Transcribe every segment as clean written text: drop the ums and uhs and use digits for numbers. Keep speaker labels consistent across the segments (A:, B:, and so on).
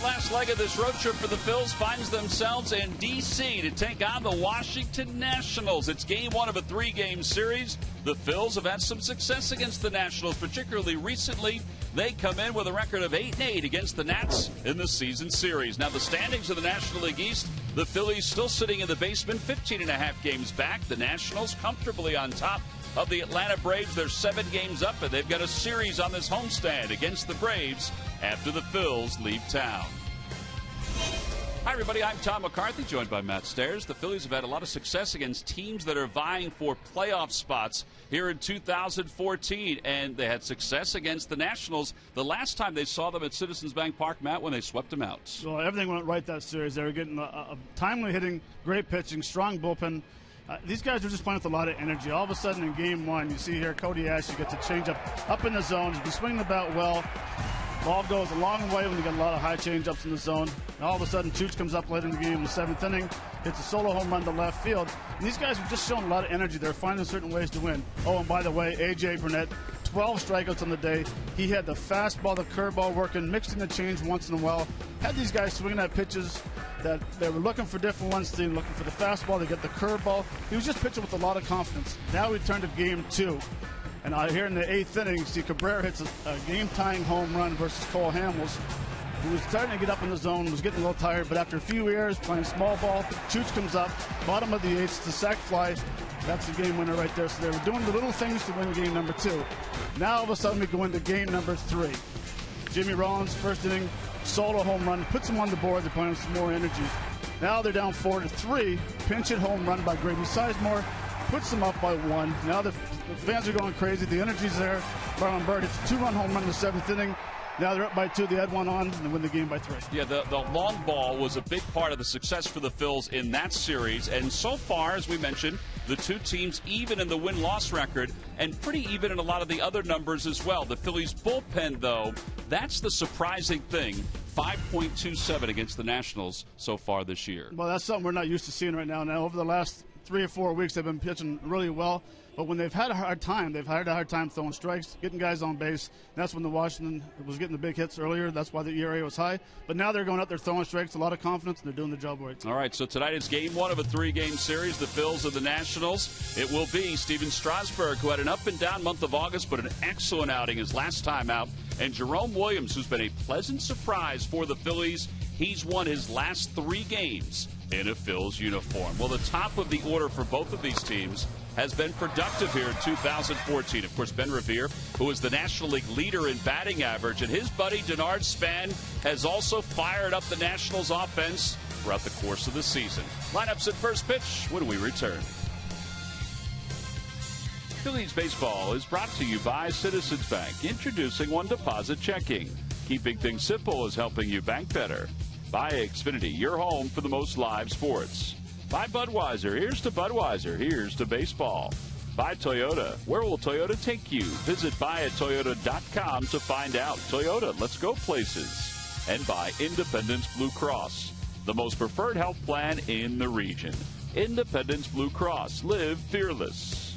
A: last leg of this road trip for the Phils finds themselves in D.C. to take on the Washington Nationals. It's game one of a three-game series. The Phils have had some success against the Nationals, particularly recently. They come in with a record of 8-8 against the Nats in the season series. Now, the standings of the National League East, the Phillies still sitting in the basement, 15.5 games back. The Nationals comfortably on top of the Atlanta Braves. They're 7 games up, and they've got a series on this homestand against the Braves after the Phils leave town. Hi, everybody. I'm Tom McCarthy, joined by Matt Stairs. The Phillies have had a lot of success against teams that are vying for playoff spots here in 2014, and they had success against the Nationals the last time they saw them at Citizens Bank Park, Matt, when they swept them out.
B: Well, everything went right that series. They were getting a timely hitting, great pitching, strong bullpen. These guys are just playing with a lot of energy. All of a sudden in game one, you see here Cody Ashley gets a change up in the zone. He's been swinging the bat well. Ball goes a long way when you get a lot of high change-ups in the zone. And all of a sudden, Chooch comes up late in the game in the 7th inning, hits a solo home run to left field. And these guys are just showing a lot of energy. They're finding certain ways to win. Oh, and by the way, A.J. Burnett, 12 strikeouts on the day. He had the fastball, the curveball working, mixed in the change once in a while. Had these guys swinging at pitches that they were looking for different ones, looking for the fastball. They get the curveball. He was just pitching with a lot of confidence. Now we turn to game two. And here in the 8th inning, see Cabrera hits a game-tying home run versus Cole Hamels, who was starting to get up in the zone, was getting a little tired, but after a few years playing small ball, Chooch comes up, bottom of the 8th, it's a sac fly. That's the game winner right there. So they were doing the little things to win game number 2. Now all of a sudden we go into game number 3. Jimmy Rollins, first inning, solo home run, puts them on the board. They're playing with some more energy. Now they're down 4-3. Pinch hit home run by Grady Sizemore, puts them up by 1. Now the fans are going crazy. The energy's there. Marlon Bird hits a 2-run home run in the 7th inning. Now they're up by 2. They had 1 on, and they win the game by 3.
A: Yeah, the long ball was a big part of the success for the Phils in that series. And so far, as we mentioned, the two teams even in the win-loss record and pretty even in a lot of the other numbers as well. The Phillies' bullpen, though, that's the surprising thing. 5.27 against the Nationals so far this year.
B: Well, that's something we're not used to seeing right now. Now, over the last 3 or 4 weeks, they've been pitching really well. But when they've had a hard time, throwing strikes, getting guys on base. That's when the Washington was getting the big hits earlier. That's why the ERA was high. But now they're going out there throwing strikes, a lot of confidence, and they're doing the job right.
A: All right, so tonight is game one of a 3-game series, the Phils and the Nationals. It will be Steven Strasburg, who had an up-and-down month of August, but an excellent outing his last time out. And Jerome Williams, who's been a pleasant surprise for the Phillies. He's won his last 3 games in a Phils uniform. Well, the top of the order for both of these teams has been productive here in 2014. Of course, Ben Revere, who is the National League leader in batting average, and his buddy Denard Span has also fired up the Nationals offense throughout the course of the season. Lineups at first pitch when we return. Phillies baseball is brought to you by Citizens Bank, introducing one deposit checking. Keeping things simple is helping you bank better. By Xfinity, your home for the most live sports. By Budweiser, here's to Budweiser, here's to baseball. By Toyota, where will Toyota take you? Visit buyatoyota.com to find out. Toyota, let's go places. And by Independence Blue Cross, the most preferred health plan in the region. Independence Blue Cross, live fearless.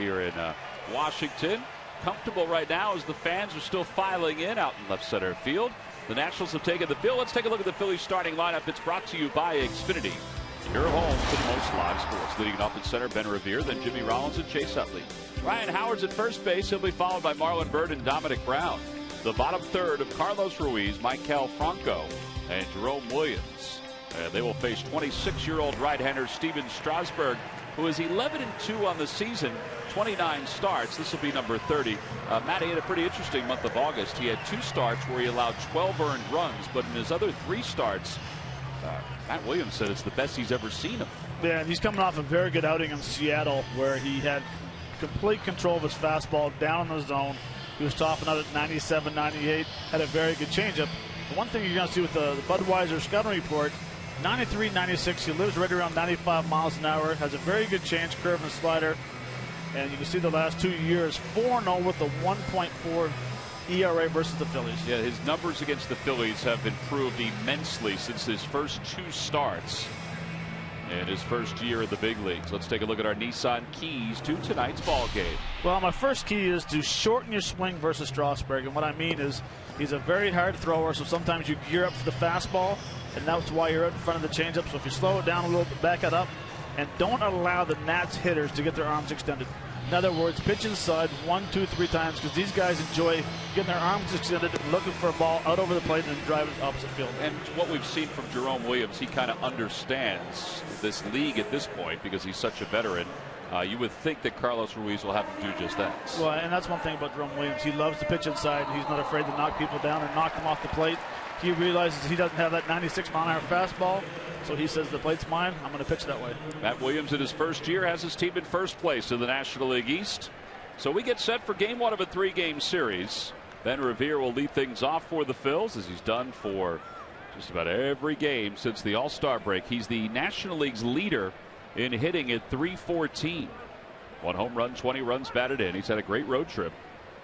A: here in Washington. Comfortable right now as the fans are still filing in out in left center field. The Nationals have taken the field. Let's take a look at the Phillies starting lineup. It's brought to you by Xfinity. Your home for the most live sports. Leading off at center, Ben Revere, then Jimmy Rollins and Chase Utley. Ryan Howard's at first base. He'll be followed by Marlon Byrd and Dominic Brown. The bottom third of Carlos Ruiz, Maikel Franco, and Jerome Williams. They will face 26-year-old right-hander Steven Strasburg, who is 11-2 on the season, 29 starts. This will be number 30. Matty had a pretty interesting month of August. He had 2 starts where he allowed 12 earned runs, but in his other 3 starts, Matt Williams said it's the best he's ever seen him.
B: Yeah, and he's coming off a very good outing in Seattle where he had complete control of his fastball down in the zone. He was topping out at 97, 98, had a very good changeup. The one thing you're going to see with the Budweiser scouting report, 93, 96, he lives right around 95 miles an hour, has a very good change curve and slider. And you can see the last 2 years, 4-0 with a 1.4 ERA versus the Phillies.
A: Yeah, his numbers against the Phillies have improved immensely since his first 2 starts in his first year in the big leagues. Let's take a look at our Nissan keys to tonight's ball game.
B: Well, my first key is to shorten your swing versus Strasburg. And what I mean is he's a very hard thrower, so sometimes you gear up for the fastball, and that's why you're out in front of the changeup. So if you slow it down a little bit, back it up, and don't allow the Nats hitters to get their arms extended. In other words, pitch inside 1, 2, 3 times, because these guys enjoy getting their arms extended, looking for a ball out over the plate and driving it opposite field.
A: And what we've seen from Jerome Williams, he kind of understands this league at this point because he's such a veteran. You would think that Carlos Ruiz will have to do just that.
B: Well, and that's one thing about Jerome Williams. He loves to pitch inside. He's not afraid to knock people down and knock them off the plate. He realizes he doesn't have that 96-mile-an-hour fastball, so he says the plate's mine. I'm going to pitch that way.
A: Matt Williams in his first year has his team in first place in the National League East. So we get set for game 1 of a 3-game series. Ben Revere will lead things off for the Phils, as he's done for just about every game since the All-Star break. He's the National League's leader in hitting at .314. 1 home run, 20 runs batted in. He's had a great road trip,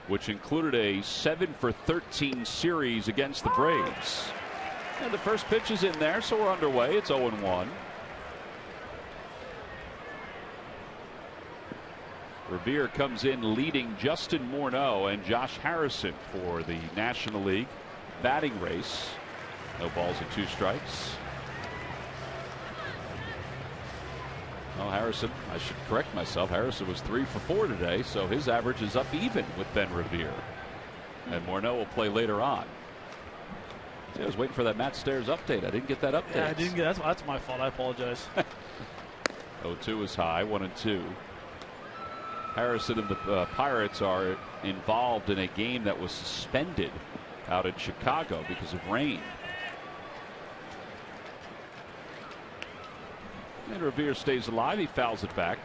A: which included a 7-for-13 series against the Braves. And the first pitch is in there, so we're underway. It's 0-1. Revere comes in leading Justin Morneau and Josh Harrison for the National League batting race. No balls and 2 strikes. Well, Harrison, I should correct myself. Harrison was 3 for 4 today, so his average is up even with Ben Revere. And Morneau will play later on. See, I was waiting for that Matt Stairs update. I didn't get that update.
B: Yeah, I didn't get that's my fault. I apologize.
A: 0-2 is high, 1-2. Harrison and the Pirates are involved in a game that was suspended out in Chicago because of rain. And Revere stays alive. He fouls it back.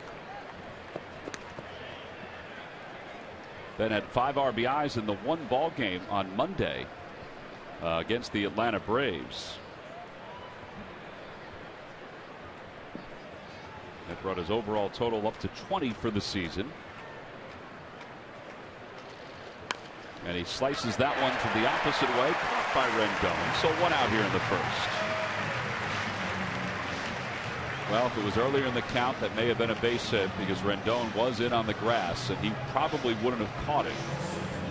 A: Ben had 5 RBIs in the 1 ball game on Monday against the Atlanta Braves. That brought his overall total up to 20 for the season. And he slices that one to the opposite way, caught by Rendon. So 1 out here in the first. Well, if it was earlier in the count, that may have been a base hit because Rendon was in on the grass and he probably wouldn't have caught it.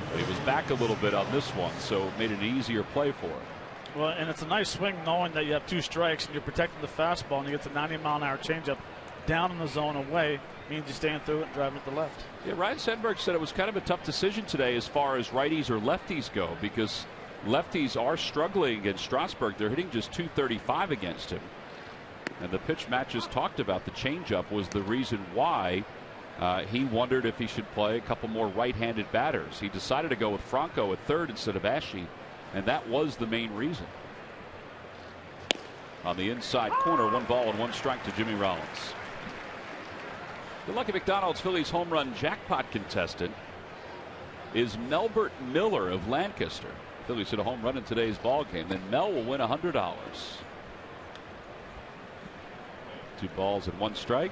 A: But he was back a little bit on this one, so it made an easier play for him.
B: Well, and it's a nice swing knowing that you have 2 strikes and you're protecting the fastball and you get the 90-mile-an-hour changeup down in the zone away. Means you're staying through it and driving it to left.
A: Yeah, Ryan Sandberg said it was kind of a tough decision today as far as righties or lefties go because lefties are struggling against Strasburg. They're hitting just .235 against him. And the pitch Matt just talked about, the changeup, was the reason why he wondered if he should play a couple more right-handed batters. He decided to go with Franco at third instead of Ashe, and that was the main reason. On the inside corner, 1 ball and 1 strike to Jimmy Rollins. The Lucky McDonald's Phillies home run jackpot contestant is Melbert Miller of Lancaster. Phillies hit a home run in today's ball game. Then Mel will win $100. 2 balls and 1 strike.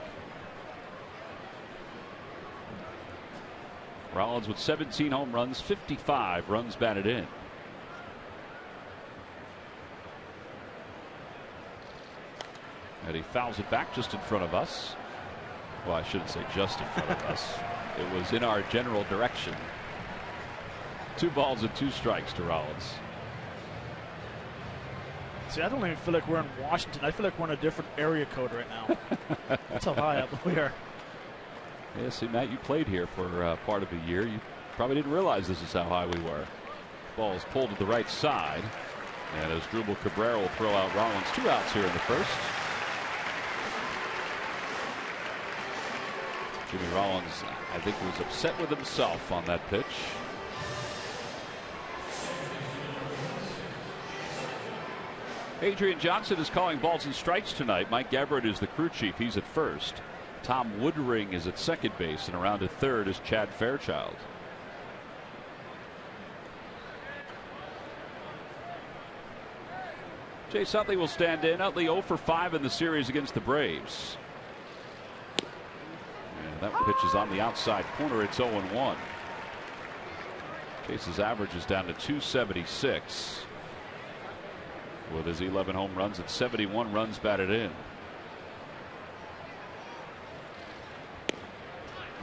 A: Rollins with 17 home runs, 55 runs batted in. And he fouls it back just in front of us. Well, I shouldn't say just in front of us. It was in our general direction. 2 balls and 2 strikes to Rollins.
B: See, I don't even feel like we're in Washington. I feel like we're in a different area code right now. That's how high up we are.
A: Yeah, see, Matt, you played here for part of a year. You probably didn't realize this is how high we were. Ball is pulled to the right side. And as Drupal Cabrera will throw out Rollins, 2 outs here in the first. Jimmy Rollins, I think, was upset with himself on that pitch. Adrian Johnson is calling balls and strikes tonight. Mike Gabbard is the crew chief. He's at first. Tom Woodring is at second base, and around at third is Chad Fairchild. Chase Utley will stand in. Utley 0 for 5 in the series against the Braves. And that pitch is on the outside corner. It's 0-1. Chase's average is down to 276. With his 11 home runs at 71 runs batted in.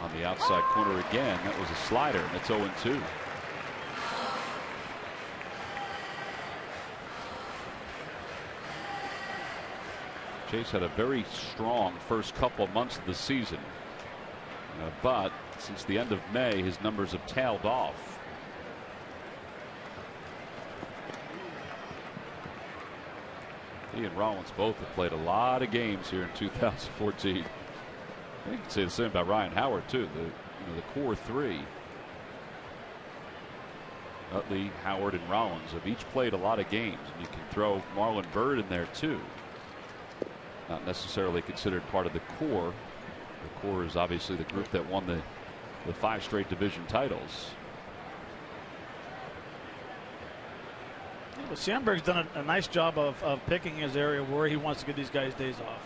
A: On the outside corner again. That was a slider, and it's 0-2. Chase had a very strong first couple months of the season. But since the end of May, his numbers have tailed off. He and Rollins both have played a lot of games here in 2014. I think you can say the same about Ryan Howard too. The core 3. Utley, Howard, and Rollins have each played a lot of games, and you can throw Marlon Byrd in there too. Not necessarily considered part of the core. The core is obviously the group that won the 5 straight division titles.
B: Well, Sandberg's done a nice job of picking his area where he wants to get these guys days off.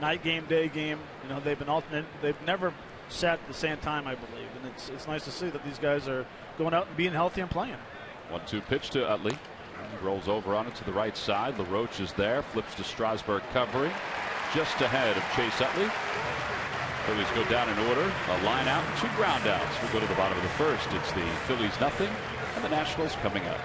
B: Night game, day game. They've been alternate. They've never sat at the same time, I believe, and it's nice to see that these guys are going out and being healthy and playing.
A: 1-2 pitch to Utley. He rolls over on it to the right side. Laroche is there. Flips to Strasburg covering. Just ahead of Chase Utley. Phillies go down in order. A line out and 2 ground outs. We go to the bottom of the first. It's the Phillies nothing and the Nationals coming up.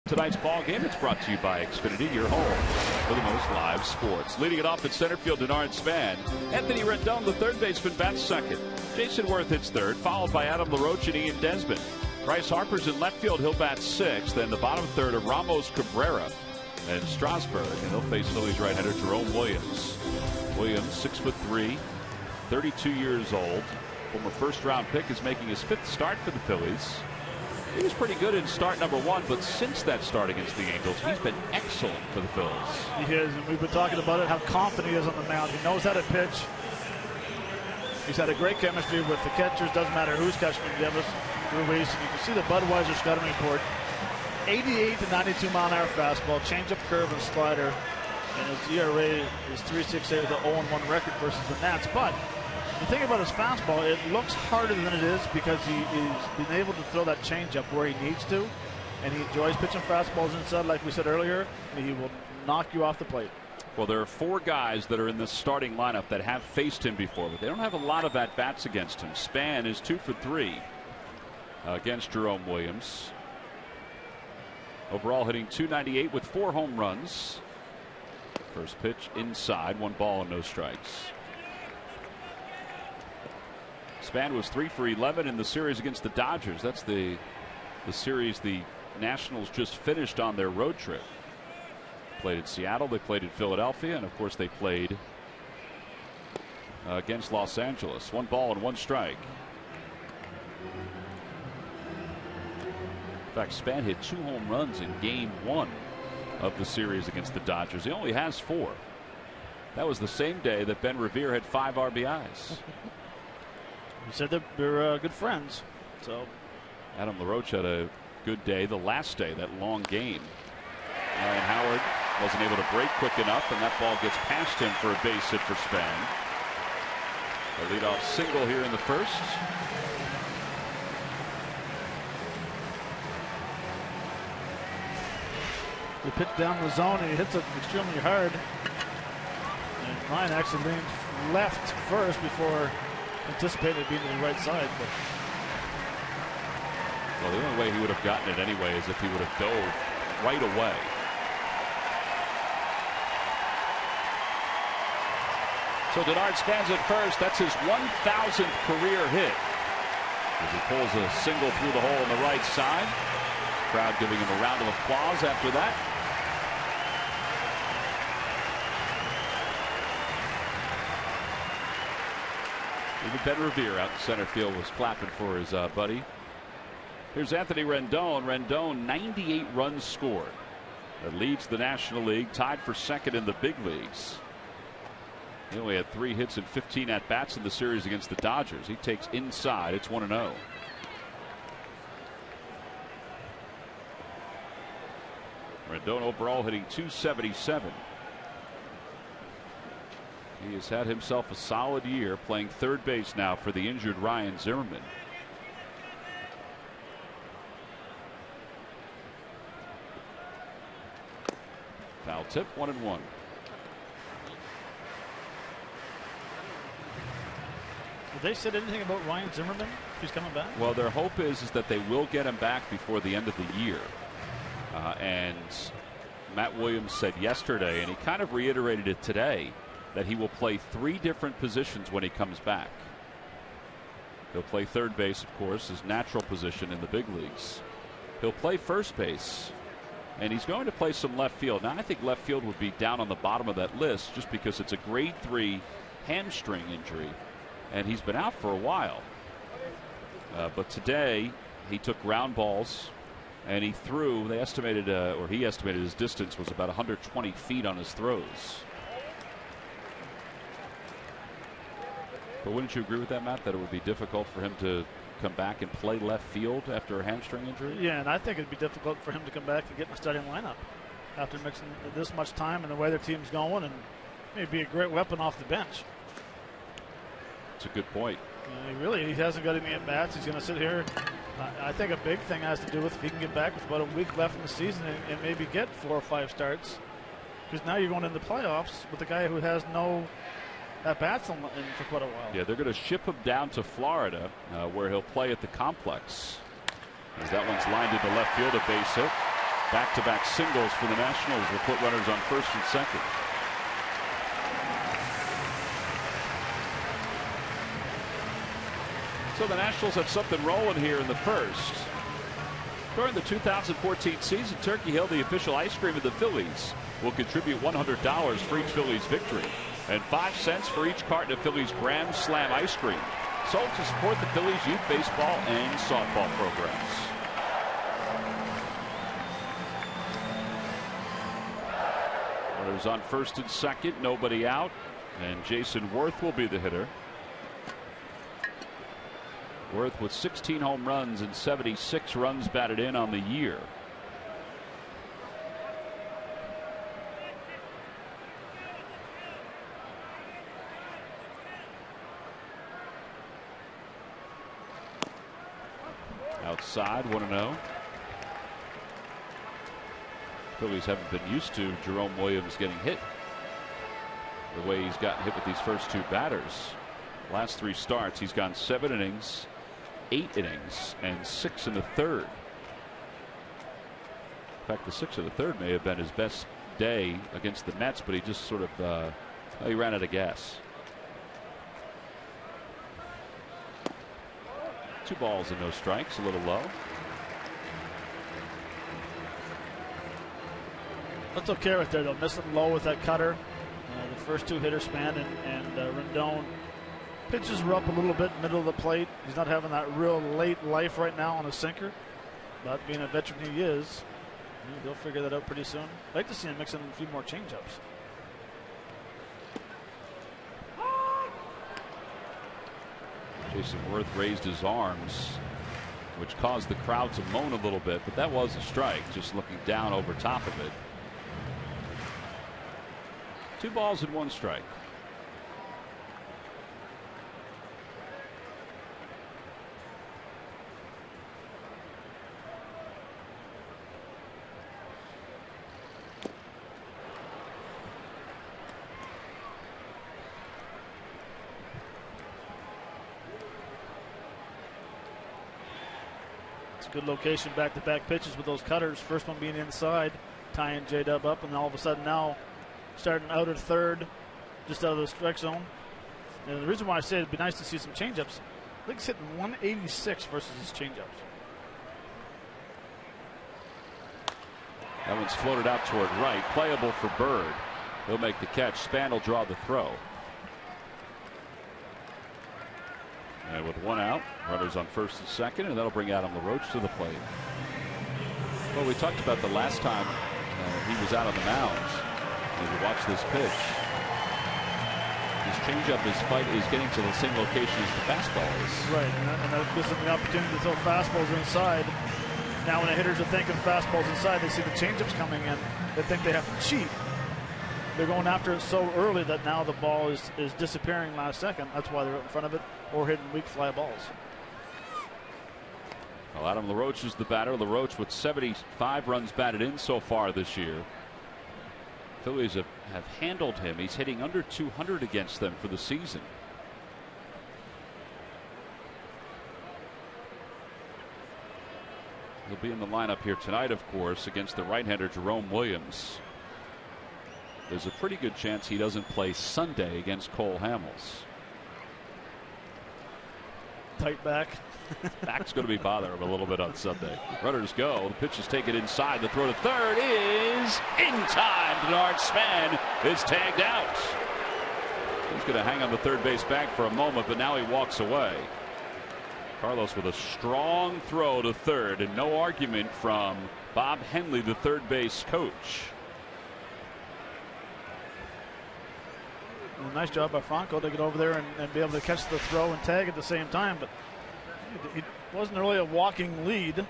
A: Tonight's ball game, it's brought to you by Xfinity, your home for the most live sports. Leading it off at center field, Denard Span. Anthony Rendon, the third baseman, bats second. Jason Worth hits third, followed by Adam Laroche and Ian Desmond. Bryce Harper's in left field, he'll bat sixth. Then the bottom third of Ramos, Cabrera, and Strasburg, and he'll face Phillies right-hander Jerome Williams. Williams, 6'3", 32 years old. Former first-round pick, is making his 5th start for the Phillies. He was pretty good in start number 1, but since that start against the Angels, he's been excellent for the Phillies.
B: He is, and we've been talking about it, how confident he is on the mound. He knows how to pitch. He's had a great chemistry with the catchers. Doesn't matter who's catching him. Ruiz, and you can see the Budweiser scouting report. 88 to 92 mile an hour fastball, changeup, curve, and slider. And his ERA is 3.68 with an 0-1 record versus the Nats. But
C: The thing about his fastball, it looks harder than it is because he's been able to throw that changeup where he needs to, and he enjoys pitching fastballs inside, like we said earlier. He will knock you off the plate.
A: Well, there are 4 guys that are in this starting lineup that have faced him before, but they don't have a lot of at-bats against him. Span is 2 for 3 against Jerome Williams. Overall hitting .298 with 4 home runs. First pitch inside, 1 ball and no strikes. Span was 3 for 11 in the series against the Dodgers. That's the series the Nationals just finished on their road trip. Played in Seattle, they played in Philadelphia, and of course they played against Los Angeles. 1 ball and 1 strike. In fact, Span hit 2 home runs in game 1 of the series against the Dodgers. He only has 4. That was the same day that Ben Revere had 5 RBIs.
C: You said that they're good friends. So
A: Adam Laroche had a good day the last day, that long game. And Howard wasn't able to break quick enough, and that ball gets past him for a base hit for Span. A leadoff single here in the first.
C: He pitched down the zone and he hits it extremely hard. And Ryan actually leaned left first before anticipating it being to the right side. But
A: well, the only way he would have gotten it anyway is if he would have dove right away. So Denard stands at first. That's his 1,000th career hit as he pulls a single through the hole on the right side. Crowd giving him a round of applause after that. Even Ben Revere out in center field was clapping for his buddy. Here's Anthony Rendon. Rendon, 98 runs scored. That leads the National League, tied for second in the big leagues. He only had 3 hits and 15 at-bats in the series against the Dodgers. He takes inside. It's 1-0. Rendon overall hitting .277. He has had himself a solid year, playing third base now for the injured Ryan Zimmerman. Foul tip, 1-1.
C: have they said anything about Ryan Zimmerman if he's coming back?
A: Well, their hope is that they will get him back before the end of the year. And Matt Williams said yesterday, and he kind of reiterated it today, that he will play 3 different positions when he comes back. He'll play third base, of course, his natural position in the big leagues. He'll play first base, and he's going to play some left field. Now, I think left field would be down on the bottom of that list just because it's a grade 3 hamstring injury, and he's been out for a while. But today, he took ground balls, and he threw, he estimated his distance was about 120 feet on his throws. But wouldn't you agree with that, Matt, that it would be difficult for him to come back and play left field after a hamstring injury?
C: Yeah, and I think it'd be difficult for him to come back and get in the starting lineup after mixing this much time and the way their team's going, and maybe be a great weapon off the bench.
A: That's a good point.
C: He hasn't got any at-bats. He's going to sit here. I think a big thing has to do with if he can get back with about a week left in the season and maybe get 4 or 5 starts. Because now you're going into the playoffs with a guy who has no at-bats for quite a while.
A: Yeah, they're going to ship him down to Florida where he'll play at the complex. As that one's lined into left field, a base hit. Back-to-back singles for the Nationals will put runners on first and second. So the Nationals have something rolling here in the first. During the 2014 season, Turkey Hill, the official ice cream of the Phillies, will contribute $100 for each Phillies victory and 5 cents for each carton of Phillies Grand Slam ice cream, sold to support the Phillies youth baseball and softball programs. Runners on first and second, nobody out, and Jason Worth will be the hitter. Worth with 16 home runs and 76 runs batted in on the year. side, 1-0. Phillies haven't been used to Jerome Williams getting hit the way he's gotten hit with these first two batters. Last 3 starts, he's gone 7 innings, 8 innings, and 6 in the third. In fact, the 6 in the third may have been his best day against the Mets, but he just sort of he ran out of gas. 2 balls and no strikes, a little low.
C: That's okay right there, though. Missing low with that cutter. The first 2 hitters, Span and Rendon. Pitches were up a little bit, middle of the plate. He's not having that real late life right now on a sinker. But being a veteran he is, they'll figure that out pretty soon. I'd like to see him mix in a few more changeups.
A: Jason Worth raised his arms, which caused the crowd to moan a little bit, but that was a strike, just looking down over top of it. 2 balls and 1 strike.
C: Good location, back-to-back pitches with those cutters. First one being inside, tying J-Dub up, and all of a sudden now starting out at third, just out of the strike zone. And the reason why I say it'd be nice to see some changeups, I think he's hitting 186 versus his changeups.
A: That one's floated out toward right, playable for Bird. He'll make the catch. Span will draw the throw. And with 1 out, runners on first and second, and that'll bring Adam Laroche to the plate. Well, we talked about the last time he was out on the mound. If you watch this pitch, his changeup is getting to the same location as the fastball is.
C: Right, and that gives them the opportunity to throw fastballs inside. Now when the hitters are thinking fastballs inside, they see the changeups coming in. They think they have to cheat. They're going after it so early that now the ball is disappearing last second. That's why they're in front of it or hitting weak fly balls.
A: Well, Adam Laroche is the batter. Laroche with 75 runs batted in so far this year. Phillies have handled him. He's hitting under 200 against them for the season. He'll be in the lineup here tonight, of course, against the right-hander Jerome Williams. There's a pretty good chance he doesn't play Sunday against Cole Hamels.
C: Tight back.
A: Back's going to be bothering him a little bit on Sunday. Runners go. The pitch is taken inside. The throw to third is in time. Bernard Span is tagged out. He's going to hang on the third base bag for a moment, but now he walks away. Carlos with a strong throw to third, and no argument from Bob Henley, the third base coach.
C: Well, nice job by Franco to get over there and be able to catch the throw and tag at the same time, but it wasn't really a walking lead.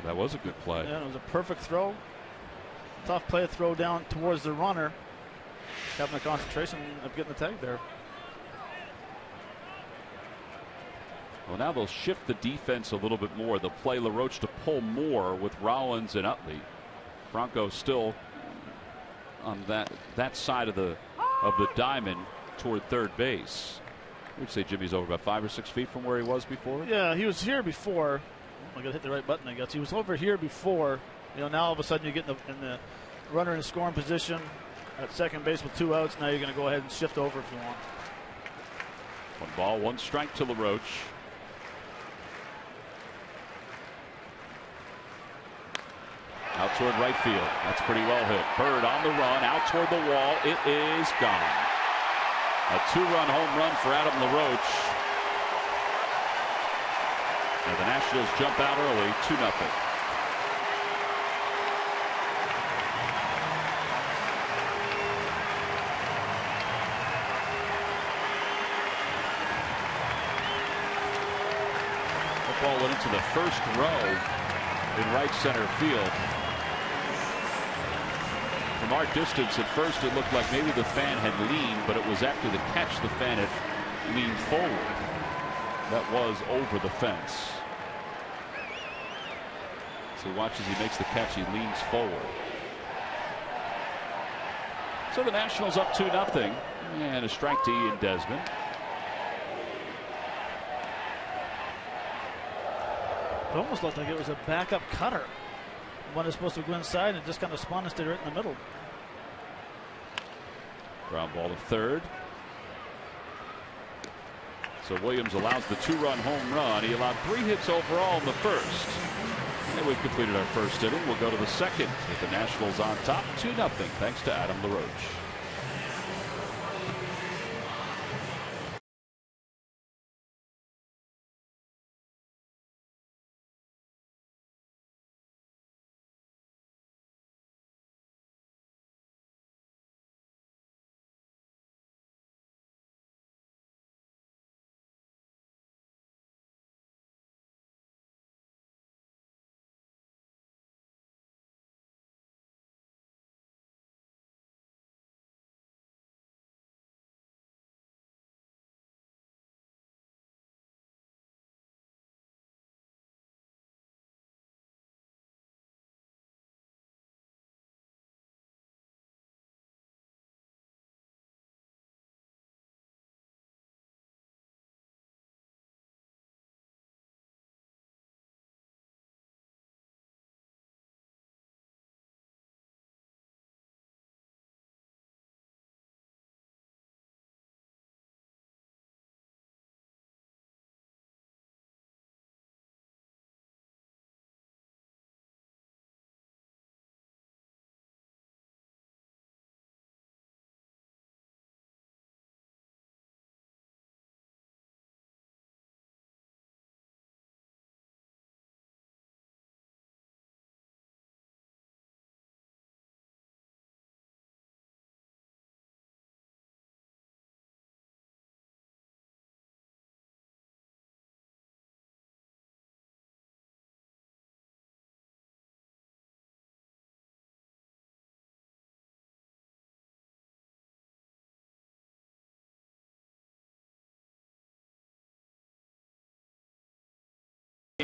A: That was a good play.
C: Yeah, it was a perfect throw. Tough play, throw down towards the runner. Having the concentration of getting the tag there.
A: Well, now they'll shift the defense a little bit more. They'll play Laroche to pull more with Rollins and Utley. Franco still on that side of the diamond toward third base. We'd say Jimmy's over about 5 or 6 feet from where he was before.
C: Yeah, he was here before. I got to hit the right button, I guess. He was over here before. You know, now all of a sudden you get in the runner in scoring position at second base with 2 outs. Now you're going to go ahead and shift over if you want.
A: 1 ball, 1 strike to Laroche. Out toward right field. That's pretty well hit. Bird on the run, out toward the wall. It is gone. A 2-run home run for Adam Laroche. And the Nationals jump out early, 2-0. The ball went into the first row in right center field. From our distance, at first it looked like maybe the fan had leaned, but it was after the catch the fan had leaned forward. That was over the fence. So watch as he makes the catch. He leans forward. So the Nationals up 2-0. And a strike to Ian Desmond.
C: It almost looked like it was a backup cutter. One is supposed to go inside and just kind of spun and stayed right in the middle.
A: Ground ball to third. So Williams allows the 2-run home run. He allowed 3 hits overall in the first. And we've completed our first inning. We'll go to the second with the Nationals on top 2-0 thanks to Adam Laroche.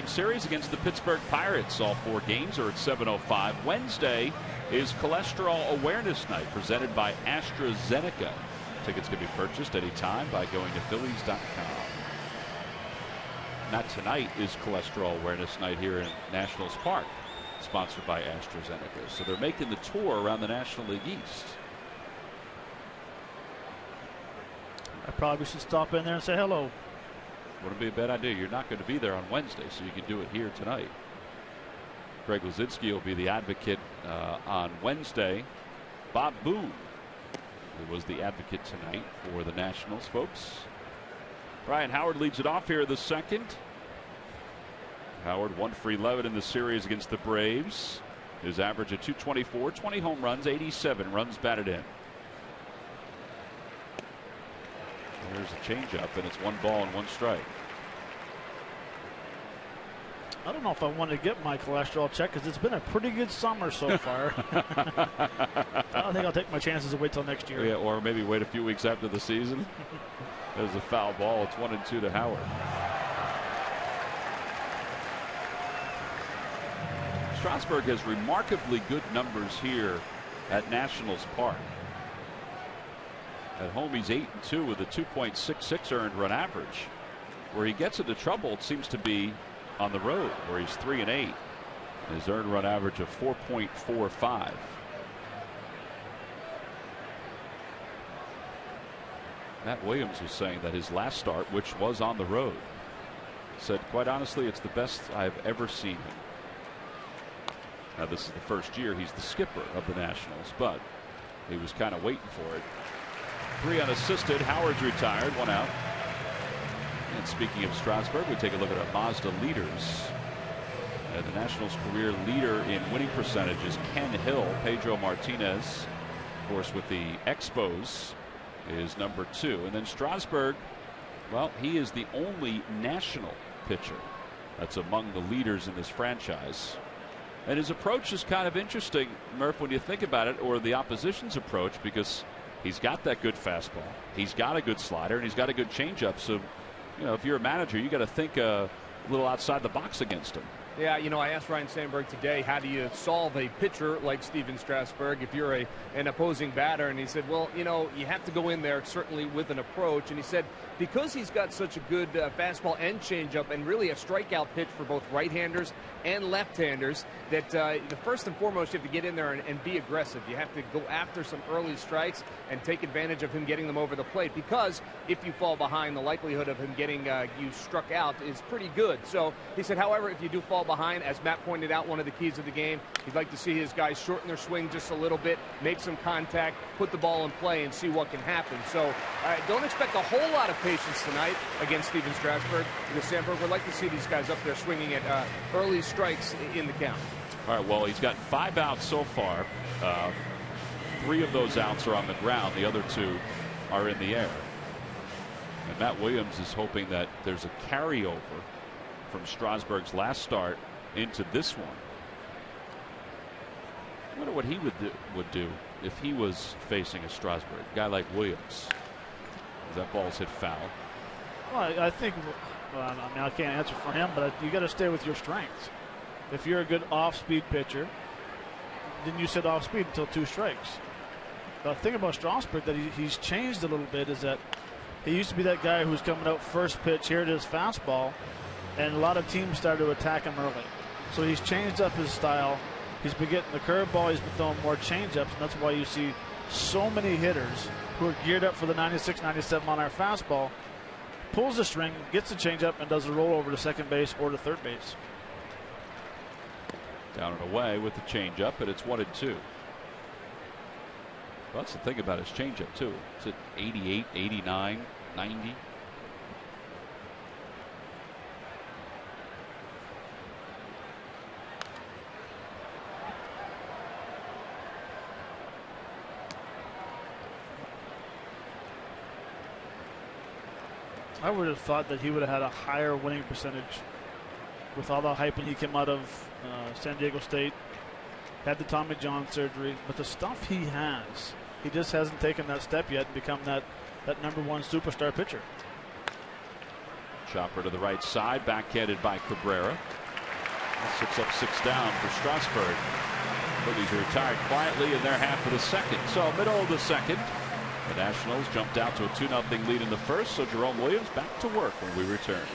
A: Series against the Pittsburgh Pirates. All 4 games are at 7:05. Wednesday is Cholesterol Awareness Night presented by AstraZeneca. Tickets can be purchased anytime by going to Phillies.com. Not tonight is Cholesterol Awareness Night here in Nationals Park, sponsored by AstraZeneca. So they're making the tour around the National League East.
C: I probably should stop in there and say hello.
A: Wouldn't be a bad idea. You're not going to be there on Wednesday, so you can do it here tonight. Greg Luzinski will be the advocate on Wednesday. Bob Boone, who was the advocate tonight for the Nationals, folks. Ryan Howard leads it off here in the second. Howard 1 for 11 in the series against the Braves. His average of .224, 20 home runs, 87 runs batted in. There's a changeup, and it's 1 ball and 1 strike.
C: I don't know if I want to get my cholesterol checked because it's been a pretty good summer so far. I think I'll take my chances and wait till next year.
A: Yeah, or maybe wait a few weeks after the season. There's a foul ball. It's 1-2 to Howard. Strasburg has remarkably good numbers here at Nationals Park. At home, he's 8-2 with a 2.66 earned run average. Where he gets into trouble, it seems to be on the road, where he's 3-8. His earned run average of 4.45. Matt Williams was saying that his last start, which was on the road, said, quite honestly, it's the best I've ever seen him. Now, this is the first year he's the skipper of the Nationals, but he was kind of waiting for it. 3 unassisted. Howard's retired. 1 out. And speaking of Strasburg, we take a look at our Mazda leaders. The Nationals' career leader in winning percentage is Ken Hill. Pedro Martinez, of course, with the Expos, is number 2. And then Strasburg, well, he is the only national pitcher that's among the leaders in this franchise. And his approach is kind of interesting, Murph, when you think about it, or the opposition's approach, because he's got that good fastball, he's got a good slider, and he's got a good changeup. So, you know, if you're a manager, you got to think a little outside the box against him.
D: Yeah, you know, I asked Ryan Sandberg today, how do you solve a pitcher like Steven Strasburg if you're an opposing batter? And he said, well, you know, you have to go in there certainly with an approach. And he said, because he's got such a good fastball and changeup and really a strikeout pitch for both right-handers and left-handers, that the first and foremost, you have to get in there and be aggressive. You have to go after some early strikes and take advantage of him getting them over the plate, because if you fall behind, the likelihood of him getting you struck out is pretty good. So he said, however, if you do fall behind, as Matt pointed out, one of the keys of the game, he'd like to see his guys shorten their swing just a little bit, make some contact, put the ball in play, and see what can happen. So don't expect a whole lot of patience tonight against Steven Strasburg, because Sandberg would like to see these guys up there swinging at early strikes in the count.
A: All right, well, he's got 5 outs so far. 3 of those outs are on the ground. The other 2 are in the air. And Matt Williams is hoping that there's a carryover from Strasburg's last start into this one. I wonder what he would do if he was facing a Strasburg, a guy like Williams. That ball's hit foul.
C: Well, I think, I mean, I can't answer for him, but you got to stay with your strengths. If you're a good off-speed pitcher, then you sit off-speed until 2 strikes. The thing about Strasburg that he's changed a little bit is that he used to be that guy who's coming out first pitch, here it is, fastball, and a lot of teams started to attack him early. So he's changed up his style. He's been getting the curveball. He's been throwing more changeups, and that's why you see so many hitters who are geared up for the 96, 97 mile-an-hour fastball, pulls the string, gets the changeup, and does a rollover to second base or to third base.
A: Down and away with the changeup, and it's 1-2. Well, that's the thing about his changeup too. It's at 88, 89, 90.
C: I would have thought that he would have had a higher winning percentage with all the hype when he came out of San Diego State, had the Tommy John surgery, but the stuff he has, he just hasn't taken that step yet and become that #1 superstar pitcher.
A: Chopper to the right side, backhanded by Cabrera. 6 up, 6 down for Strasburg. Phillies are retired quietly in their half of the second. So middle of the second, the Nationals jumped out to a 2-0 lead in the first. So Jerome Williams back to work when we return.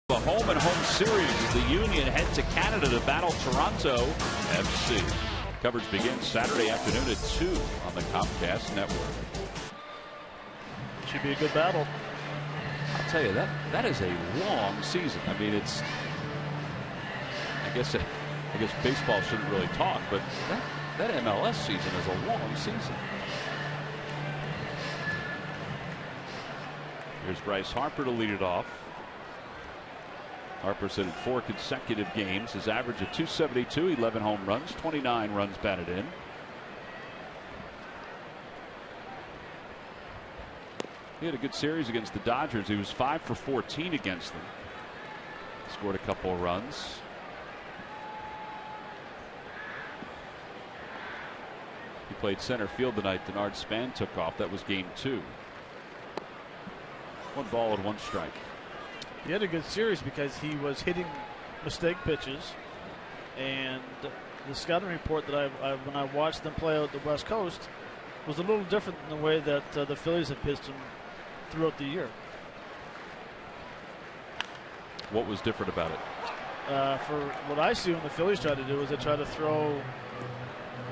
A: The home and home series as the Union head to Canada to battle Toronto FC. Coverage begins Saturday afternoon at 2 on the Comcast network.
C: Should be a good battle.
A: I'll tell you, that is a long season. I mean, it's, I guess baseball shouldn't really talk, but that MLS season is a long season. Here's Bryce Harper to lead it off. Harper's hit in 4 consecutive games. His average of .272, 11 home runs, 29 runs batted in. He had a good series against the Dodgers. He was 5 for 14 against them. Scored a couple of runs. He played center field tonight. Denard Span took off. That was game 2. 1 ball and 1 strike.
C: He had a good series because he was hitting mistake pitches, and the scouting report that when I watched them play out the West Coast was a little different than the way that the Phillies have pitched him throughout the year.
A: What was different about it?
C: For what I see when the Phillies try to do is they try to throw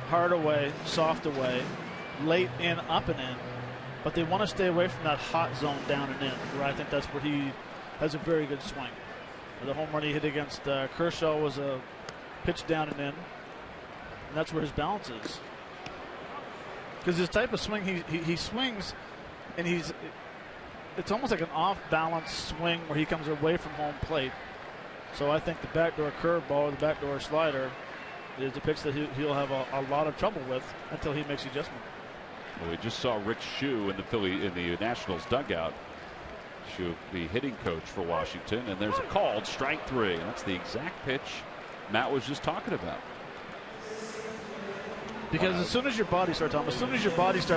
C: hard away, soft away, late in, up and in, but they want to stay away from that hot zone down and in, where I think that's where he has a very good swing. The home run he hit against Kershaw was a pitch down and in, and that's where his balance is. Because his type of swing, he swings, and it's almost like an off-balance swing where he comes away from home plate. So I think the backdoor curveball or the backdoor slider is the pitch that he'll have a lot of trouble with until he makes the adjustment.
A: Well, we just saw Rick Shue in the Nationals dugout. Shue, the hitting coach for Washington, and there's a called strike 3. That's the exact pitch Matt was just talking about.
C: Because as soon as your body starts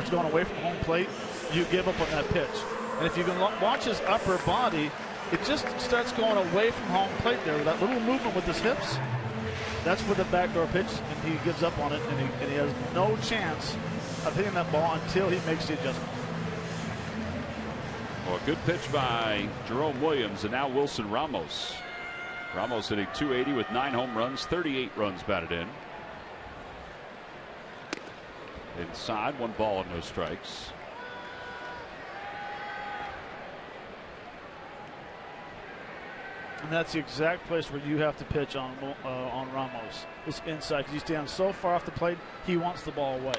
C: going away from home plate, you give up on that pitch. And if you can watch his upper body, it just starts going away from home plate there. That little movement with his hips, that's where the backdoor pitch, and he gives up on it, and he has no chance of hitting that ball until he makes the adjustment.
A: Well, a good pitch by Jerome Williams, and now Wilson Ramos. Ramos hitting .280 with 9 home runs, 38 runs batted in. Inside, 1 ball and no strikes.
C: And that's the exact place where you have to pitch on Ramos. It's inside because he stands so far off the plate, he wants the ball away.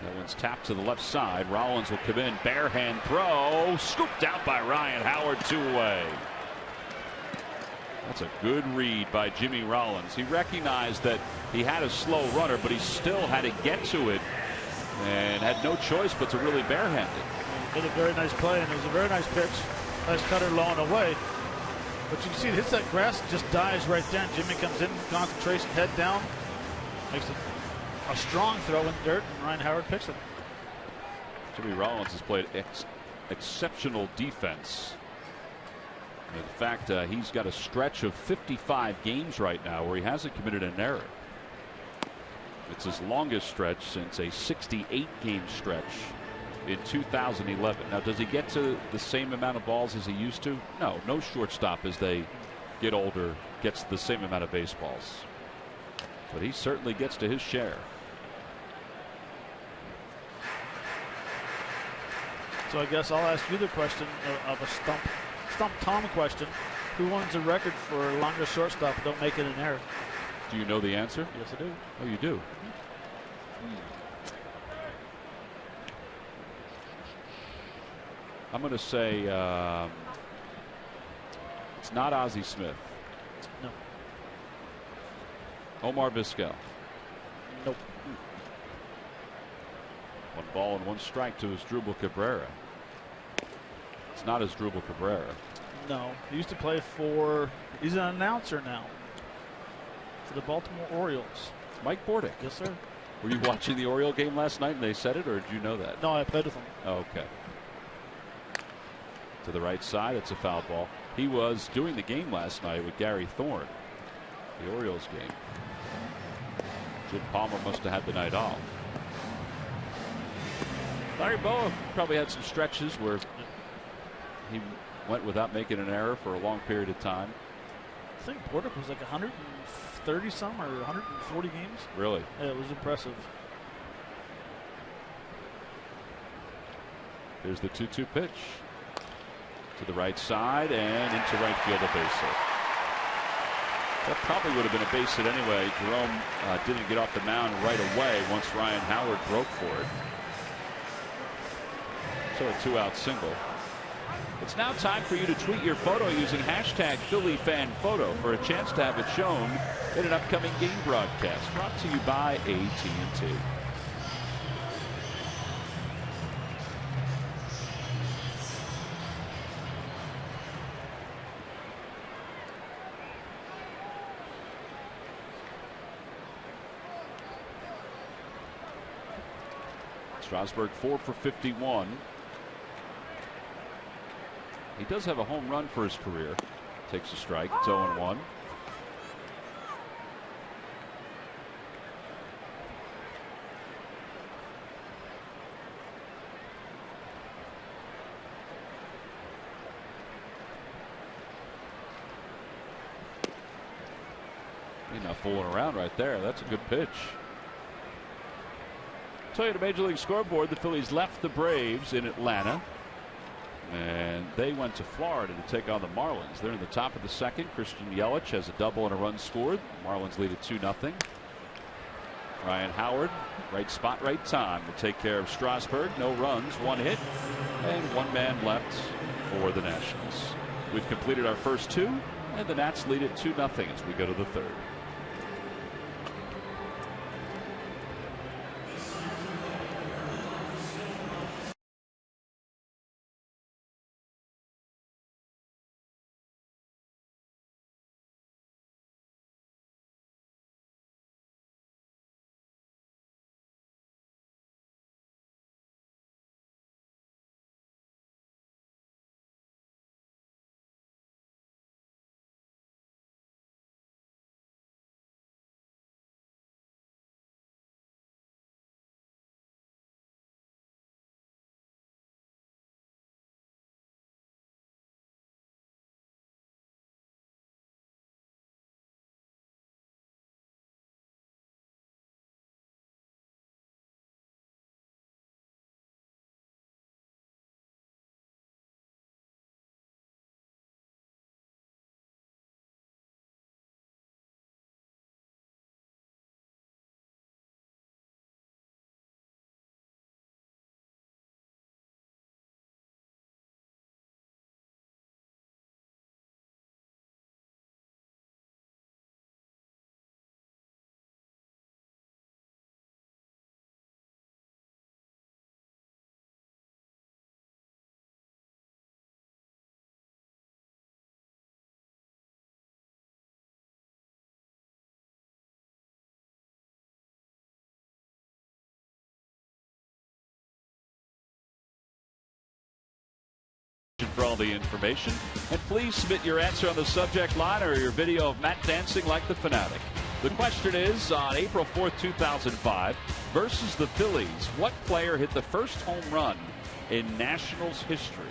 A: That one's tapped to the left side. Rollins will come in, bare hand throw, scooped out by Ryan Howard, 2 away. That's a good read by Jimmy Rollins. He recognized that he had a slow runner, but he still had to get to it and had no choice but to really barehand it.
C: Did a very nice play, and it was a very nice pitch. Nice cutter low and away. But you can see it hits that grass, just dies right there. And Jimmy comes in, concentration, head down, makes a strong throw in dirt, and Ryan Howard picks it.
A: Jimmy Rollins has played exceptional defense. In fact, he's got a stretch of 55 games right now where he hasn't committed an error. It's his longest stretch since a 68-game stretch in 2011. Now, does he get to the same amount of balls as he used to? No shortstop as they get older gets the same amount of baseballs. But he certainly gets to his share.
C: So I guess I'll ask you the question of a Stump Tom question. Who owns the record for longest shortstop but don't make it an error?
A: Do you know the answer?
C: Yes, I do.
A: Oh, you do? I'm going to say it's not Ozzie Smith.
C: No.
A: Omar Vizquel.
C: Nope.
A: 1 ball and 1 strike to Asdrubal Cabrera. It's not Asdrubal Cabrera.
C: No. He used to play he's an announcer now for the Baltimore Orioles.
A: Mike Bordick.
C: Yes, sir.
A: Were you watching the Oriole game last night and they said it, or did you know that?
C: No, I played with him.
A: Oh, okay. To the right side, it's a foul ball. He was doing the game last night with Gary Thorne, the Orioles game. Jim Palmer must have had the night off. Larry Bowa probably had some stretches where he went without making an error for a long period of time.
C: I think Bordick was like 130 some or 140 games.
A: Really?
C: Yeah, it was impressive.
A: Here's the 2-2 pitch. To the right side and into right field, a base hit. That probably would have been a base hit anyway. Jerome didn't get off the mound right away once Ryan Howard broke for it. So a 2-out single. It's now time for you to tweet your photo using hashtag Philly Fan Photo for a chance to have it shown in an upcoming game broadcast. Brought to you by AT&T. Strasburg 4 for 51. He does have a home run for his career. Takes a strike. It's 0-1. He's not fooling around right there. That's a good pitch. Tell you the Major League Scoreboard, the Phillies left the Braves in Atlanta. And they went to Florida to take on the Marlins. They're in the top of the second. Christian Yelich has a double and a run scored. The Marlins lead at 2-0. Ryan Howard, right spot, right time to take care of Strasburg. No runs, 1 hit, and 1 man left for the Nationals. We've completed our first 2, and the Nats lead at 2-0 as we go to the third. For all the information, and please submit your answer on the subject line or your video of Matt dancing like the fanatic. The question is, on April 4th, 2005 versus the Phillies, what player hit the first home run in Nationals history?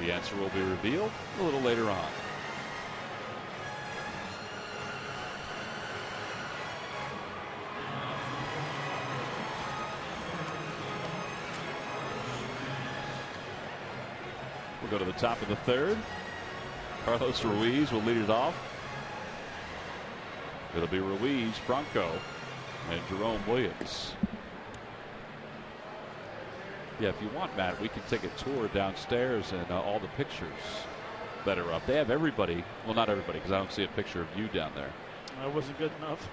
A: The answer will be revealed a little later on. We'll go to the top of the third. Carlos Ruiz will lead it off. It'll be Ruiz, Franco, and Jerome Williams. Yeah, if you want, Matt, we can take a tour downstairs and all the pictures that are up. They have everybody. Well, not everybody, because I don't see a picture of you down there.
C: That wasn't good enough.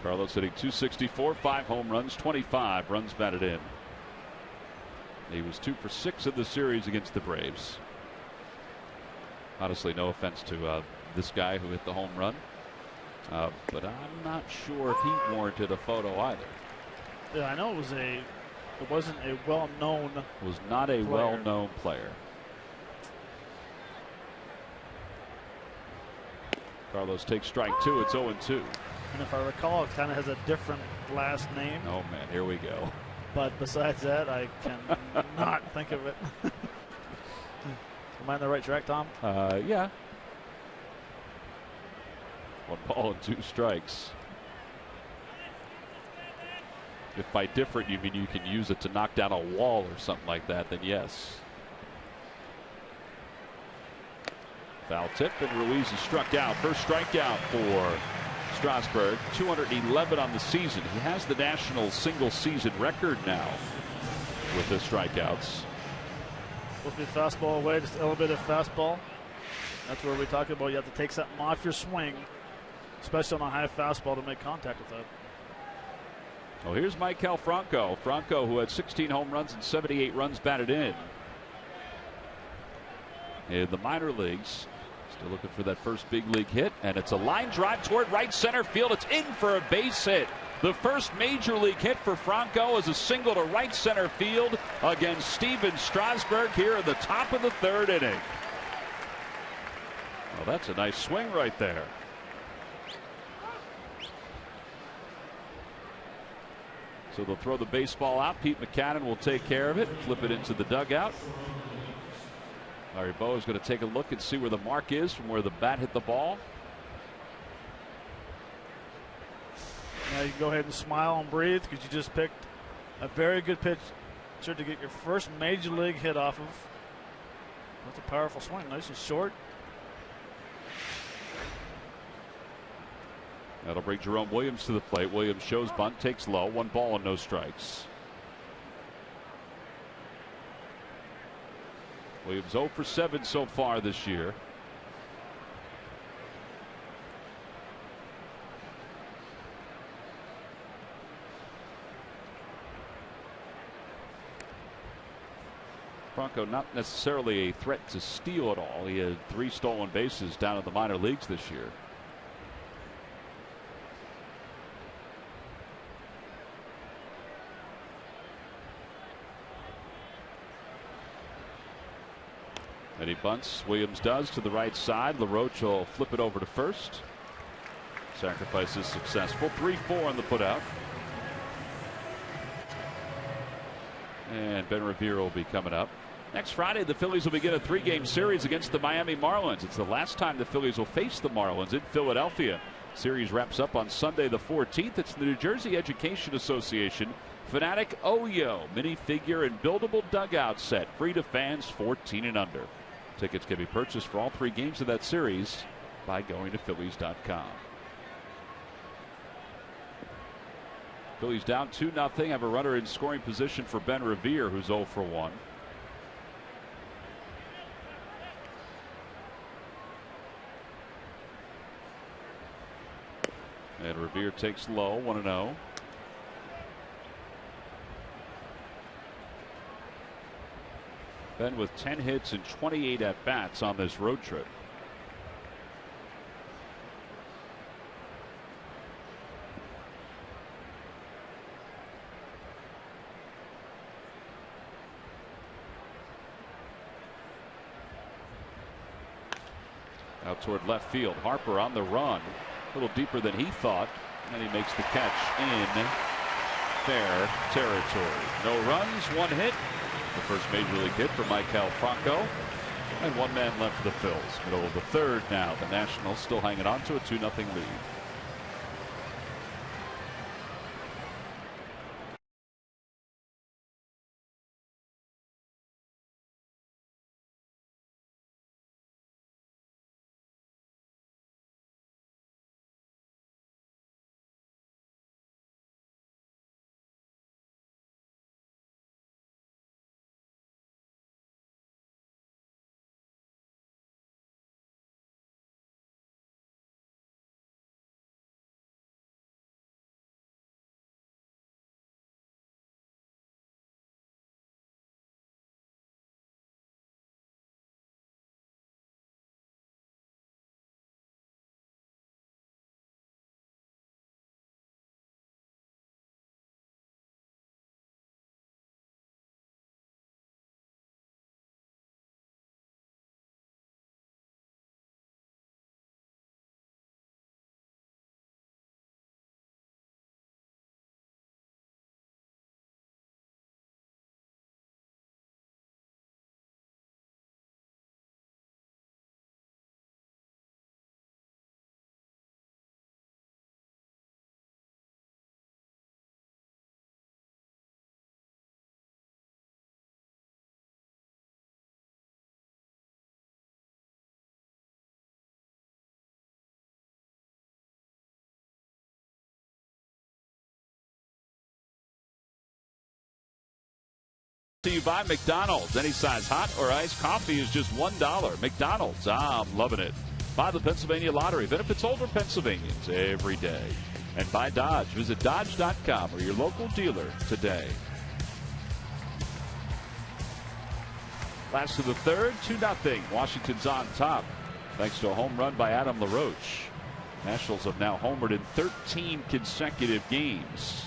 A: Carlos hitting .264, 5 home runs, 25 runs batted in. He was 2 for 6 in the series against the Braves. Honestly, no offense to this guy who hit the home run, but I'm not sure if he warranted a photo either.
C: Yeah, I know it wasn't a well-known.
A: Was not a well-known player. Carlos takes strike 2. It's 0-2.
C: And if I recall, it kind of has a different last name.
A: Oh, man, here we go.
C: But besides that, I can not think of it. Am I on the right track, Tom?
A: Yeah. 1 ball and 2 strikes. If by different you mean you can use it to knock down a wall or something like that, then yes. Foul tip, and Ruiz is struck out. First strikeout for Strasburg. 211 on the season. He has the Nationals single season record now with the strikeouts.
C: Supposed to be fastball away, just elevated fastball. That's where we talk about you have to take something off your swing, especially on a high fastball, to make contact with that.
A: Well, here's Maikel Franco. Franco, who had 16 home runs and 78 runs batted in the minor leagues. Still looking for that first big league hit, and it's a line drive toward right center field. It's in for a base hit. The first major league hit for Franco is a single to right center field against Steven Strasburg here in the top of the third inning. Well, that's a nice swing right there. So they'll throw the baseball out. Pete McCannon will take care of it, flip it into the dugout. Larry Bowa is going to take a look and see where the mark is from where the bat hit the ball.
C: Now you can go ahead and smile and breathe because you just picked a very good pitcher to get your first major league hit off of. That's a powerful swing, nice and short.
A: That'll bring Jerome Williams to the plate. Williams shows bunt, takes low, 1 ball and no strikes. Williams 0 for 7 so far this year. Franco not necessarily a threat to steal at all. He had 3 stolen bases down in the minor leagues this year. And he bunts. Williams does to the right side. Laroche will flip it over to first. Sacrifice is successful. 3-4 on the putout. And Ben Revere will be coming up. Next Friday, the Phillies will begin a 3-game series against the Miami Marlins. It's the last time the Phillies will face the Marlins in Philadelphia. Series wraps up on Sunday the 14th. It's the New Jersey Education Association Fanatic Oyo minifigure and buildable dugout set. Free to fans 14 and under. Tickets can be purchased for all 3 games of that series by going to Phillies.com. Phillies down 2-0. Have a runner in scoring position for Ben Revere, who's 0 for 1. And Revere takes low, 1-0. Ben with 10 hits and 28 at-bats on this road trip. Out toward left field. Harper on the run. A little deeper than he thought. And he makes the catch in fair territory. No runs, 1 hit. The first major league hit for Maikel Franco. And 1 man left for the Phils. Middle of the third now. The Nationals still hanging on to a 2-0 lead. To you by McDonald's. Any size hot or iced coffee is just $1. McDonald's, I'm loving it. By the Pennsylvania Lottery. Benefits older Pennsylvanians every day. And by Dodge. Visit Dodge.com or your local dealer today. Last of the third, 2-0. Washington's on top. thanks to a home run by Adam Laroche. Nationals have now homered in 13 consecutive games,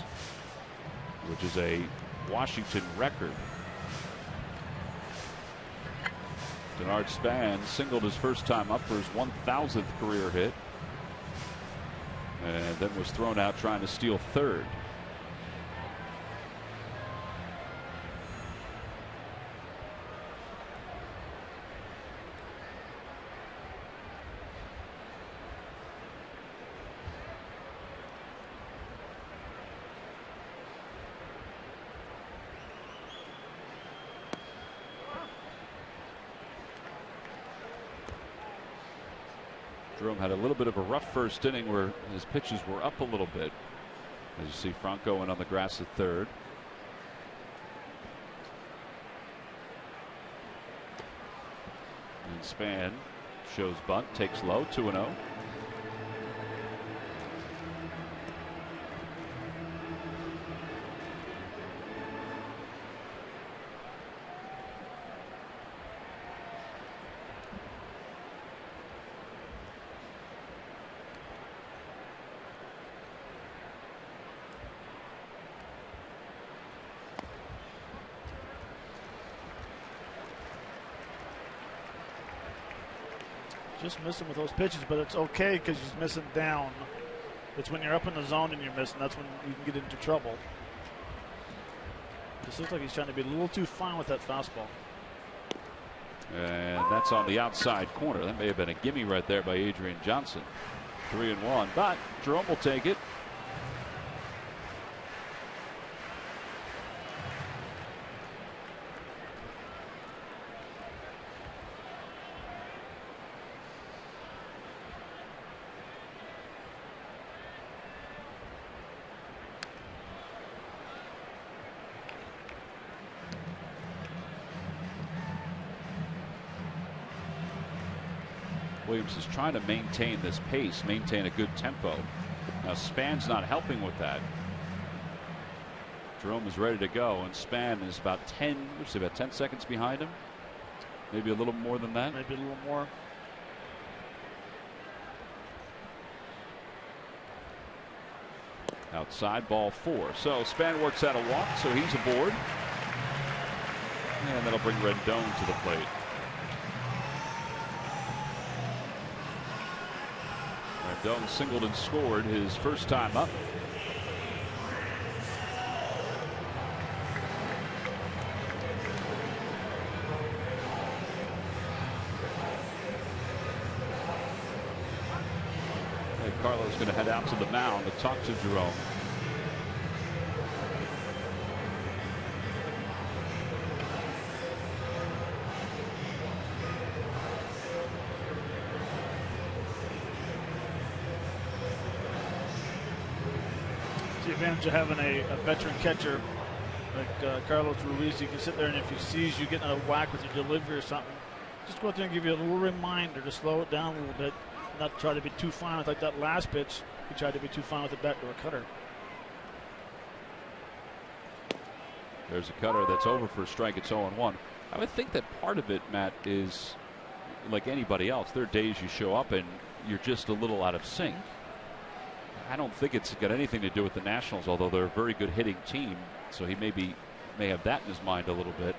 A: which is a Washington record. Denard Span singled his first time up for his 1,000th career hit, and then was thrown out trying to steal third. Jerome had a little bit of a rough first inning where his pitches were up a little bit. As you see, Franco in on the grass at third. And Span shows bunt, takes low, 2-0.
C: Just missing with those pitches, but it's okay because he's missing down. It's when you're up in the zone and you're missing, that's when you can get into trouble. This looks like he's trying to be a little too fine with that fastball.
A: And that's on the outside corner. That may have been a gimme right there by Adrian Johnson. 3-1, but Jerome will take it. Williams is trying to maintain this pace, maintain a good tempo. Now Span's not helping with that. Jerome is ready to go, and Span is about 10 seconds behind him. Maybe a little more than that.
C: Maybe a little more.
A: Outside, ball 4. So Span works out a walk, so he's aboard. And that'll bring Rendon to the plate. Rendon singled and scored his first time up. Hey, Carlo's going to head out to the mound to talk to Jerome.
C: The advantage of having a veteran catcher like Carlos Ruiz. You can sit there, and if he sees you getting a whack with your delivery or something, just go out there and give you a little reminder to slow it down a little bit, not try to be too fine with like that last pitch. He tried to be too fine with the backdoor cutter.
A: There's a cutter that's over for a strike. It's 0-1. I would think that part of it, Matt, is like anybody else. There are days you show up and you're just a little out of sync. I don't think it's got anything to do with the Nationals, although they're a very good hitting team. So he may have that in his mind a little bit.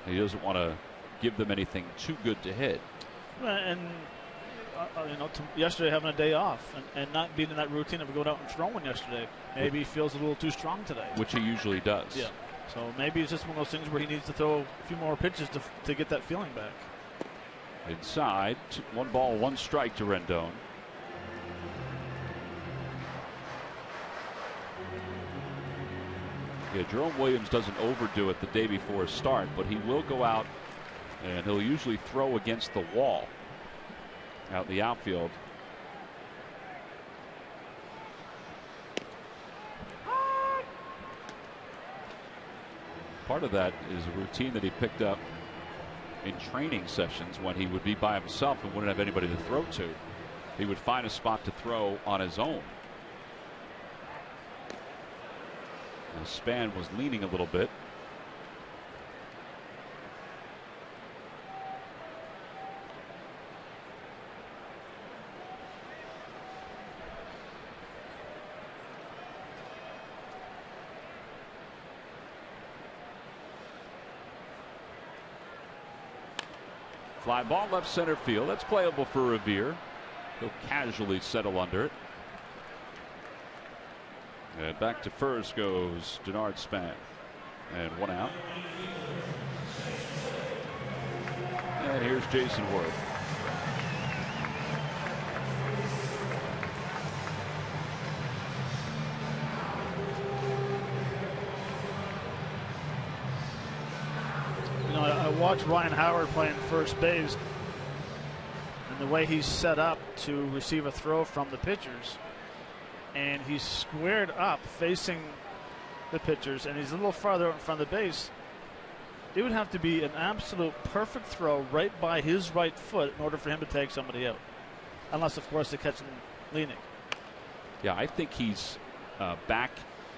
A: He doesn't want to give them anything too good to hit.
C: And yesterday having a day off and not being in that routine of going out and throwing yesterday, maybe he feels a little too strong today.
A: Which he usually does.
C: Yeah. So maybe it's just one of those things where he needs to throw a few more pitches to get that feeling back.
A: Inside, 1 ball, 1 strike to Rendon. Yeah, Jerome Williams doesn't overdo it the day before a start, but he will go out and he'll usually throw against the wall out in the outfield. Part of that is a routine that he picked up in training sessions when he would be by himself and wouldn't have anybody to throw to. He would find a spot to throw on his own. The Span was leaning a little bit. Fly ball left center field. That's playable for Revere. He'll casually settle under it. And back to first goes Denard Span. And 1 out. And here's Jason Worth.
C: You know, I watched Ryan Howard playing first base, and the way he's set up to receive a throw from the pitchers, and he's squared up facing the pitchers, and he's a little farther out in front of the base. It would have to be an absolute perfect throw right by his right foot in order for him to take somebody out, unless, of course, they catch him leaning.
A: Yeah, I think he's back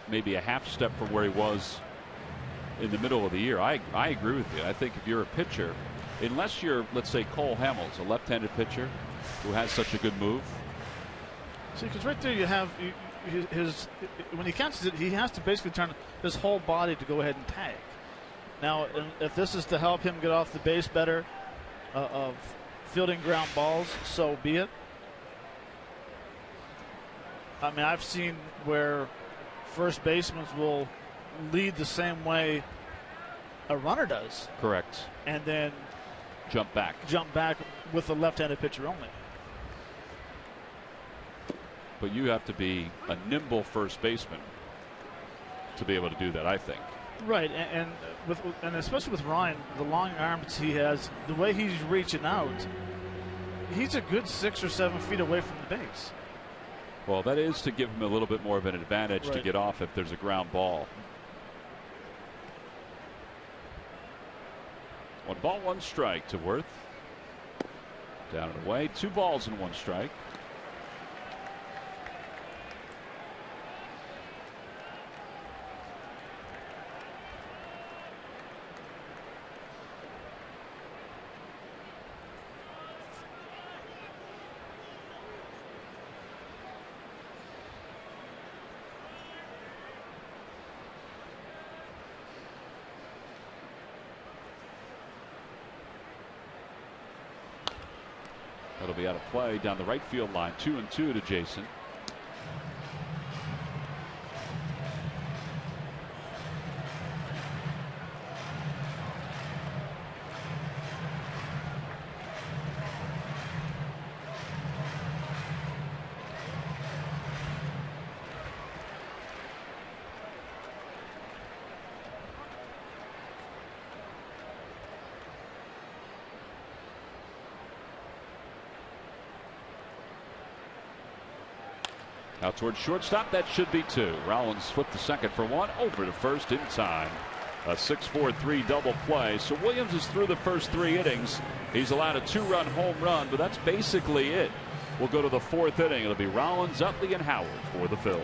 A: maybe a half step from where he was in the middle of the year. I agree with you. I think if you're a pitcher, unless you're, let's say, Cole Hamels, a left-handed pitcher who has such a good move.
C: See, because right there you have his when he catches it, he has to basically turn his whole body to go ahead and tag. Now, if this is to help him get off the base better of fielding ground balls, so be it. I mean, I've seen where first basemen will lead the same way a runner does.
A: Correct.
C: And then
A: jump back
C: with a left-handed pitcher only.
A: But you have to be a nimble first baseman to be able to do that, I think.
C: Right, and especially with Ryan, the long arms he has, the way he's reaching out, he's a good 6 or 7 feet away from the base.
A: Well, that is to give him a little bit more of an advantage
C: right.
A: to get off if there's a ground ball. 1 ball, 1 strike to Worth. Down and away. 2 balls and 1 strike. That'll be out of play down the right field line. 2-2 to Jason. Out towards shortstop. That should be 2. Rollins flipped the second for 1. Over to first in time. A 6-4-3 double play. So Williams is through the first 3 innings. He's allowed a 2-run home run, but that's basically it. We'll go to the 4th inning. It'll be Rollins, Utley, and Howard for the Phils.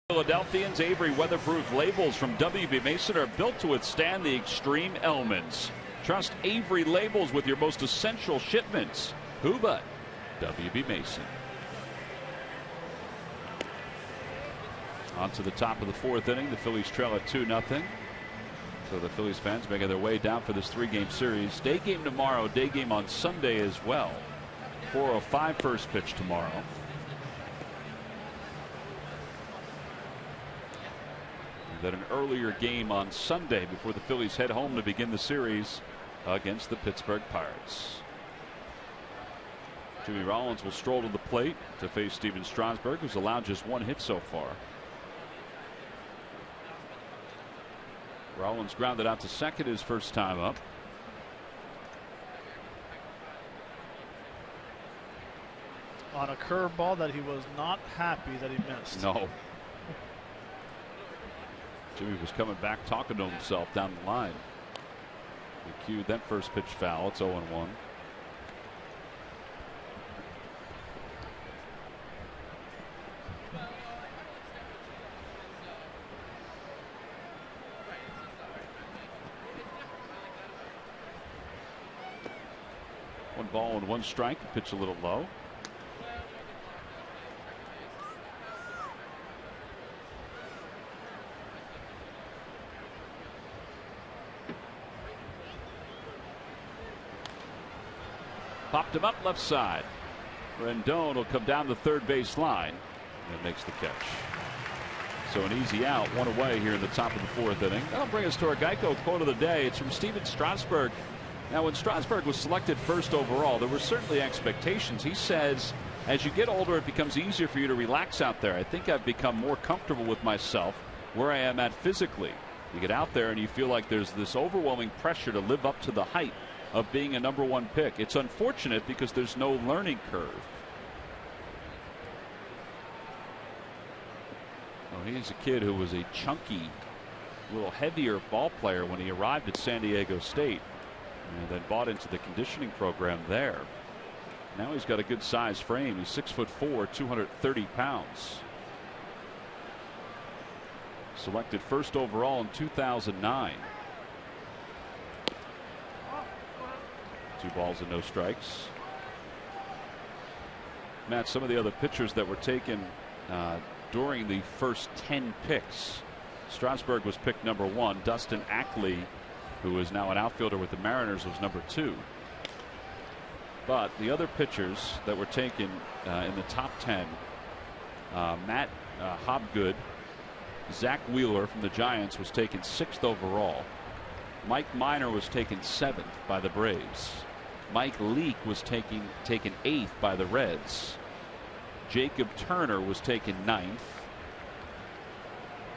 A: Philadelphians Avery weatherproof labels from WB Mason are built to withstand the extreme elements. Trust Avery labels with your most essential shipments. Who but WB Mason? On to the top of the 4th inning. The Phillies trail at 2-0. So the Phillies fans making their way down for this 3-game series. Day game tomorrow, day game on Sunday as well. 4:05 first pitch tomorrow. And then an earlier game on Sunday before the Phillies head home to begin the series against the Pittsburgh Pirates. Jimmy Rollins will stroll to the plate to face Steven Strasburg, who's allowed just 1 hit so far. Rollins grounded out to second his first time up.
C: On a curveball that he was not happy that he missed.
A: No. Jimmy was coming back talking to himself down the line. He cued that first pitch foul. It's 0-1. One ball and 1 strike. Pitch a little low. Popped him up left side. Rendon will come down the third base line and makes the catch. So an easy out, 1 away here in the top of the 4th inning. That'll bring us to our Geico quote of the day. It's from Steven Strasburg. Now, when Strasburg was selected first overall, there were certainly expectations. He says, as you get older, it becomes easier for you to relax out there. I think I've become more comfortable with myself where I am at physically. You get out there and you feel like there's this overwhelming pressure to live up to the height of being a #1 pick. It's unfortunate because there's no learning curve. Well, he's a kid who was a chunky, little heavier ball player when he arrived at San Diego State, and then bought into the conditioning program there. Now he's got a good size frame. He's 6'4", 230 pounds. Selected first overall in 2009. 2 balls and no strikes. Matt, some of the other pitchers that were taken during the first 10 picks. Strasburg was picked #1. Dustin Ackley, who is now an outfielder with the Mariners, was #2. But the other pitchers that were taken in the top 10, Matt Hobgood, Zach Wheeler from the Giants was taken 6th overall. Mike Minor was taken 7th by the Braves. Mike Leake was taken 8th by the Reds. Jacob Turner was taken 9th.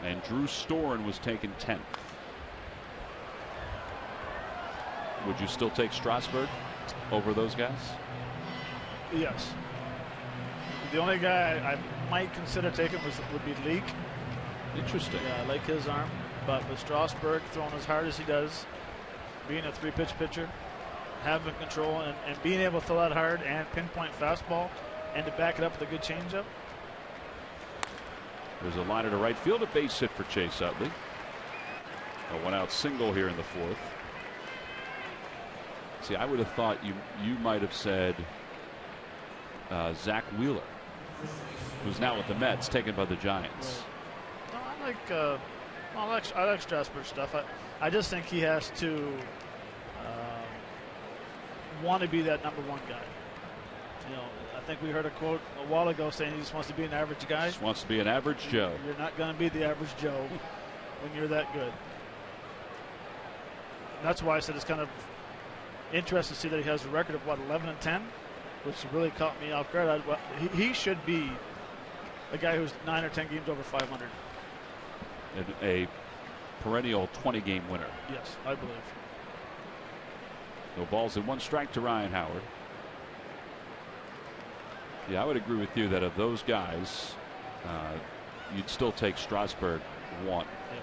A: And Drew Storen was taken 10th. Would you still take Strasburg over those guys?
C: Yes. The only guy I might consider taking would be Leake.
A: Interesting.
C: Yeah, I like his arm. But with Strasburg throwing as hard as he does, being a 3-pitch pitcher, having control and being able to throw that hard and pinpoint fastball and to back it up with a good changeup.
A: There's a liner to right field, a base hit for Chase Utley. A 1-out single here in the 4th. See, I would have thought you might have said Zach Wheeler, who's now with the Mets, taken by the Giants.
C: No, I like Strasburg stuff. I just think he has to want to be that #1 guy. You know, I think we heard a quote a while ago saying he just wants to be an average guy.
A: Just wants to be an average Joe.
C: You're not going to be the average Joe when you're that good. And that's why I said it's kind of interesting to see that he has a record of 11-10, which really caught me off guard. He should be a guy who's 9 or 10 games over 500.
A: And a perennial 20-game winner.
C: Yes, I believe.
A: No balls and 1 strike to Ryan Howard. Yeah, I would agree with you that of those guys, you'd still take Strasburg 1.
C: Yep.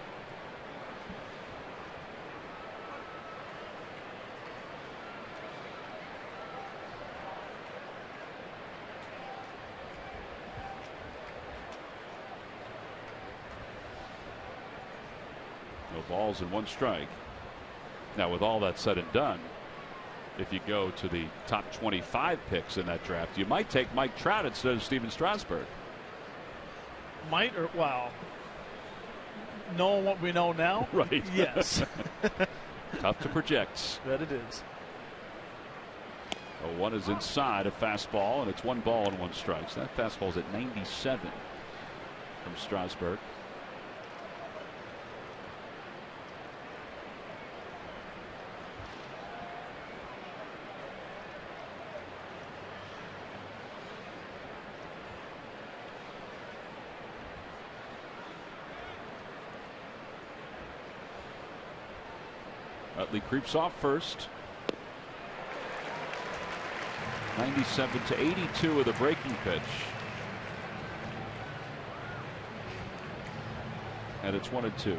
A: balls and 1 strike. Now, with all that said and done, if you go to the top 25 picks in that draft, you might take Mike Trout instead of Steven Strasburg.
C: Might or wow. Knowing what we know now,
A: right?
C: Yes.
A: Tough to project.
C: That it is.
A: 1 is inside a fastball, and it's 1 ball and 1 strike. So that fastball's at 97 from Strasburg. Utley creeps off first. 97 to 82 with a breaking pitch. And it's 1-2.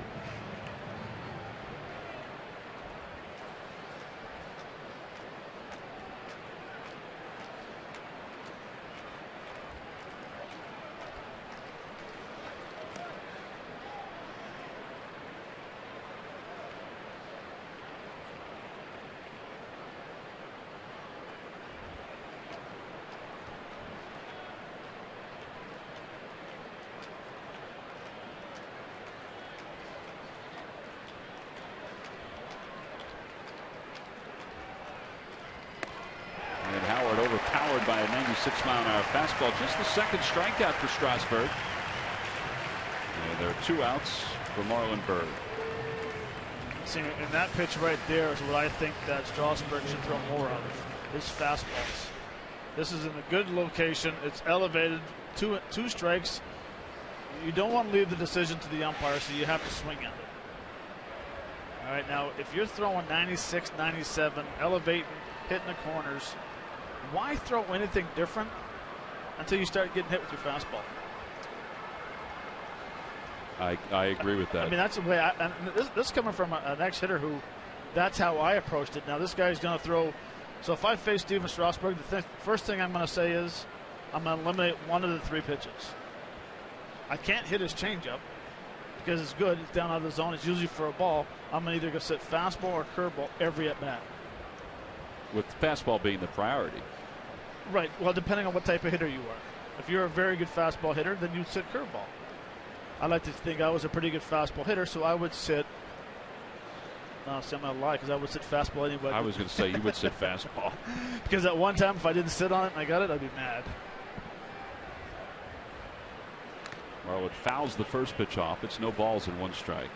A: By a 96-mile-an-hour fastball. Just the second strikeout for Strasburg. And there are 2 outs for Marlon Berg.
C: See, and that pitch right there is what I think that Strasburg should throw more of. His fastballs. This is in a good location. It's elevated. Two strikes. You don't want to leave the decision to the umpire, so you have to swing at it. All right, now if you're throwing 96, 97, elevating, hitting the corners, why throw anything different until you start getting hit with your fastball?
A: I agree with that.
C: I mean, that's the way. This is coming from an ex-hitter who, that's how I approached it. Now this guy's going to throw. So if I face Steven Strasburg, the first thing I'm going to say is I'm going to eliminate 1 of the 3 pitches. I can't hit his changeup because it's good. It's down out of the zone. It's usually for a ball. I'm going to either go sit fastball or curveball every at bat.
A: With the fastball being the priority.
C: Right. Well, depending on what type of hitter you are. If you're a very good fastball hitter, then you'd sit curveball. I like to think I was a pretty good fastball hitter, so I would sit. No, see, I'm going to lie because I would sit fastball anyway.
A: I was going to say you would sit fastball.
C: Because at one time, if I didn't sit on it and I got it, I'd be mad.
A: Marlon fouls the first pitch off. It's no balls and 1 strike.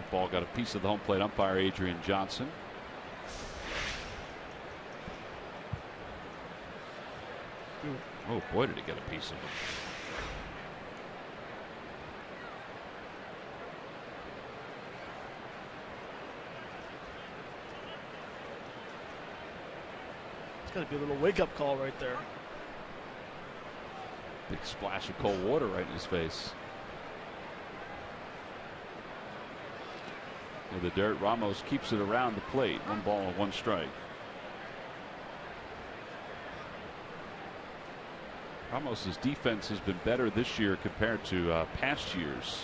A: Ball got a piece of the home plate umpire, Adrian Johnson. Oh, boy, did he get a piece of it.
C: It's got to be a little wake-up call right there.
A: Big splash of cold water right in his face. With the dirt, Ramos keeps it around the plate. 1 ball and 1 strike. Ramos's defense has been better this year compared to past years.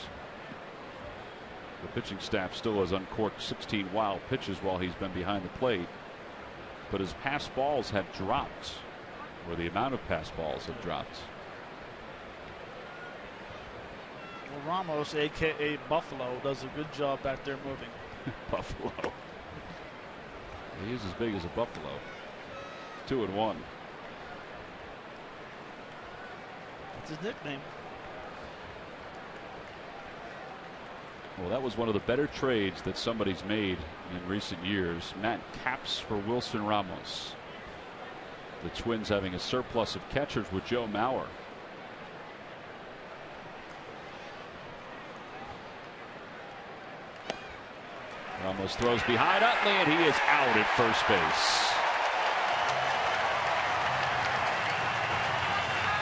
A: The pitching staff still has uncorked 16 wild pitches while he's been behind the plate. But his pass balls have dropped, or the amount of pass balls have dropped.
C: Well, Ramos, a.k.a. Buffalo, does a good job back there moving.
A: Buffalo. He is as big as a buffalo. 2-1.
C: That's his nickname.
A: Well, that was one of the better trades that somebody's made in recent years. Matt Capps for Wilson Ramos. The Twins having a surplus of catchers with Joe Mauer. Ramos throws behind Utley, and he is out at first base.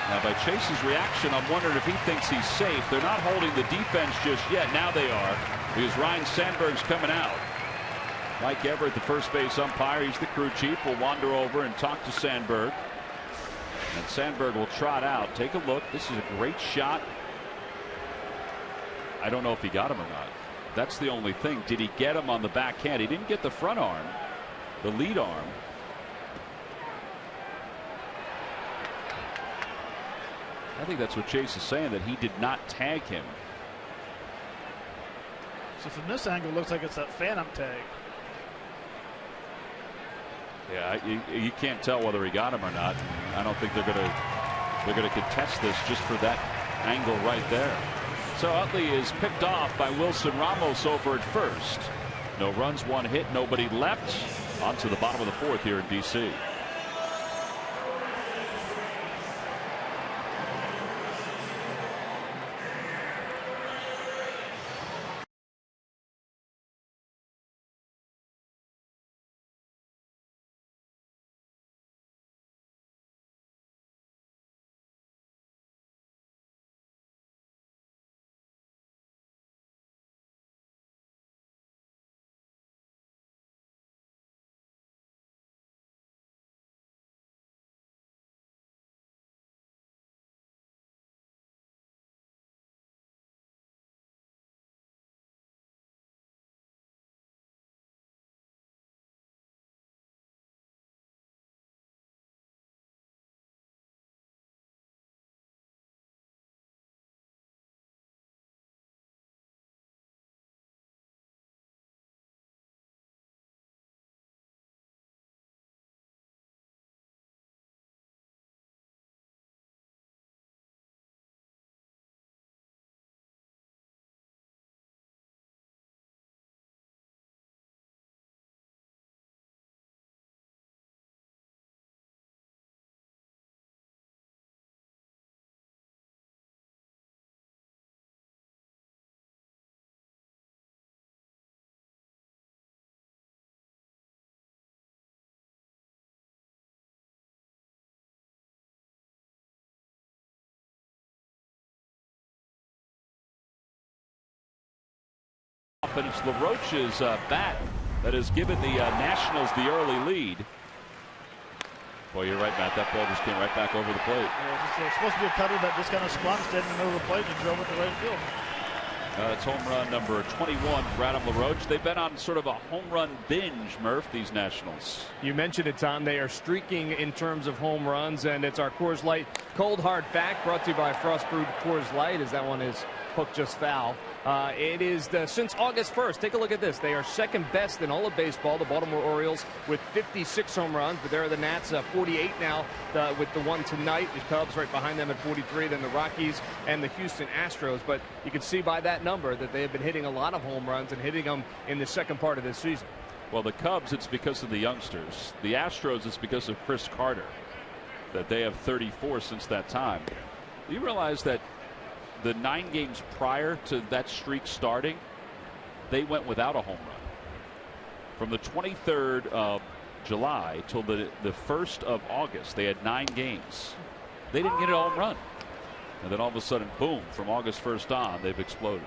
A: Now, by Chase's reaction, I'm wondering if he thinks he's safe. They're not holding the defense just yet. Now they are, because Ryan Sandberg's coming out. Mike Everett, the first base umpire, he's the crew chief, will wander over and talk to Sandberg. And Sandberg will trot out. Take a look. This is a great shot. I don't know if he got him or not. That's the only thing. Did he get him on the backhand? He didn't get the front arm, the lead arm. I think that's what Chase is saying, that he did not tag him.
C: So from this angle, it looks like it's that phantom tag.
A: Yeah, you can't tell whether he got him or not. I don't think they're gonna contest this just for that angle right there. So Utley is picked off by Wilson Ramos over at first. No runs, one hit, nobody left. On to the bottom of the fourth here in D.C. And it's Laroche's bat that has given the Nationals the early lead. Boy, you're right, Matt. That ball just came right back over the plate.
C: Yeah, it's supposed to be a cutter that just kind of spun, stayed in the middle of the plate, and drove it to right field.
A: It's home run number 21 for Adam Laroche. They've been on sort of a home run binge, Murph, these Nationals.
D: You mentioned it, Tom. They are streaking in terms of home runs, and it's our Coors Light Cold Hard Fact brought to you by Frost Brewed Coors Light, as that one is hooked just foul. It is since August 1st. Take a look at this. They are second best in all of baseball, the Baltimore Orioles, with 56 home runs. But there are the Nats, 48 now with the one tonight. The Cubs right behind them at 43. Then the Rockies and the Houston Astros. But you can see by that number that they have been hitting a lot of home runs and hitting them in the second part of this season.
A: Well, the Cubs, it's because of the youngsters. The Astros, it's because of Chris Carter, that they have 34 since that time. You realize that the 9 games prior to that streak starting, they went without a home run. From the 23rd of July till the 1st of August, they had 9 games. They didn't get a home run. And then all of a sudden, boom, from August 1st on, they've exploded.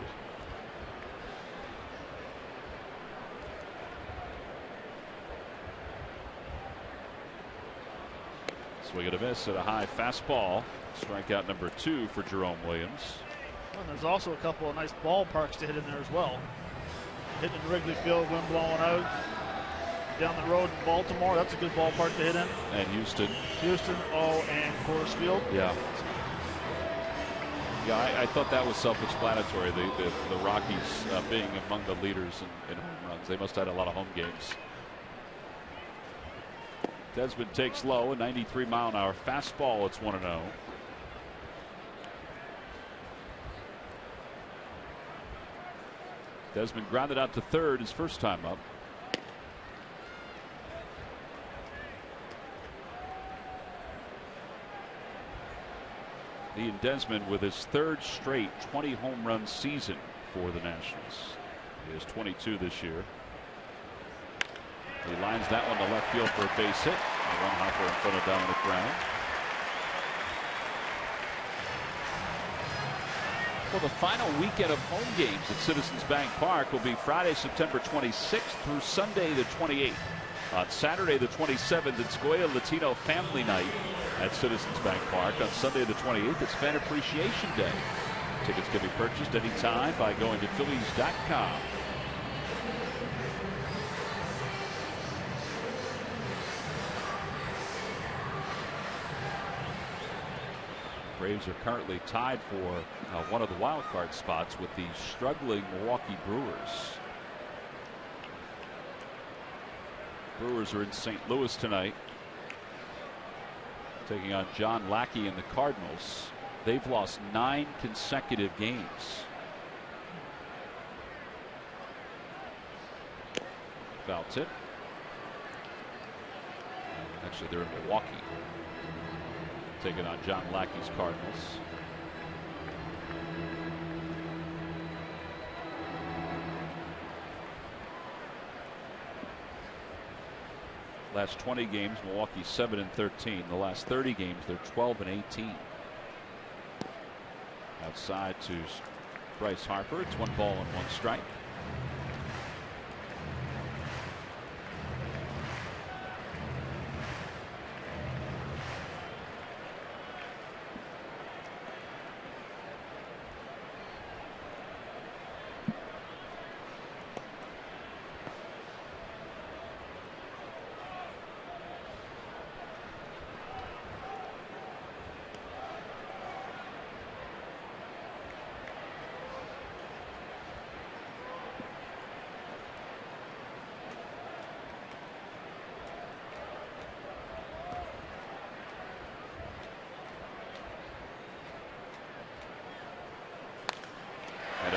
A: Swing and a miss at a high fastball. Strikeout number 2 for Jerome Williams.
C: And there's also a couple of nice ballparks to hit in there as well. Hitting in Wrigley Field, wind blowing out. Down the road in Baltimore, that's a good ballpark to hit in.
A: And Houston.
C: And Coors Field.
A: Yeah. Yeah, I thought that was self-explanatory. The Rockies being among the leaders in home runs. They must have had a lot of home games. Desmond takes low, a 93-mile-an-hour fastball. It's 1-0. Desmond grounded out to third his first time up. Ian Desmond with his 3rd straight 20 home run season for the Nationals. He is 22 this year. He lines that one to left field for a base hit. One hopper in front of Dominic Brown. Well, the final weekend of home games at Citizens Bank Park will be Friday, September 26th through Sunday the 28th. On Saturday the 27th, it's Goya Latino Family Night at Citizens Bank Park on Sunday the 28th. It's Fan Appreciation Day. Tickets can be purchased anytime by going to Phillies.com. Braves are currently tied for one of the wild card spots with the struggling Milwaukee Brewers. Brewers are in St. Louis tonight, taking on John Lackey and the Cardinals. They've lost 9 consecutive games. Foul tip. Actually, they're in Milwaukee, taking on John Lackey's Cardinals. Last 20 games, Milwaukee 7-13. The last 30 games, they're 12-18. Outside to Bryce Harper. It's 1 ball and 1 strike.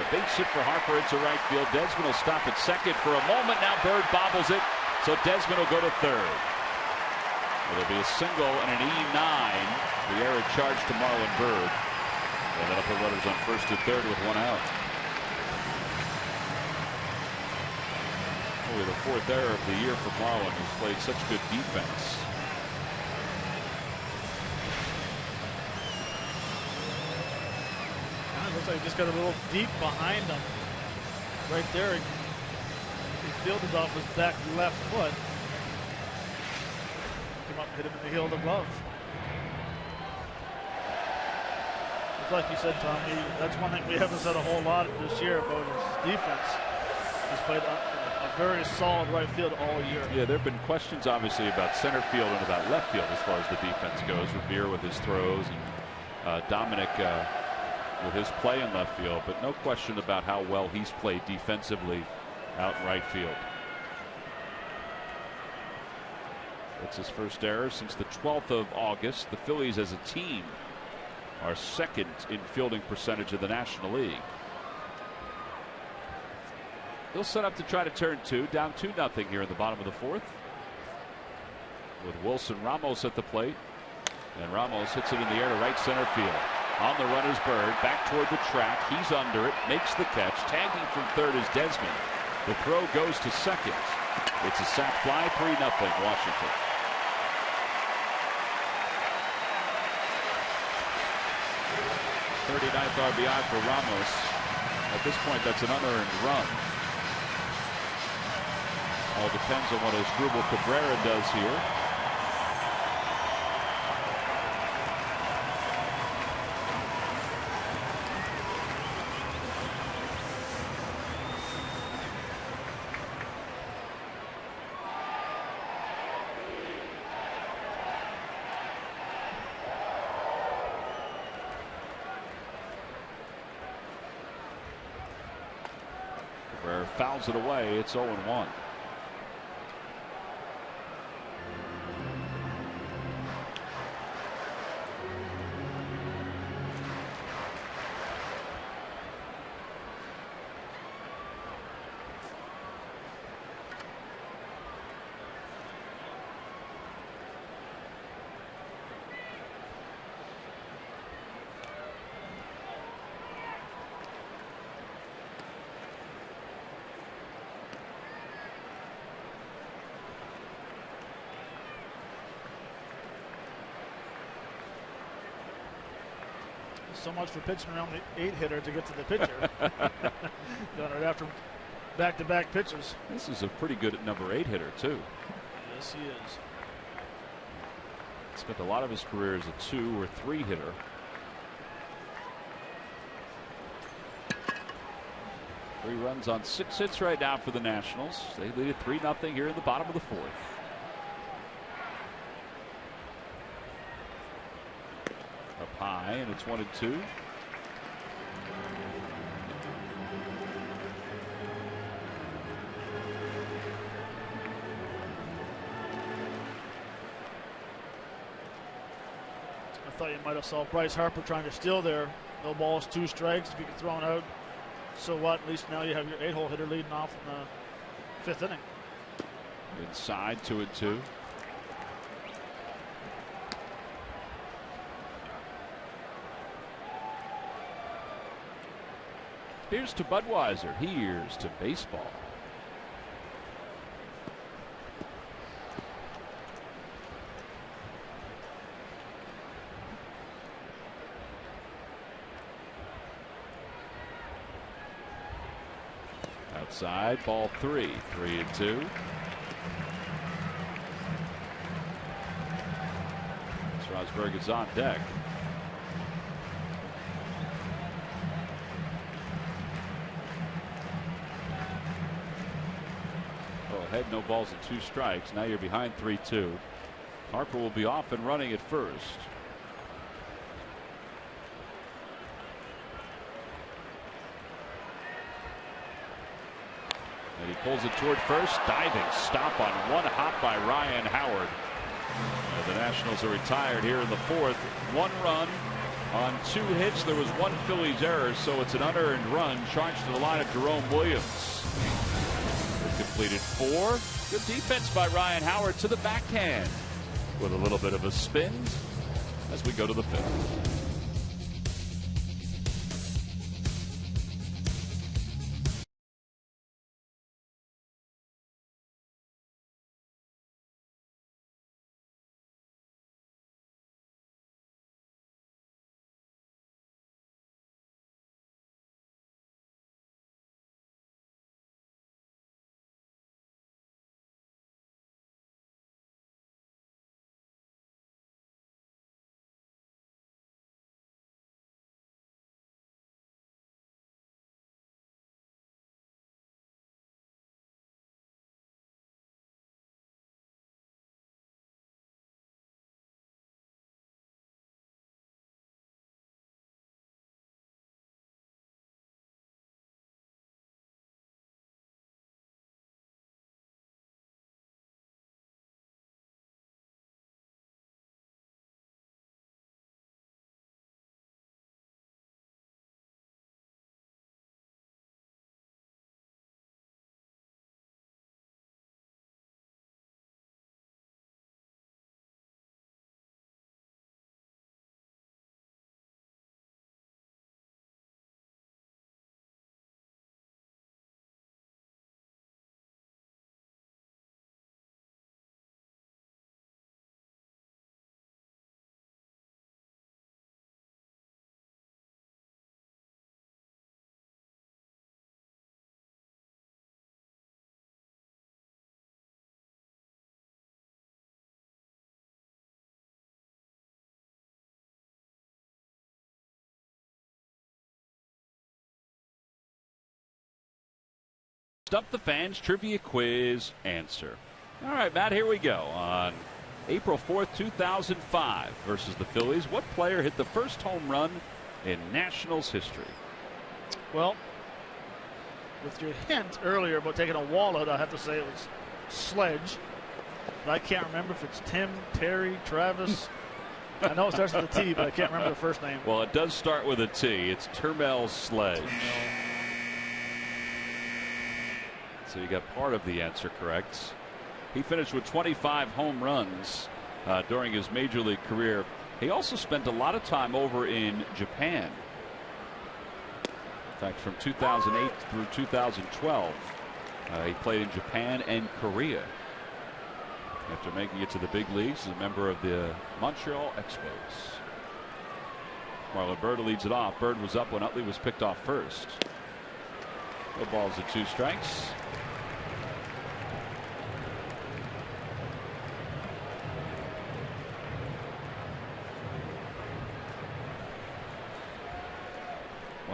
A: Base hit for Harper into right field. Desmond will stop at second for a moment. Now Bird bobbles it, so Desmond will go to third. There'll be a single and an E9. The error charged to Marlon Bird, and that'll put runners on first and third with 1 out. Only the 4th error of the year for Marlon, who's played such good defense.
C: Looks like he just got a little deep behind him. Right there. He fielded off his back left foot. Came up and hit him in the heel of the glove. It's like you said, Tommy, that's one thing we haven't said a whole lot this year about his defense. He's played a very solid right field all year.
A: Yeah, there have been questions obviously about center field and about left field as far as the defense goes. Revere with his throws and Dominic with his play in left field, but no question about how well he's played defensively out in right field. That's his first error since the 12th of August. The Phillies as a team are second in fielding percentage of the National League. They'll set up to try to turn 2, down 2-0 here in the bottom of the 4th. With Wilson Ramos at the plate, and Ramos hits it in the air to right center field. On the runner's Bird, back toward the track. He's under it, makes the catch. Tagging from third is Desmond. The throw goes to second. It's a sac fly, 3-0 Washington. .39th RBI for Ramos. At this point, that's an unearned run. All depends on what Asdrubal Cabrera does here. Fouls it away. It's 0-1.
C: So much for pitching around the 8-hitter to get to the pitcher. Going right after back-to-back pitches.
A: This is a pretty good number 8 hitter too.
C: Yes, he is.
A: Spent a lot of his career as a 2 or 3 hitter. Three runs on 6 hits right now for the Nationals. They lead it 3-0 here in the bottom of the 4th. Up high, and it's 1-2.
C: I thought you might have saw Bryce Harper trying to steal there. No balls, 2 strikes. If you get thrown out, so what? At least now you have your 8-hole hitter leading off in the 5th inning.
A: Inside, 2-2. Here's to Budweiser. Here's to baseball. Outside, ball 3. 3-2. Strasburg is on deck. Oh, ahead, no balls and 2 strikes. Now you're behind 3-2. Harper will be off and running at first. And he pulls it toward first. Diving stop on 1 hop by Ryan Howard. The Nationals are retired here in the 4th. 1 run on 2 hits. There was 1 Phillies error, so it's an unearned run charged to the line of Jerome Williams. They completed 4. Good defense by Ryan Howard to the backhand with a little bit of a spin as we go to the 5th. Stump the Fans Trivia Quiz answer. All right, Matt, here we go. On April 4th, 2005 versus the Phillies, what player hit the first home run in Nationals history?
C: Well, with your hint earlier about taking a wallet, I have to say it was Sledge. But I can't remember if it's Tim, Terry, Travis. I know it starts with a T, but I can't remember the first name.
A: Well, it does start with a T. It's Termel Sledge. So you got part of the answer correct. He finished with 25 home runs during his major league career. He also spent a lot of time over in Japan. In fact, from 2008 through 2012, he played in Japan and Korea. After making it to the big leagues as a member of the Montreal Expos. Marlon Byrd leads it off. Byrd was up when Utley was picked off first. No balls and 2 strikes.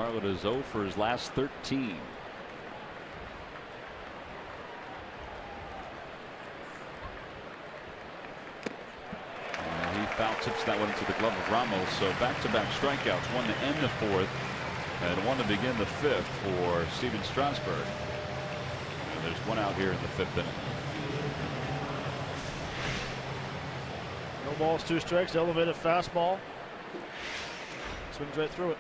A: Harlan is 0 for his last 13. He foul tips that one into the glove of Ramos. So back-to-back strikeouts, one to end the fourth and one to begin the fifth for Steven Strasburg. And there's one out here in the fifth inning.
C: No balls, 2 strikes. Elevated fastball. Swings right through it.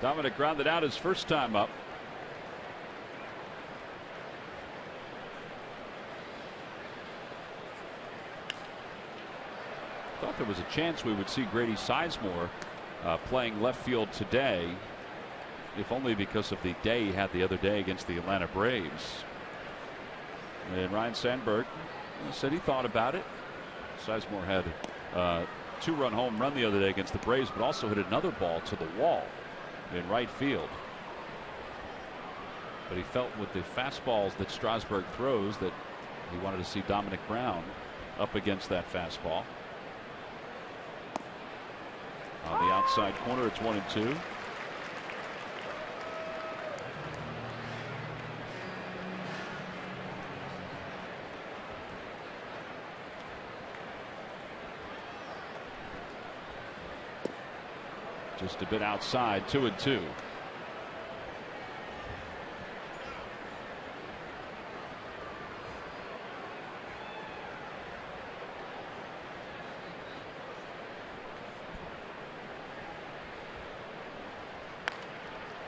A: Dominic grounded out his first time up. Thought there was a chance we would see Grady Sizemore playing left field today, if only because of the day he had the other day against the Atlanta Braves. And Ryan Sandberg said he thought about it. Sizemore had a 2-run home run the other day against the Braves, but also hit another ball to the wall in right field. But he felt with the fastballs that Strasburg throws that he wanted to see Dominic Brown up against that fastball. On the outside corner, it's 1-2. Just a bit outside, 2-2.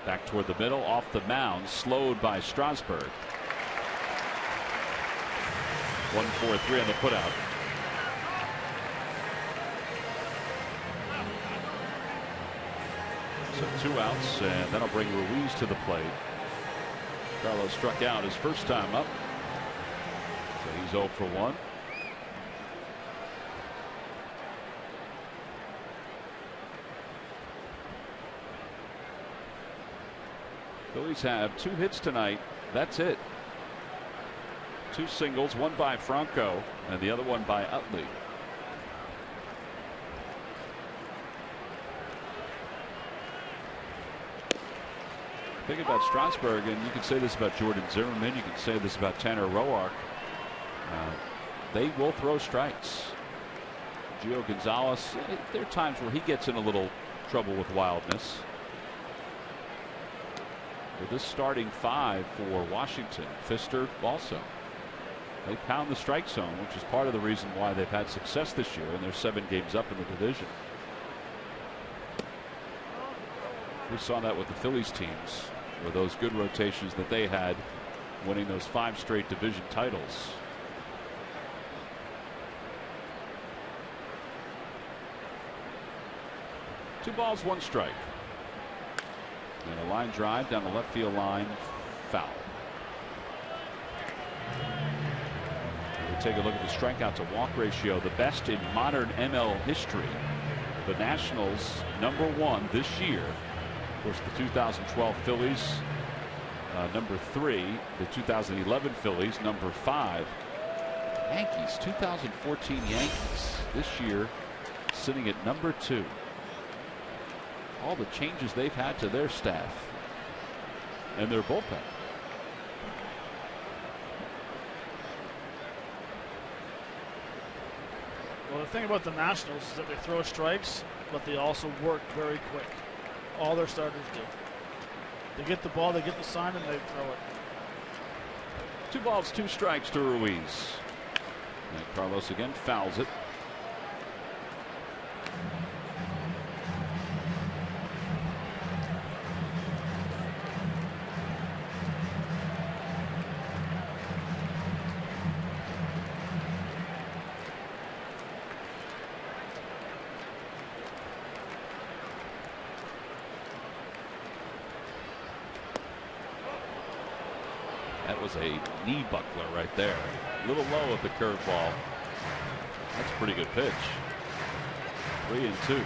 A: Back toward the middle, off the mound, slowed by Strasburg. 1-4-3 on the putout. So 2 outs, and that'll bring Ruiz to the plate. Carlos struck out his first time up, so he's 0 for 1. Phillies have 2 hits tonight. That's it. 2 singles, one by Franco and the other one by Utley. Think about Strasburg, and you can say this about Jordan Zimmerman, you can say this about Tanner Roark. They will throw strikes. Gio Gonzalez, there are times where he gets in a little trouble with wildness. With this starting 5 for Washington, Pfister also. They pound the strike zone, which is part of the reason why they've had success this year, and they're 7 games up in the division. We saw that with the Phillies teams, with those good rotations that they had, winning those 5 straight division titles. Two balls, 1 strike. And a line drive down the left field line, foul. We'll take a look at the strikeout to walk ratio, the best in modern ML history. The Nationals #1 this year. Of course, the 2012 Phillies #3, the 2011 Phillies #5. Yankees, 2014 Yankees this year sitting at #2. All the changes they've had to their staff and their bullpen.
C: Well, the thing about the Nationals is that they throw strikes, but they also work very quick. All their starters do. They get the ball, they get the sign, and they throw it.
A: 2 balls, 2 strikes to Ruiz. And Carlos again fouls it. That was a knee buckler right there. A little low at the curveball. That's a pretty good pitch. 3-2.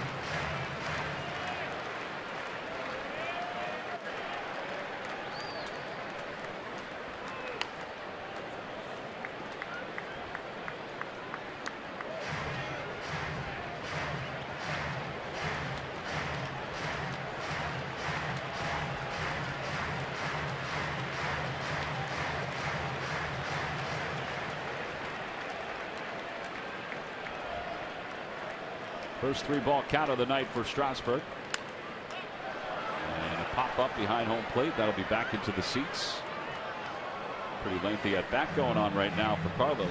A: First 3-ball count of the night for Strasburg. And a pop up behind home plate. That'll be back into the seats. Pretty lengthy at bat going on right now for Carlos.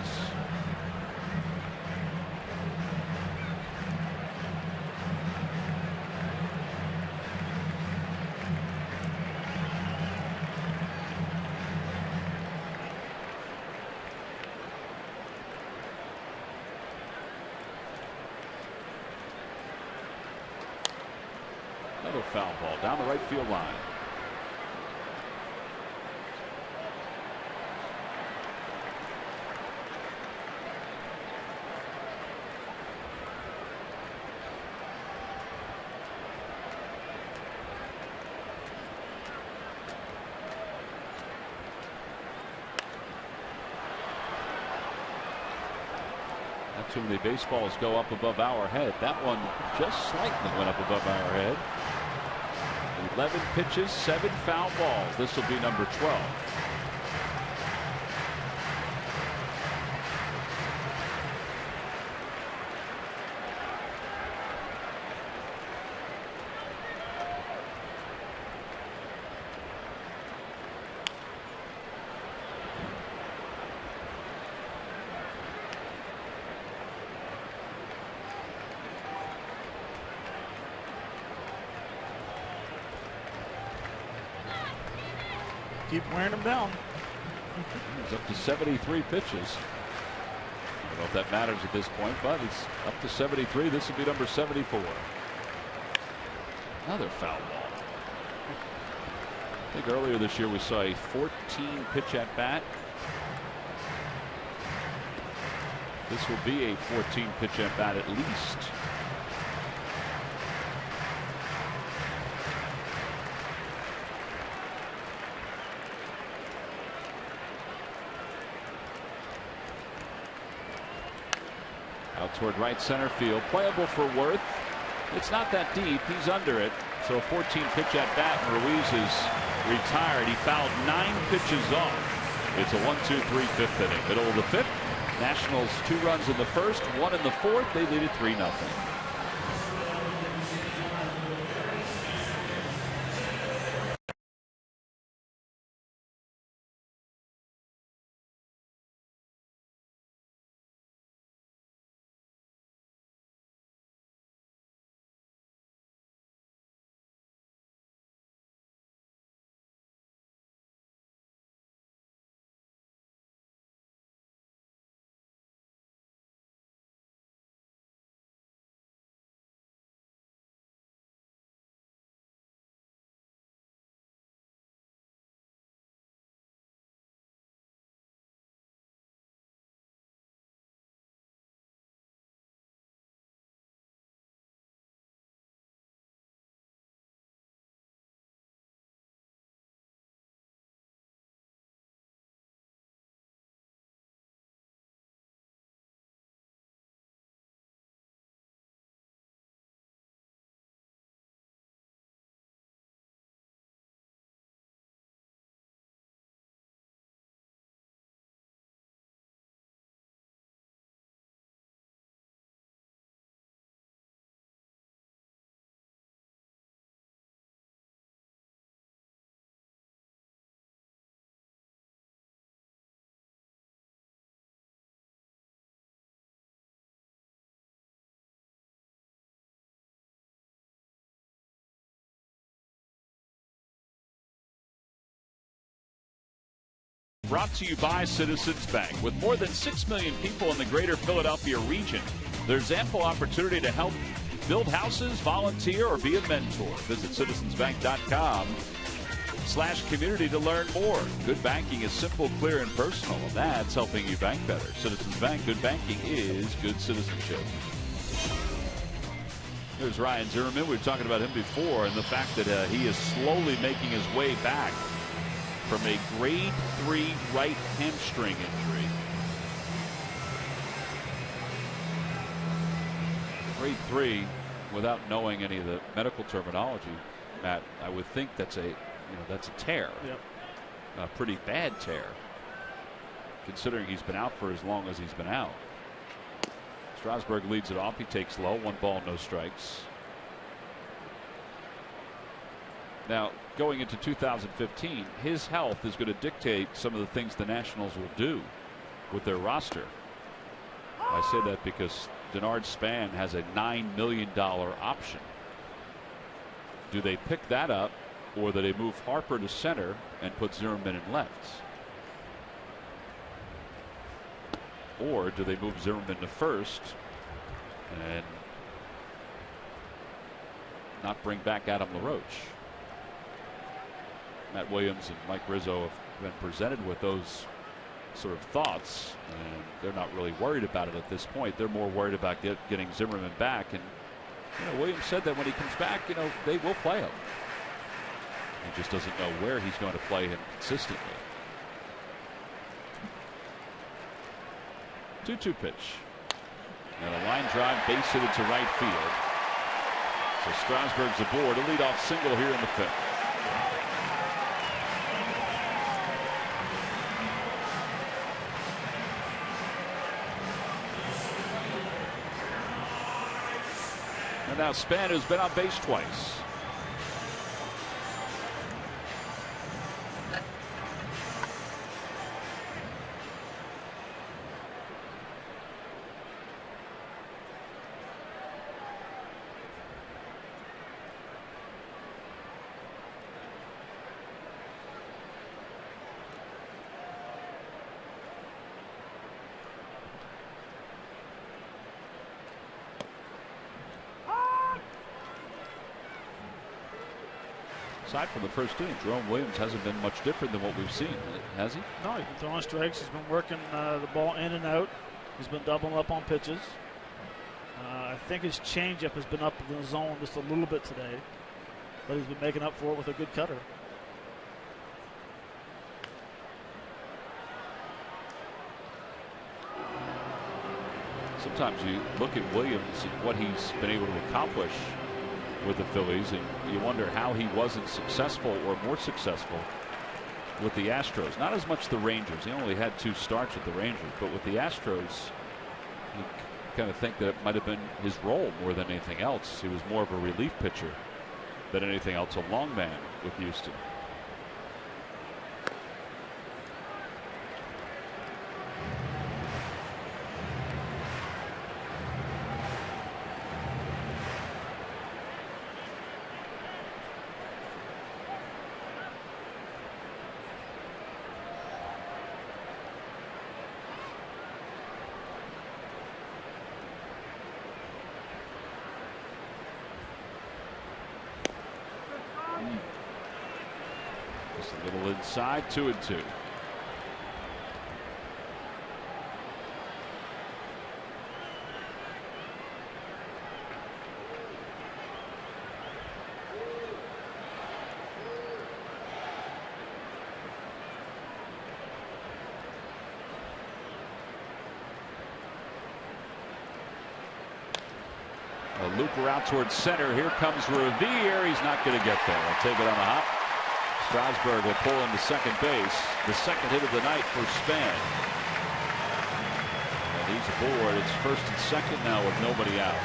A: Another foul ball down the right field line. Not too many baseballs go up above our head. That one just slightly went up above our head. 11 pitches, 7 foul balls. This will be number 12.
C: Keep wearing them down.
A: He's up to 73 pitches. I don't know if that matters at this point, but it's up to 73. This will be number 74. Another foul ball. I think earlier this year we saw a 14 pitch at bat. This will be a 14 pitch at bat at least. Out toward right center field. Playable for Worth. It's not that deep. He's under it. So a 14 pitch at bat. Ruiz is retired. He fouled 9 pitches off. It's a 1-2-3 fifth inning. Middle of the fifth. Nationals 2 runs in the first, 1 in the fourth. They lead it 3-0. Brought to you by Citizens Bank. With more than 6 million people in the greater Philadelphia region, there's ample opportunity to help build houses, volunteer, or be a mentor. Visit citizensbank.com/community to learn more. Good banking is simple, clear, and personal, and that's helping you bank better. Citizens Bank, good banking is good citizenship. There's Ryan Zimmerman. We were talking about him before, and the fact that he is slowly making his way back from a grade 3 right hamstring injury. Grade 3, without knowing any of the medical terminology, Matt, I would think that's a tear.
C: Yep.
A: A pretty bad tear, considering he's been out for as long as he's been out. Strasburg leads it off. He takes low. 1 ball, no strikes. Now, going into 2015, his health is going to dictate some of the things the Nationals will do with their roster. I say that because Denard Span has a $9 million option. Do they pick that up, or do they move Harper to center and put Zimmerman in left? Or do they move Zimmerman to first and not bring back Adam Laroche? Matt Williams and Mike Rizzo have been presented with those sort of thoughts, and they're not really worried about it at this point. They're more worried about getting Zimmerman back. And Williams said that when he comes back, they will play him. He just doesn't know where he's going to play him consistently. 2-2 pitch. And a line drive, base hit to right field. So Strasburg's aboard. A leadoff single here in the 5th. And now Span has been on base twice. Aside from the first inning, Jerome Williams hasn't been much different than what we've seen, has he?
C: No, he's been throwing strikes. He's been working the ball in and out. He's been doubling up on pitches. I think his changeup has been up in the zone just a little bit today, but he's been making up for it with a good cutter.
A: Sometimes you look at Williams and what he's been able to accomplish with the Phillies, and you wonder how he wasn't successful or more successful with the Astros. Not as much the Rangers. He only had 2 starts with the Rangers, but with the Astros, you kind of think that it might have been his role more than anything else. He was more of a relief pitcher than anything else, a long man with Houston. Inside, 2-2. A looper out towards center. Here comes Revere. He's not going to get there. I'll take it on the hop. Strasburg will pull into second base. The second hit of the night for Span. And he's aboard. It's first and second now with nobody out.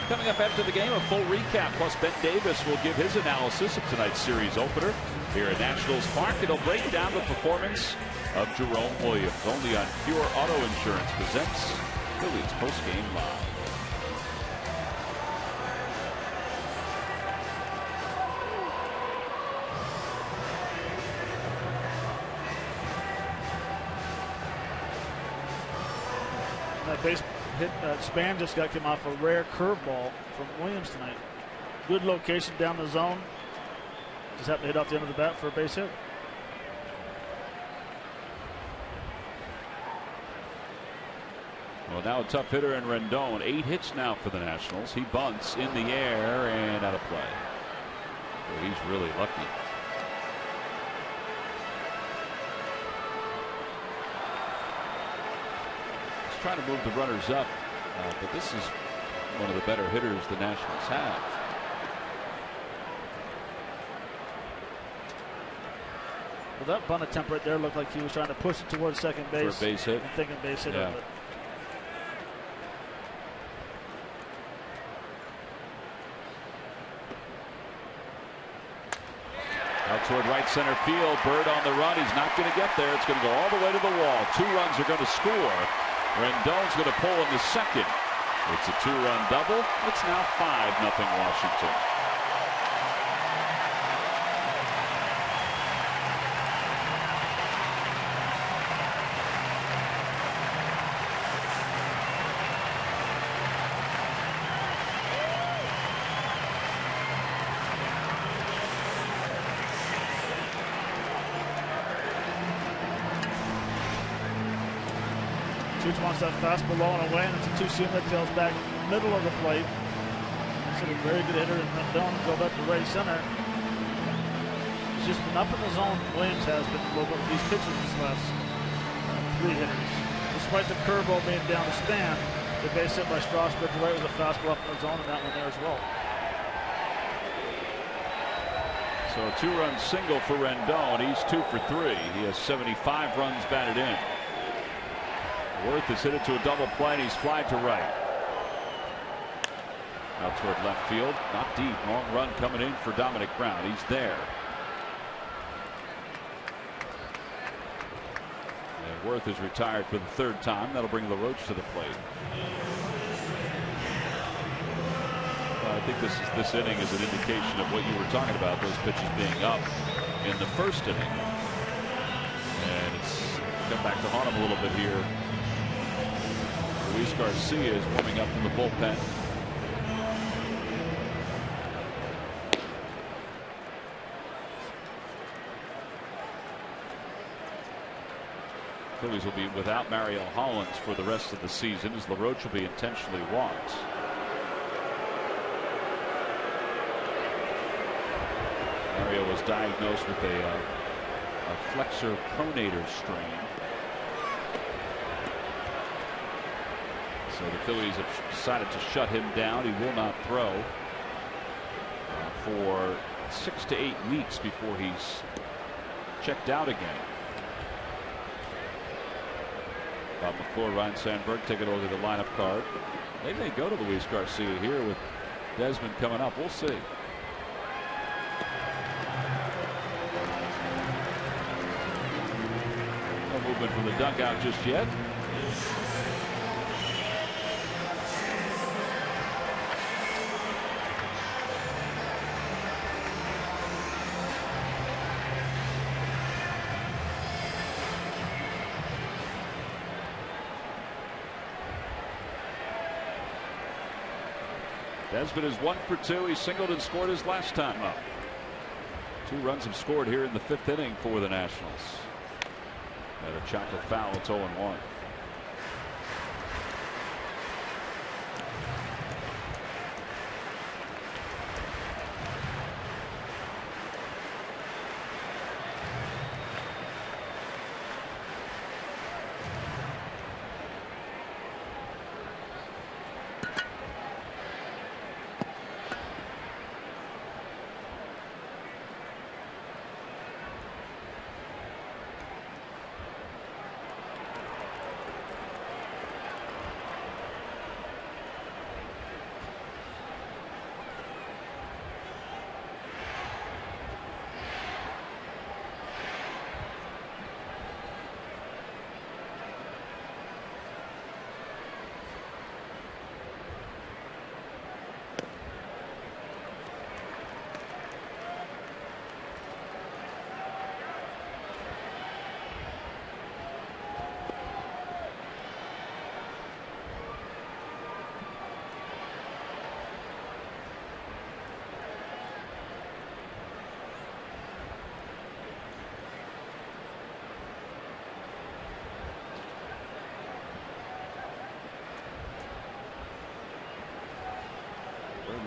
A: Coming up after the game, a full recap. Plus, Ben Davis will give his analysis of tonight's series opener here at Nationals Park. It'll break down the performance of Jerome Williams. Only on Pure Auto Insurance presents Phillies Postgame Live.
C: Base hit Span just came off a rare curveball from Williams tonight. Good location down the zone. Just happened to hit off the end of the bat for a base hit.
A: Well, now a tough hitter in Rendon. 8 hits now for the Nationals. He bunts in the air and out of play. Well, he's really lucky. Trying to move the runners up, but this is one of the better hitters the Nationals have.
C: Well, that bunt attempt right there looked like he was trying to push it towards second base.
A: For a base hit.
C: And thinking base hit.
A: Yeah. toward right center field. Bird on the run. He's not going to get there. It's going to go all the way to the wall. 2 runs are going to score. Rendon's going to pull in the second. It's a 2-run double. It's now 5-0 Washington.
C: Chooch wants that fastball low and away, and it's a two-seam that tails back middle of the plate. It's a very good hitter, and Rendon go back to right center. He's just been up in the zone. Williams has been a little bit with these pitchers these last 3 hitters. Despite the curveball being down the span, the base hit by Strasburg to right with a fastball up in the zone, and that one there as well.
A: So a 2-run single for Rendon. He's 2 for 3. He has 75 runs batted in. Worth has hit it to a double play, and he's flied to right. Out toward left field. Not deep. Long run coming in for Dominic Brown. He's there. And Worth is retired for the 3rd time. That'll bring Laroche to the plate. Well, I think this inning is an indication of what you were talking about, those pitches being up in the 1st inning. And it's come back to haunt him a little bit here. Luis Garcia is warming up in the bullpen. Phillies will be without Mariel Hollins for the rest of the season, as Laroche will be intentionally walked. Mario was diagnosed with a flexor pronator strain. So the Phillies have decided to shut him down. He will not throw for 6 to 8 weeks before he's checked out again. Bob McClure, Ryan Sandberg taking a look at the lineup card. They may go to Luis Garcia here with Desmond coming up. We'll see. No movement from the dugout just yet. Desmond is 1 for 2. He singled and scored his last time up. 2 runs have scored here in the 5th inning for the Nationals. And a chocolate foul. It's 0-1.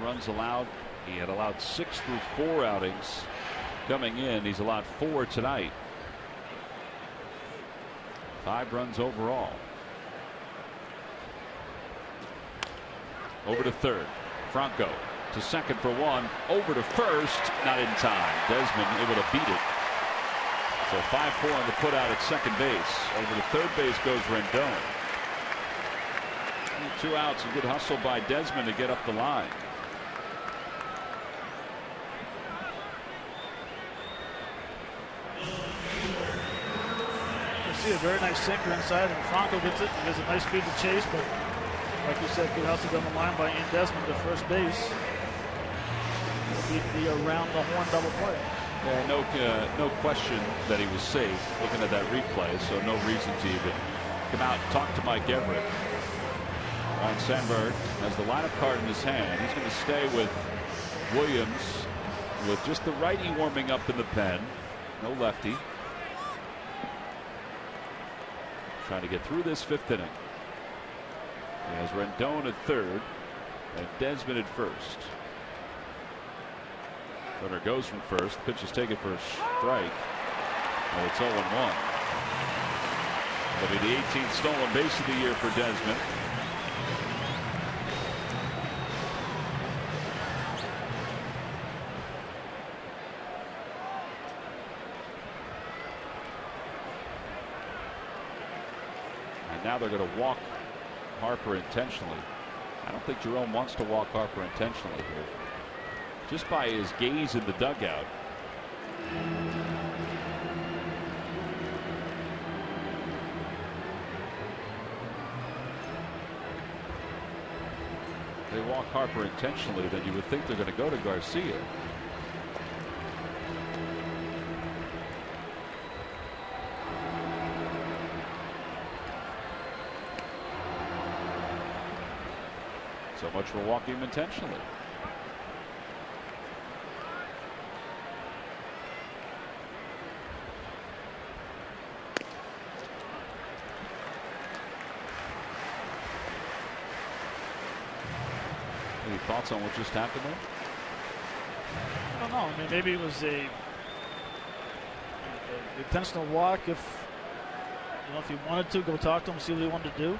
A: Runs allowed. He had allowed 6 through 4 outings coming in. He's allowed 4 tonight. 5 runs overall. Over to third. Franco to second for 1. Over to first. Not in time. Desmond able to beat it. So 5-4 on the put out at second base. Over to third base goes Rendon. 2 outs. A good hustle by Desmond to get up the line.
C: see a very nice sinker inside, and Franco gets it. He has a nice speed to chase, but like you said, good hustle down the line by Ian Desmond to first base. The around the horn double play.
A: Yeah, no question that he was safe looking at that replay, so no reason to even come out and talk to Mike Everett. Ryan Sandberg has the lineup card in his hand. He's going to stay with Williams with just the righty warming up in the pen. No lefty. Trying to get through this fifth inning. He has Rendon at third and Desmond at first. Runner goes from first. Pitch is taken for a strike. And it's 0-1. It'll be the 18th stolen base of the year for Desmond. And now they're going to walk Harper intentionally. I don't think Jerome wants to walk Harper intentionally here. Just by his gaze in the dugout. They walk Harper intentionally, then you would think they're going to go to Garcia. So much for walking him intentionally. Any thoughts on what just happened there?
C: I don't know. I mean, maybe it was a intentional walk. If he wanted to go talk to him, see what he wanted to do.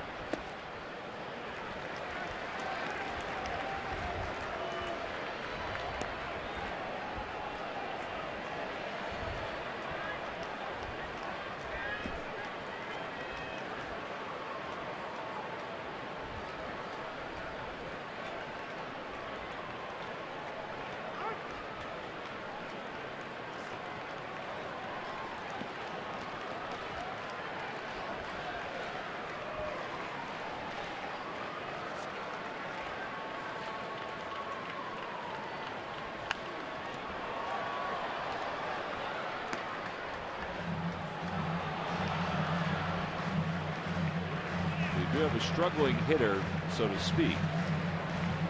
A: We have a struggling hitter, so to speak.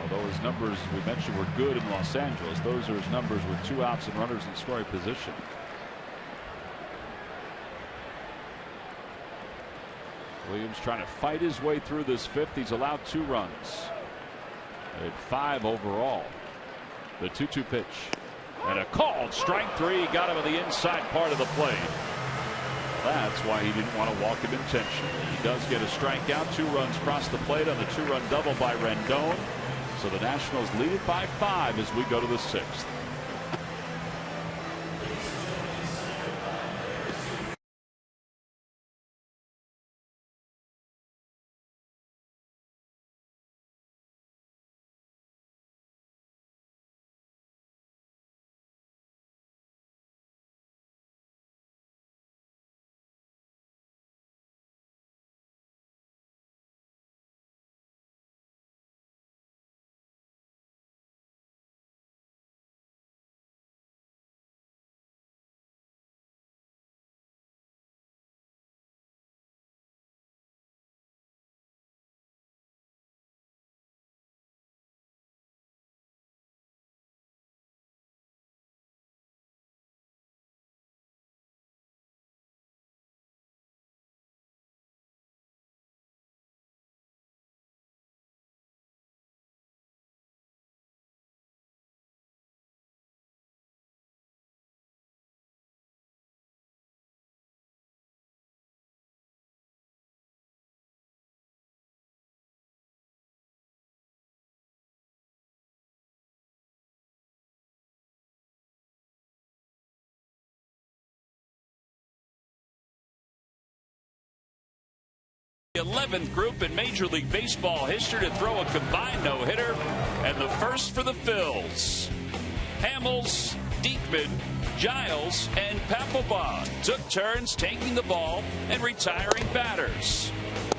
A: Although his numbers, we mentioned, were good in Los Angeles. Those are his numbers with 2 outs and runners in scoring position. Williams trying to fight his way through this fifth. He's allowed 2 runs. At 5 overall. The 2-2 pitch. And a called strike 3. Got him at the inside part of the plate. That's why he didn't want to walk him intentionally. He does get a strikeout. 2 runs across the plate on the 2-run double by Rendon. So the Nationals lead it by 5 as we go to the 6th. The 11th group in Major League Baseball history to throw a combined no-hitter, and the first for the Phils. Hamels, Diekman, Giles and Papelbon took turns taking the ball and retiring batters.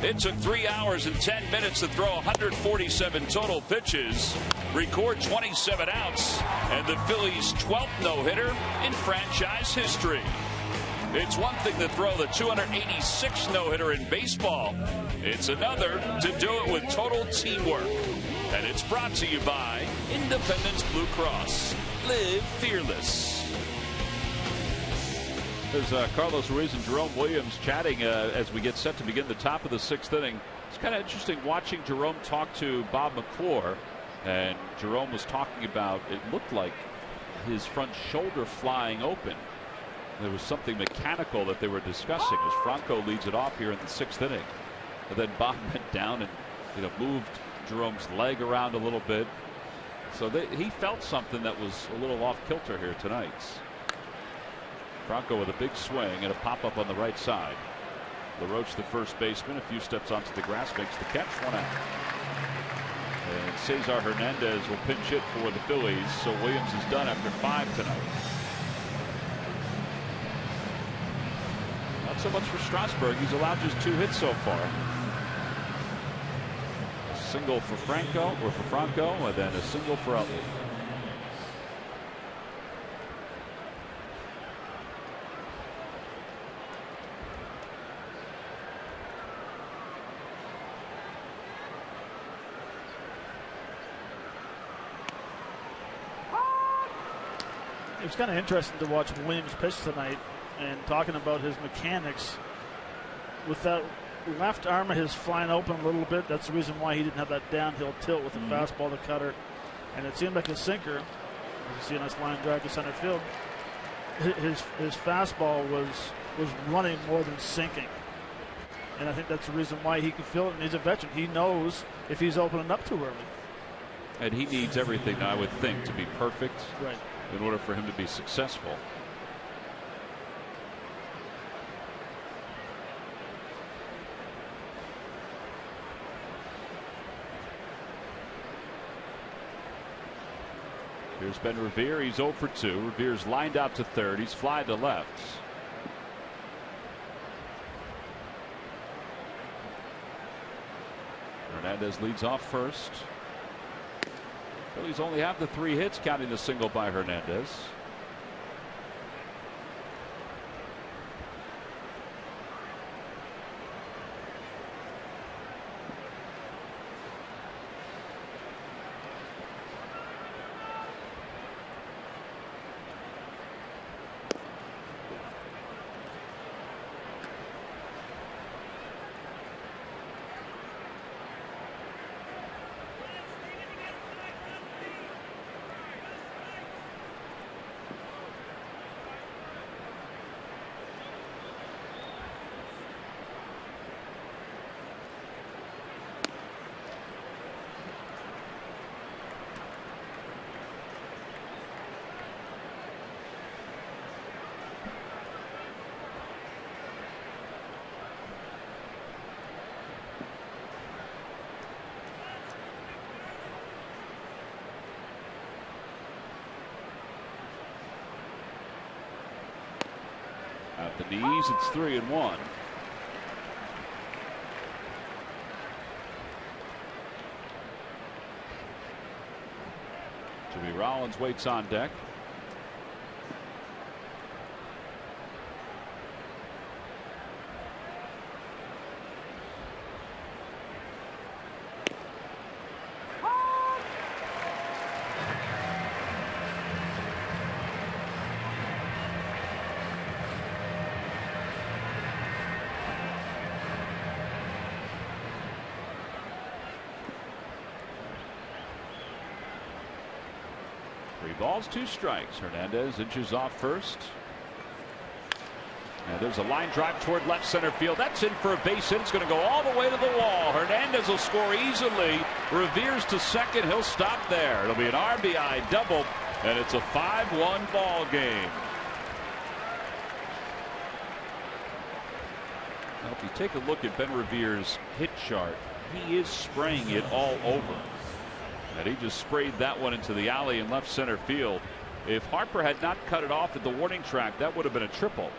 A: It took 3 hours and 10 minutes to throw 147 total pitches, record 27 outs, and the Phillies' 12th no-hitter in franchise history. It's one thing to throw the 286th no-hitter in baseball. It's another to do it with total teamwork. And it's brought to you by Independence Blue Cross. Live fearless.
E: There's Carlos Ruiz and Jerome Williams chatting as we get set to begin the top of the 6th inning. It's kind of interesting watching Jerome talk to Bob McClure. And Jerome was talking about, it looked like his front shoulder flying open. There was something mechanical that they were discussing as Franco leads it off here in the 6th inning. And then Bob went down and moved Jerome's leg around a little bit. So he felt something that was a little off kilter here tonight. Franco with a big swing and a pop-up on the right side. Laroche, the first baseman, a few steps onto the grass, makes the catch, 1 out. And Cesar Hernandez will pinch hit for the Phillies, so Williams is done after 5 tonight. Not so much for Strasburg. He's allowed just 2 hits so far. A single for Franco, and then a single for Utley.
C: It was kind of interesting to watch Williams pitch tonight and talking about his mechanics. With that left arm of his flying open a little bit, that's the reason why he didn't have that downhill tilt with the fastball, the cutter. And it seemed like a sinker. As you see a nice line drive to center field. His fastball was running more than sinking. And I think that's the reason why he can feel it, and he's a veteran. He knows if he's opening up too early.
E: And he needs everything, I would think, to be perfect.
C: Right.
E: In order for him to be successful. Here's Ben Revere. He's 0 for 2. Revere's lined out to third. He's fly to left. Hernandez leads off first. Phillies only have the 3 hits, counting the single by Hernandez. At the knees, it's 3-1. Jimmy Rollins waits on deck. Balls, 2 strikes. Hernandez inches off first. And there's a line drive toward left center field. That's in for a base hit. It's going to go all the way to the wall. Hernandez will score easily. Revere's to second. He'll stop there. It'll be an RBI double, and it's a 5-1 ball game. Now, if you take a look at Ben Revere's hit chart, he is spraying it all over. And he just sprayed that one into the alley in left center field. If Harper had not cut it off at the warning track, that would have been a triple.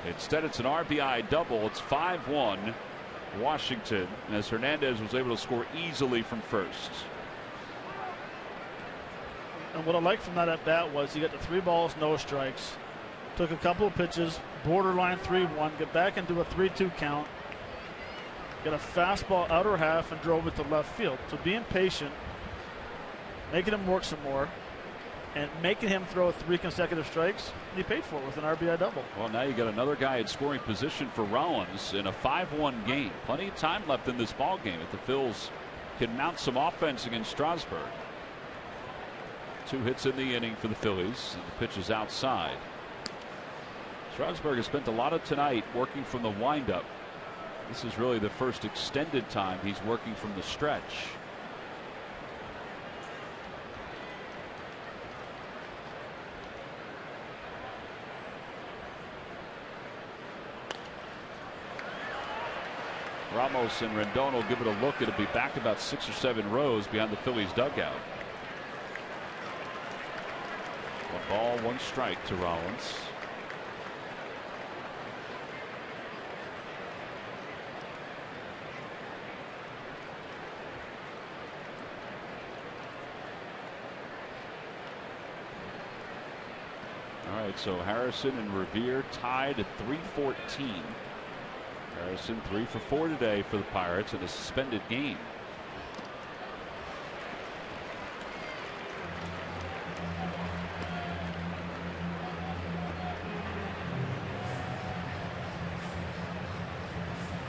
E: Instead, it's an RBI double. It's 5-1 Washington, as Hernandez was able to score easily from first.
C: And what I liked from that at bat was he got the 3 balls, no strikes. Took a couple of pitches, borderline 3-1, get back into a 3-2 count. Got a fastball outer half and drove it to left field. So being patient, making him work some more, and making him throw 3 consecutive strikes, he paid for it with an RBI double.
E: Well, now you got another guy in scoring position for Rollins in a 5-1 game. Plenty of time left in this ball game if the Phils can mount some offense against Strasburg. 2 hits in the inning for the Phillies, and the pitch is outside. Strasburg has spent a lot of tonight working from the windup. This is really the first extended time he's working from the stretch. Ramos and Rendon will give it a look. It'll be back about 6 or 7 rows behind the Phillies dugout. 1 ball, 1 strike to Rollins. All right, so Harrison and Revere tied at 314. Harrison 3 for 4 today for the Pirates in a suspended game.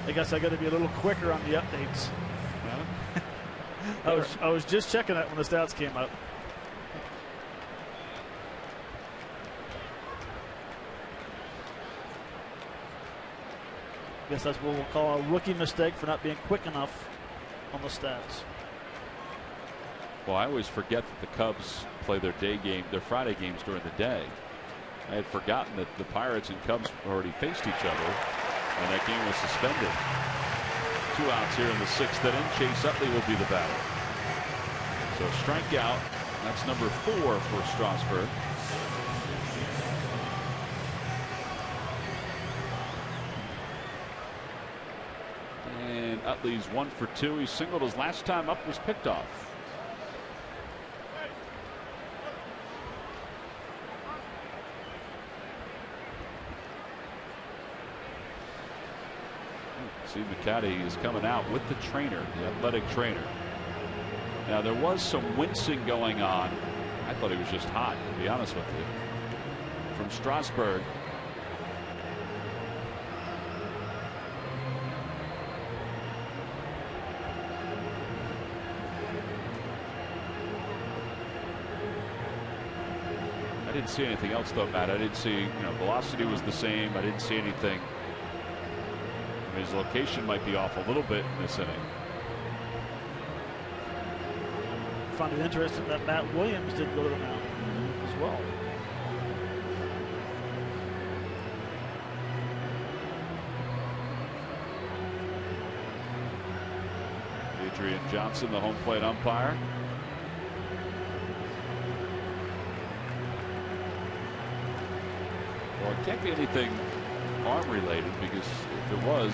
C: I guess I got to be a little quicker on the updates. I was just checking it when the stats came up. I guess that's what we'll call a rookie mistake for not being quick enough on the stats.
E: Well, I always forget that the Cubs play their Friday games during the day. I had forgotten that the Pirates and Cubs already faced each other, and that game was suspended. 2 outs here in the 6th inning. Chase Utley will be the batter. So a strikeout. That's number 4 for Strasburg. And Utley's 1 for 2. He singled his last time up, was picked off. Steve McCaddy is coming out with the trainer, the athletic trainer. Now there was some wincing going on. I thought he was just hot, to be honest with you, from Strasburg. I didn't see anything else though, Matt. I didn't see, velocity was the same. I didn't see anything. His location might be off a little bit in this inning.
C: I find it interesting that Matt Williams didn't go to the mound as well.
E: Adrian Johnson, the home plate umpire. Well, it can't be anything arm related, because if it was,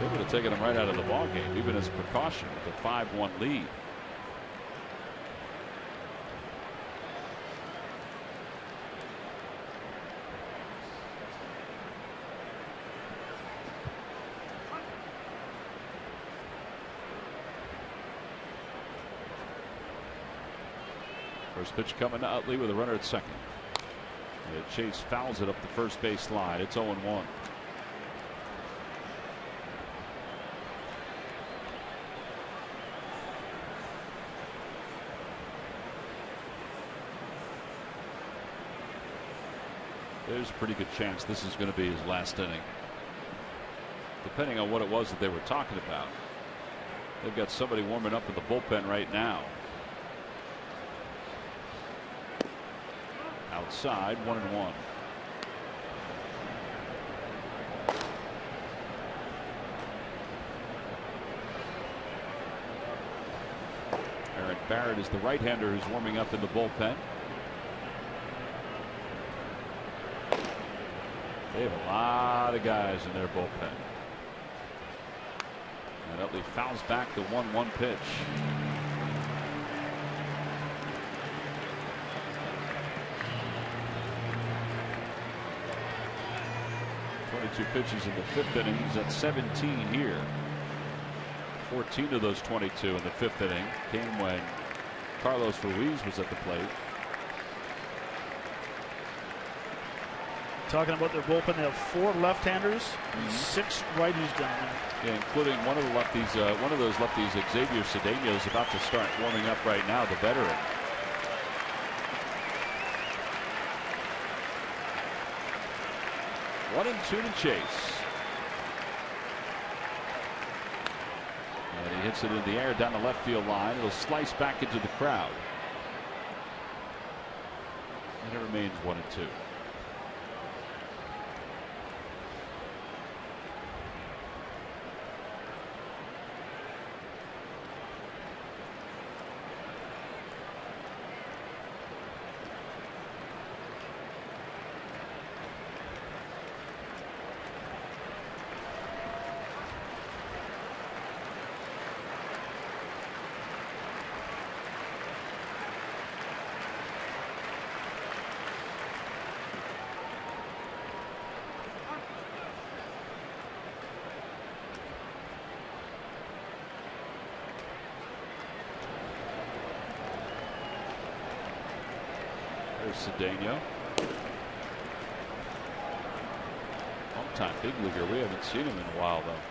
E: they would have taken him right out of the ball game, even as a precaution with a 5-1 lead. First pitch coming to Utley with a runner at second. Chase fouls it up the first base line. It's 0-1. There's a pretty good chance this is going to be his last inning, depending on what it was that they were talking about. They've got somebody warming up in the bullpen right now. Outside, 1-1. Aaron Barrett is the right-hander who's warming up in the bullpen. They have a lot of guys in their bullpen. And Utley fouls back the 1-1 pitch. 22 pitches in the 5th inning. He's at 17 here. 14 of those 22 in the 5th inning came when Carlos Ruiz was at the plate.
C: Talking about their bullpen, they have 4 left-handers, 6 righties down there.
E: Yeah, including one of the lefties, one of those lefties, Xavier Cedeno, is about to start warming up right now, the veteran. One and 2 to Chase. And he hits it in the air down the left field line. It'll slice back into the crowd. And it remains 1 and 2. Cedeno. Long time big leaguer. We haven't seen him in a while though.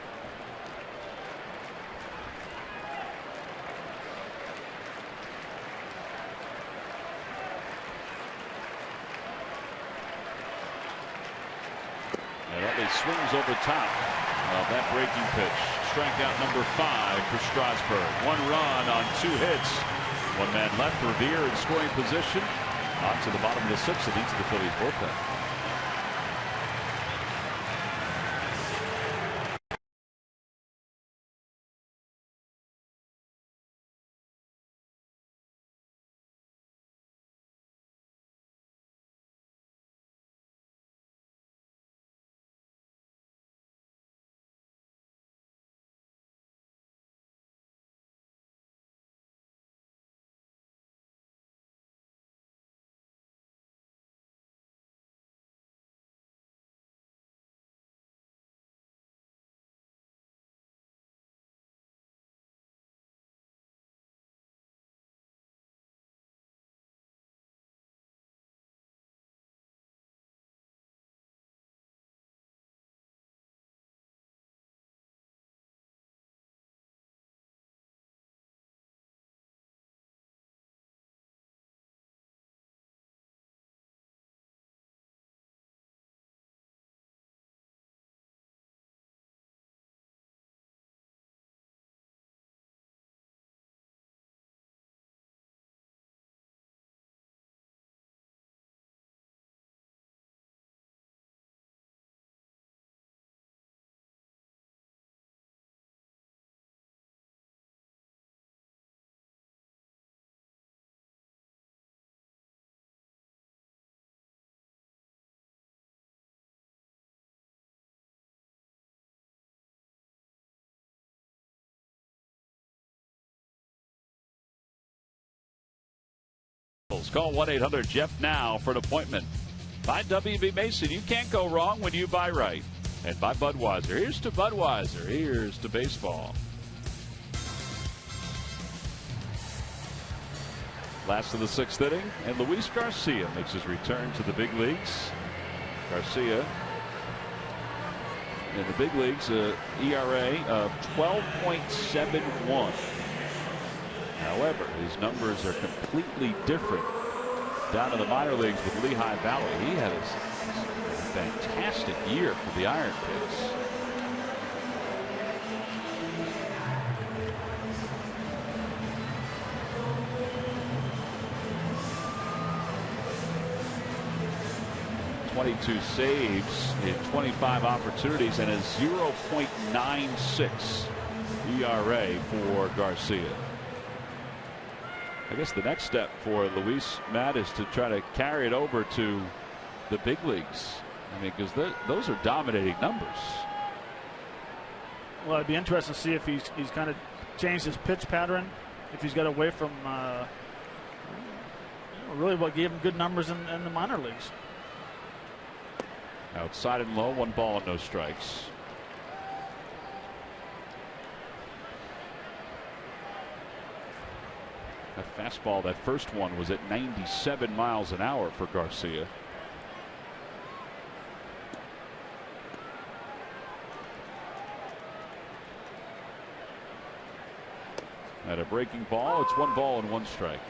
E: And Utley swings over top of that breaking pitch. Strikeout number 5 for Strasburg. 1 run on 2 hits. 1 man left. Revere in scoring position. On to the bottom of the 6th and into the Phillies bullpen. Call 1-800-JEFF now for an appointment. Buy W.B. Mason. You can't go wrong when you buy right. And buy Budweiser. Here's to Budweiser. Here's to baseball. Last of the 6th inning, and Luis Garcia makes his return to the big leagues. Garcia in the big leagues, ERA of 12.71. However, his numbers are completely different down in the minor leagues with Lehigh Valley. He had a fantastic year for the Iron Pigs. .22 saves in 25 opportunities and a 0.96 ERA for Garcia. I guess the next step for Luis, Matt, is to try to carry it over to the big leagues. I mean, because those are dominating numbers.
C: Well, it'd be interesting to see if he's kind of changed his pitch pattern, if he's got away from really what gave him good numbers in the minor leagues.
E: Outside and low, 1 ball and no strikes. That fastball, that first one, was at 97 miles an hour for Garcia. At a breaking ball, it's 1 ball and 1 strike.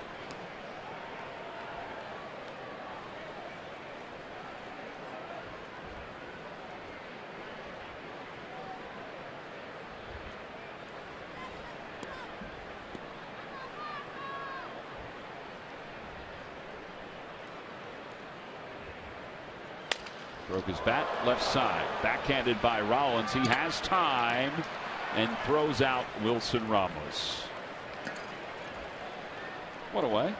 E: Broke his bat, left side, backhanded by Rollins. He has time and throws out Wilson Ramos. What a way.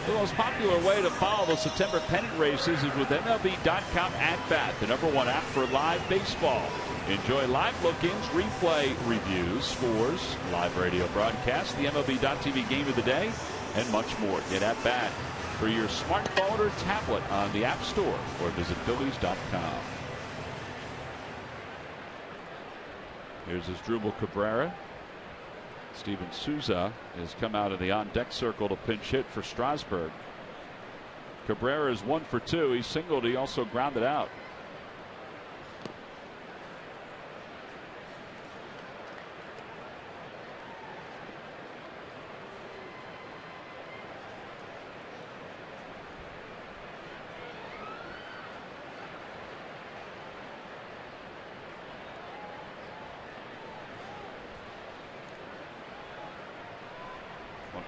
E: The most popular way to follow the September pennant races is with MLB.com At Bat, the #1 app for live baseball. Enjoy live look-ins, replay reviews, scores, live radio broadcasts, the MLB.TV game of the day, and much more. Get At Bat for your smartphone or tablet on the App Store or visit Phillies.com. Here's Asdrubal Cabrera. Steven Souza has come out of the on-deck circle to pinch hit for Strasburg. Cabrera is 1 for 2. He singled. He also grounded out.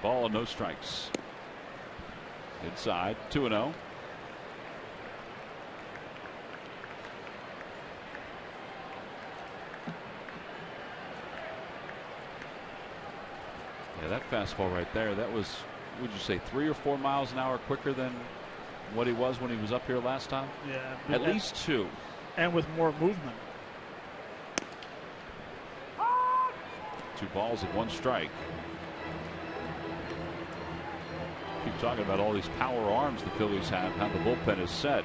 E: Ball and no strikes. Inside, 2-0. Yeah, that fastball right there, that was, would you say, 3 or 4 miles an hour quicker than what he was when he was up here last time?
C: Yeah.
E: At least 2.
C: And with more movement.
E: 2 balls and 1 strike. Keep talking about all these power arms the Phillies have, how the bullpen is set.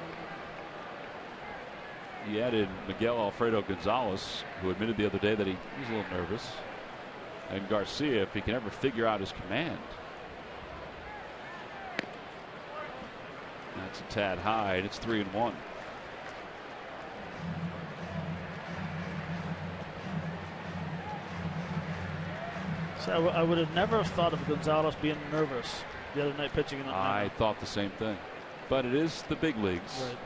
E: He added Miguel Alfredo Gonzalez, who admitted the other day that he was a little nervous, and Garcia, if he can ever figure out his command. That's a tad high, and it's 3-1.
C: So I would have never thought of Gonzalez being nervous the other night pitching in Atlanta.
E: I thought the same thing, but it is the big leagues.
C: Right.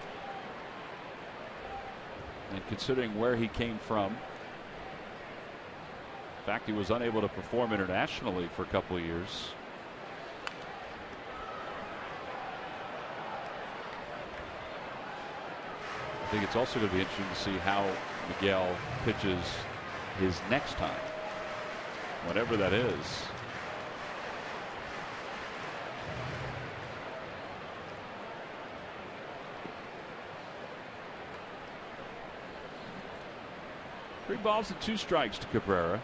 E: And considering where he came from, in fact, he was unable to perform internationally for a couple of years. I think it's also going to be interesting to see how Miguel pitches his next time, whatever that is. Three balls and 2 strikes to Cabrera.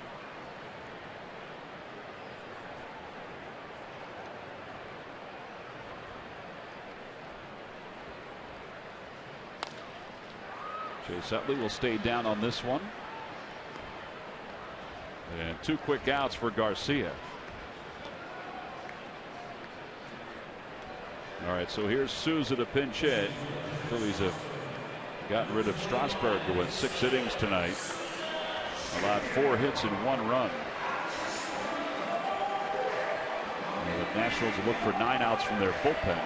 E: Chase Utley will stay down on this one. And 2 quick outs for Garcia. All right, so here's Souza to pinch hit. Phillies have gotten rid of Strasburg, who went 6 innings tonight. Allowed 4 hits and 1 run. And the Nationals will look for 9 outs from their bullpen.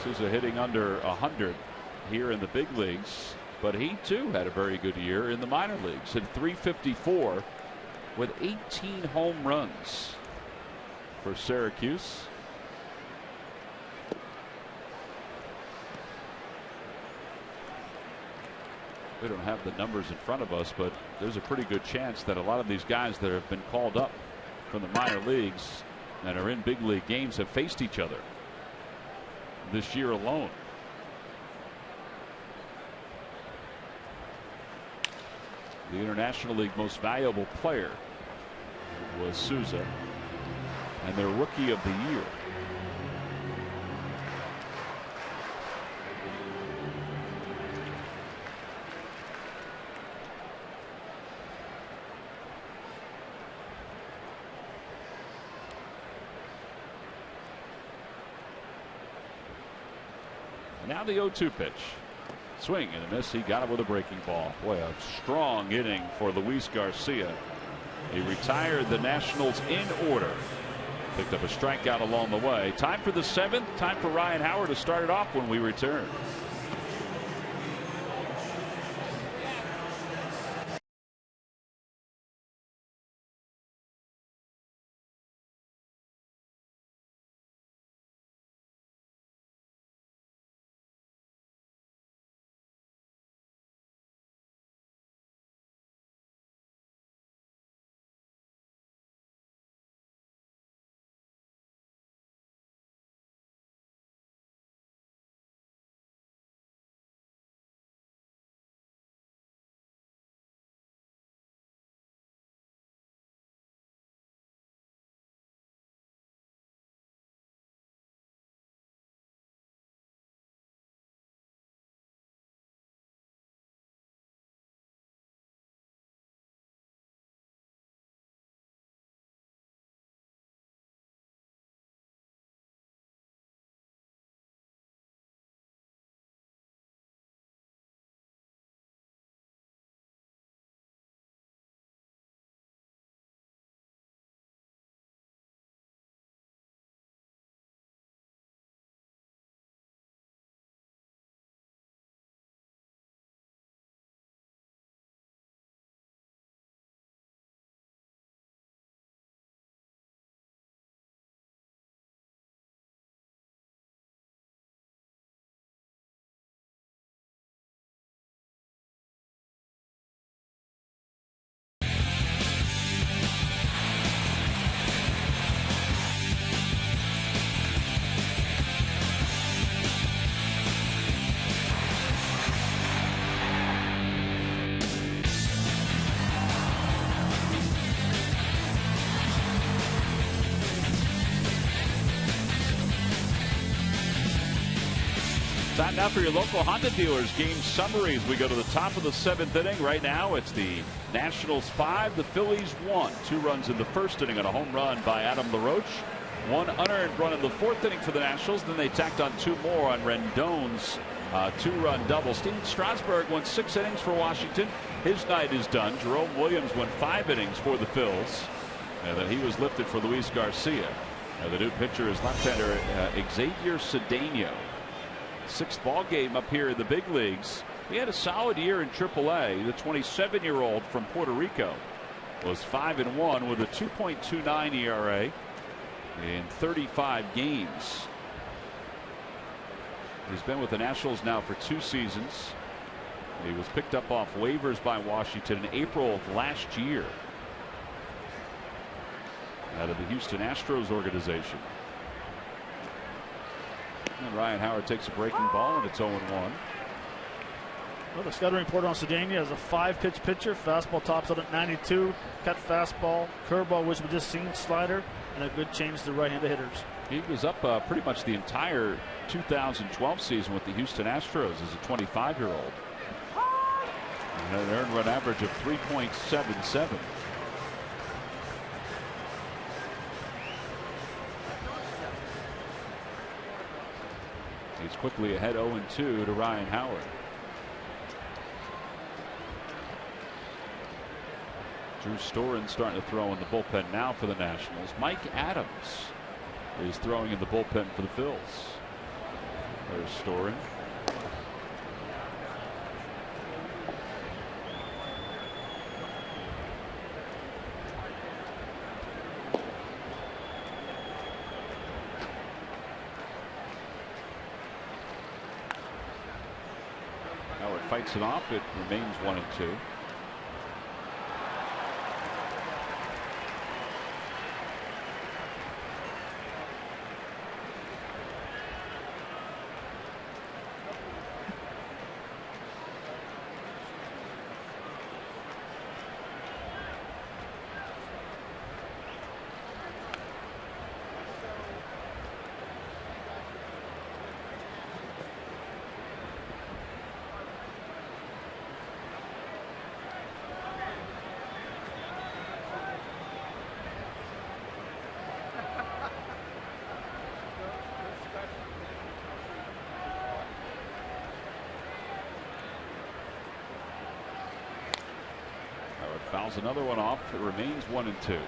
E: Souza hitting under 100 here in the big leagues, but he too had a very good year in the minor leagues. Hit .354 with 18 home runs for Syracuse. We don't have the numbers in front of us, but there's a pretty good chance that a lot of these guys that have been called up from the minor leagues and are in big league games have faced each other this year alone. The International League most valuable player was Souza, and their rookie of the year. Now the 0-2 pitch. Swing and a miss. He got it with a breaking ball. Boy, a strong inning for Luis Garcia. He retired the Nationals in order. Picked up a strikeout along the way. Time for the 7th. Time for Ryan Howard to start it off when we return. Time now for your local Honda dealers game summaries. We go to the top of the 7th inning. Right now it's the Nationals 5, the Phillies 1. 2 runs in the first inning on a home run by Adam Laroche. 1 unearned run in the 4th inning for the Nationals. Then they tacked on 2 more on Rendon's 2-run double. Steven Strasburg went 6 innings for Washington. His night is done. Jerome Williams went 5 innings for the Phils. And then he was lifted for Luis Garcia. The new pitcher is left-hander Xavier Cedeno. 6th ball game up here in the big leagues. He had a solid year in AAA. The 27-year-old from Puerto Rico was 5-1 with a 2.29 ERA in 35 games. He's been with the Nationals now for 2 seasons. He was picked up off waivers by Washington in April of last year out of the Houston Astros organization. And Ryan Howard takes a breaking ball, and it's 0-1.
C: Well, the scouting report on Cedeno as a 5-pitch pitcher. Fastball tops out at 92. Cut fastball, curveball, which we just seen, slider, and a good change to right-handed hitters.
E: He was up pretty much the entire 2012 season with the Houston Astros as a 25-year-old. And an earned run average of 3.77. He's quickly ahead 0-2 to Ryan Howard. Drew Storen starting to throw in the bullpen now for the Nationals. Mike Adams is throwing in the bullpen for the Phils. There's Storen. fights it off. It remains 1-2. Fouls another one off. It remains 1-2.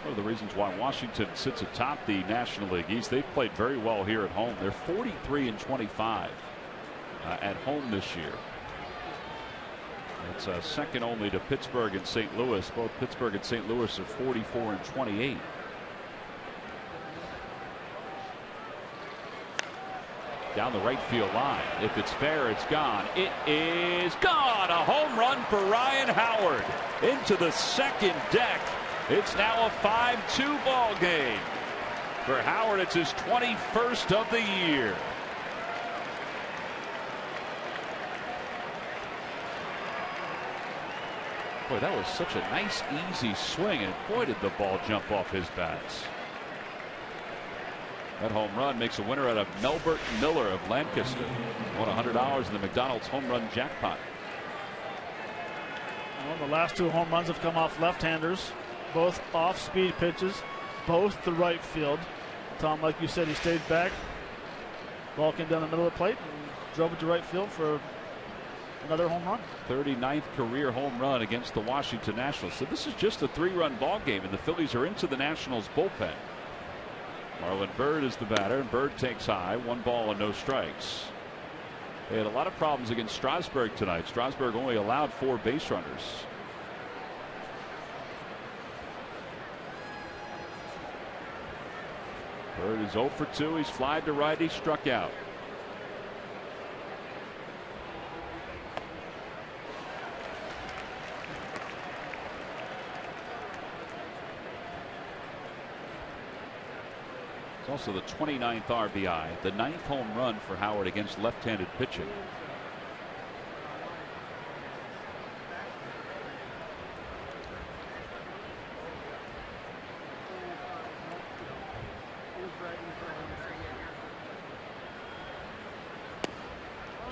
E: One of the reasons why Washington sits atop the National League East, they've played very well here at home. They're 43-25 at home this year. It's second only to Pittsburgh and St. Louis. Both Pittsburgh and St. Louis are 44-28. Down the right field line. If it's fair, it's gone. It is gone. A home run for Ryan Howard into the second deck. It's now a 5-2 ball game. For Howard, it's his 21st of the year. Boy, that was such a nice, easy swing, and boy, did the ball jump off his bats. That home run makes a winner out of Melbert Miller of Lancaster. Won $100 in the McDonald's home run jackpot.
C: Well, the last two home runs have come off left-handers. Both off-speed pitches, both to right field. Tom, like you said, he stayed back. Ball came down the middle of the plate and drove it to right field for another home run.
E: 39th career home run against the Washington Nationals. So this is just a 3-run ball game, and the Phillies are into the Nationals bullpen. Marlon Byrd is the batter, and Byrd takes high. 1 ball and no strikes. They had a lot of problems against Strasburg tonight. Strasburg only allowed 4 base runners. Byrd is 0 for 2. He's flied to right. He struck out. It's also the 29th RBI, the 9th home run for Howard against left-handed pitching.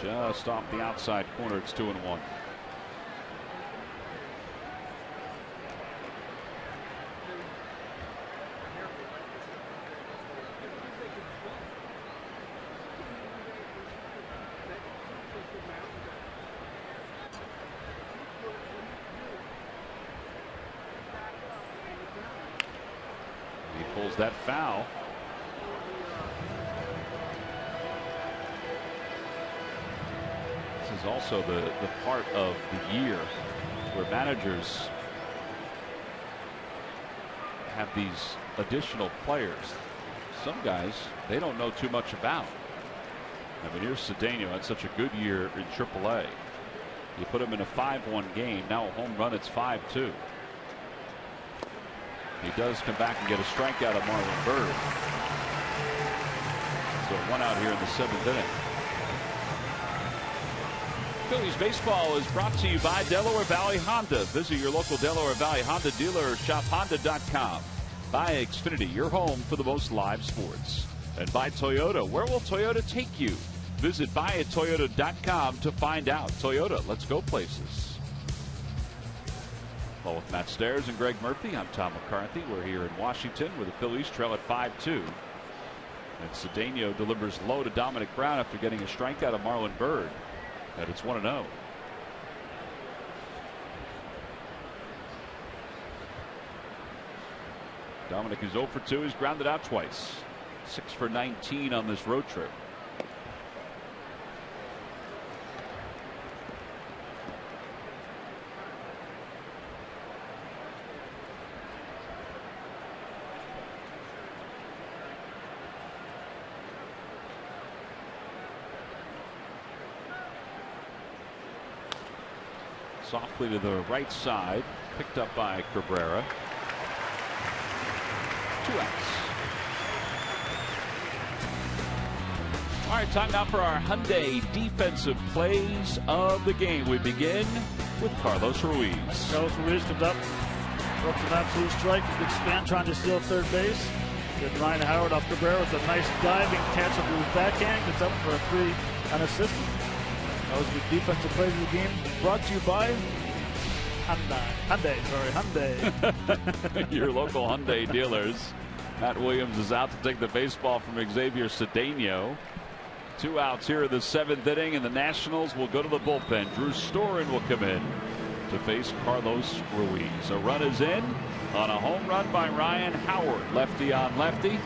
E: Just off the outside corner. It's 2-1. He pulls that foul. Is also the part of the year where managers have these additional players. Some guys they don't know too much about. I mean, here's Cedeno, had such a good year in AAA. You put him in a 5-1 game, now a home run, it's 5-2. He does come back and get a strikeout of Marlon Byrd. So 1 out here in the 7th inning. Phillies baseball is brought to you by Delaware Valley Honda. Visit your local Delaware Valley Honda dealer or shop Honda.com. By Xfinity, your home for the most live sports. And by Toyota, where will Toyota take you? Visit buyatoyota.com to find out. Toyota, let's go places. Along with Matt Stairs and Greg Murphy, I'm Tom McCarthy. We're here in Washington where the Phillies trail at 5-2. And Cedeno delivers low to Dominic Brown after getting a strikeout of Marlon Byrd. And it's 1-0. Dominic is 0 for 2. He's grounded out twice. 6 for 19 on this road trip. Softly to the right side, picked up by Cabrera. 2 outs. All right, time now for our Hyundai defensive plays of the game. We begin with Carlos Ruiz.
C: Carlos Ruiz comes up an absolute strike. A good span trying to steal third base. Good Ryan Howard off Cabrera with a nice diving catch up with his backhand. Gets up for a 3 unassisted. That was the defensive play of the game. Brought to you by Hyundai.
E: Your local Hyundai dealers. Matt Williams is out to take the baseball from Xavier Cedeno. 2 outs here in the 7th inning, and the Nationals will go to the bullpen. Drew Storen will come in to face Carlos Ruiz. A run is in on a home run by Ryan Howard. Lefty on lefty.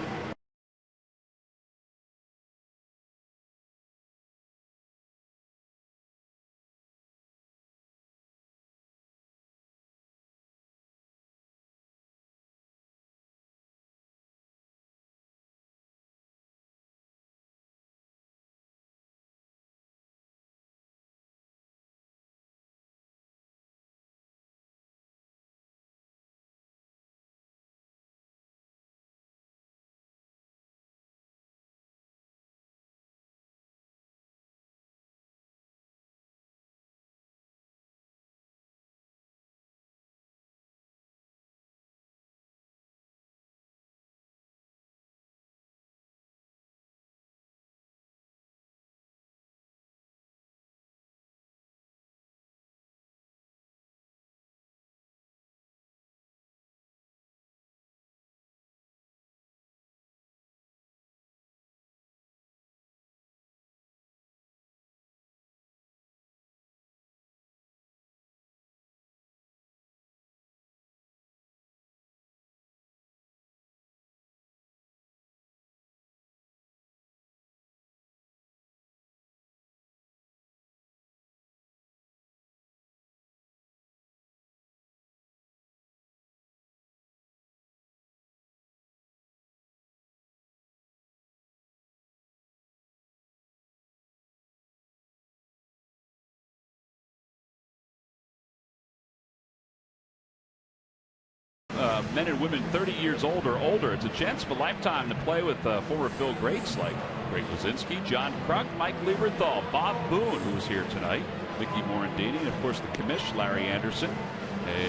E: Men and women 30 years old or older. It's a chance of a lifetime to play with former Phil greats like Greg Luzinski, John Kruk, Mike Lieberthal, Bob Boone, who's here tonight, Mickey Morandini, and of course the commish, Larry Anderson.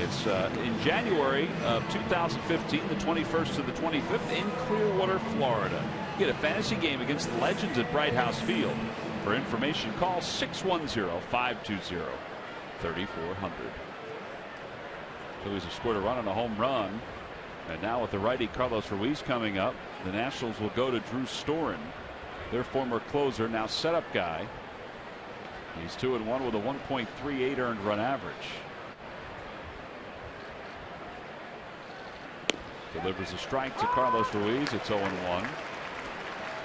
E: It's in January of 2015, the 21st to the 25th in Clearwater, Florida. Get a fantasy game against the legends at Bright House Field. For information, call 610-520-3400. Phillies have scored a run on a home run. And now with the righty Carlos Ruiz coming up, the Nationals will go to Drew Storen, their former closer, now setup guy. He's 2-1 with a 1.38 earned run average. Delivers a strike to Carlos Ruiz. It's 0-1. We're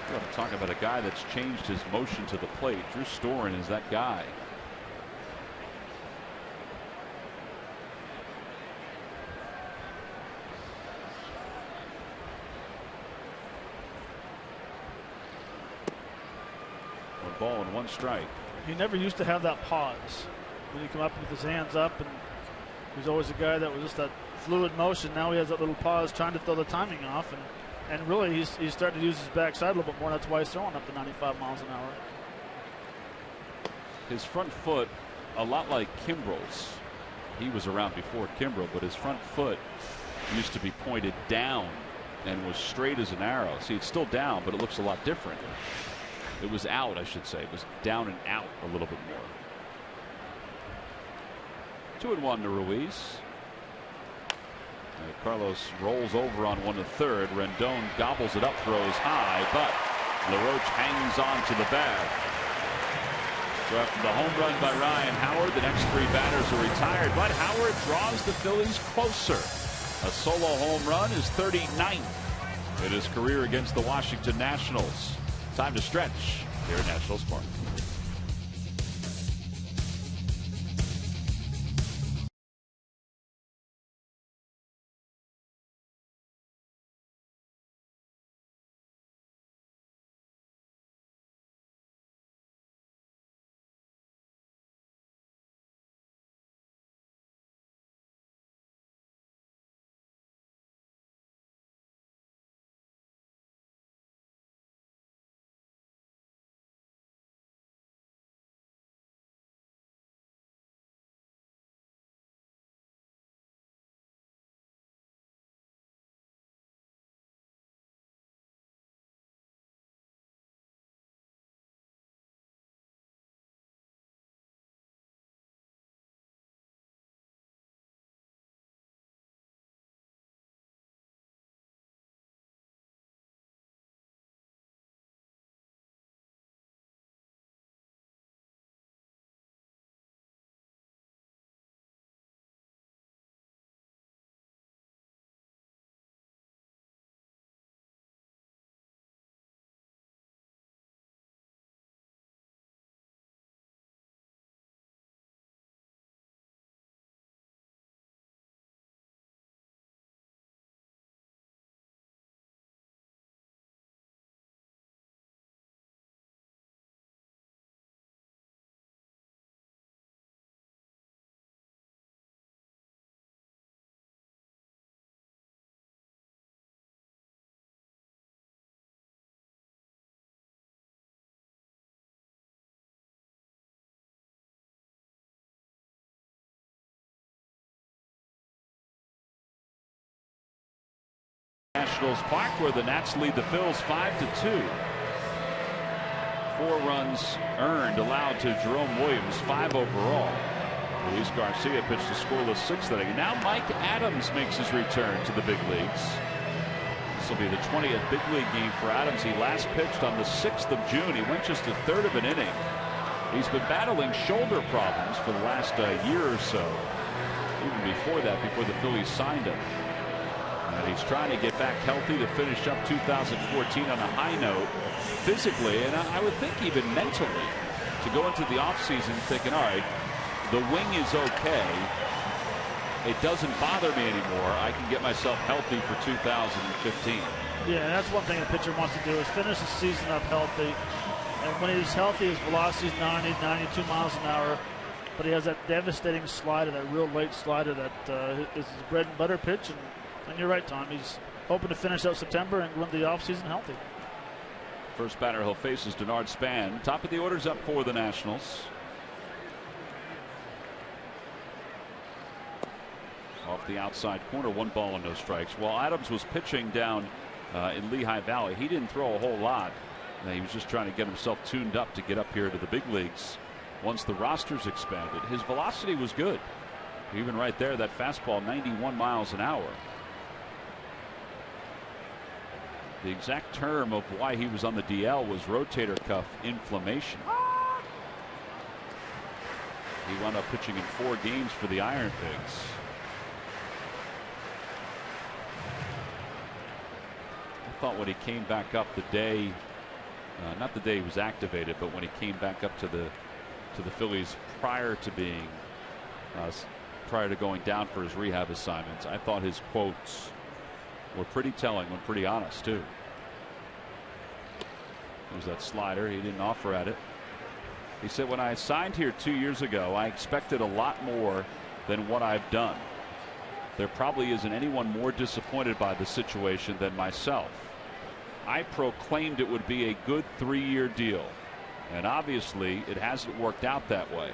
E: going to talk about a guy that's changed his motion to the plate. Drew Storen is that guy. Ball and 1 strike.
C: He never used to have that pause when he come up with his hands up, and he was always a guy that was just that fluid motion. Now he has that little pause trying to throw the timing off, and really he's starting to use his backside a little bit more. That's why he's throwing up to 95 miles an hour.
E: His front foot, a lot like Kimbrel's. He was around before Kimbrel, but his front foot used to be pointed down and was straight as an arrow. See, it's still down, but it looks a lot different. It was out, I should say. It was down and out a little bit more. 2-1 to Ruiz. Carlos rolls over on one to third. Rendon gobbles it up, throws high, but Laroche hangs on to the bag. So after the home run by Ryan Howard, the next three batters are retired, but Howard draws the Phillies closer. A solo home run, is 39th in his career against the Washington Nationals. Time to stretch here at Nationals Park. Nationals Park, where the Nats lead the Phils 5-2. 4 runs earned allowed to Jerome Williams, 5 overall. Luis Garcia pitched a scoreless 6th inning. Now Mike Adams makes his return to the big leagues. This will be the 20th big league game for Adams. He last pitched on the 6th of June. He went just a third of an inning. He's been battling shoulder problems for the last year or so. Even before that, before the Phillies signed him. And he's trying to get back healthy to finish up 2014 on a high note physically, and I would think even mentally, to go into the offseason thinking, all right, the wing is okay. It doesn't bother me anymore. I can get myself healthy for 2015.
C: Yeah, that's one thing a pitcher wants to do is finish the season up healthy. And when he's healthy, his velocity is 90, 92 miles an hour. But he has that devastating slider, that real late slider that is his bread and butter pitch. And you're right, Tom. He's hoping to finish out September and win the offseason healthy.
E: First batter he'll face is Denard Span. Top of the order's up for the Nationals. Off the outside corner, 1 ball and no strikes. While Adams was pitching down in Lehigh Valley, he didn't throw a whole lot. He was just trying to get himself tuned up to get up here to the big leagues once the roster's expanded. His velocity was good. Even right there, that fastball, 91 miles an hour. The exact term of why he was on the DL was rotator cuff inflammation. He wound up pitching in 4 games for the Iron Pigs. I thought when he came back up the day, not the day he was activated, but when he came back up to the Phillies prior to being prior to going down for his rehab assignments, I thought his quotes were pretty telling and pretty honest too. There's that slider. He didn't offer at it. He said, when I signed here 2 years ago, I expected a lot more than what I've done. There probably isn't anyone more disappointed by the situation than myself. I proclaimed it would be a good 3-year deal, and obviously it hasn't worked out that way.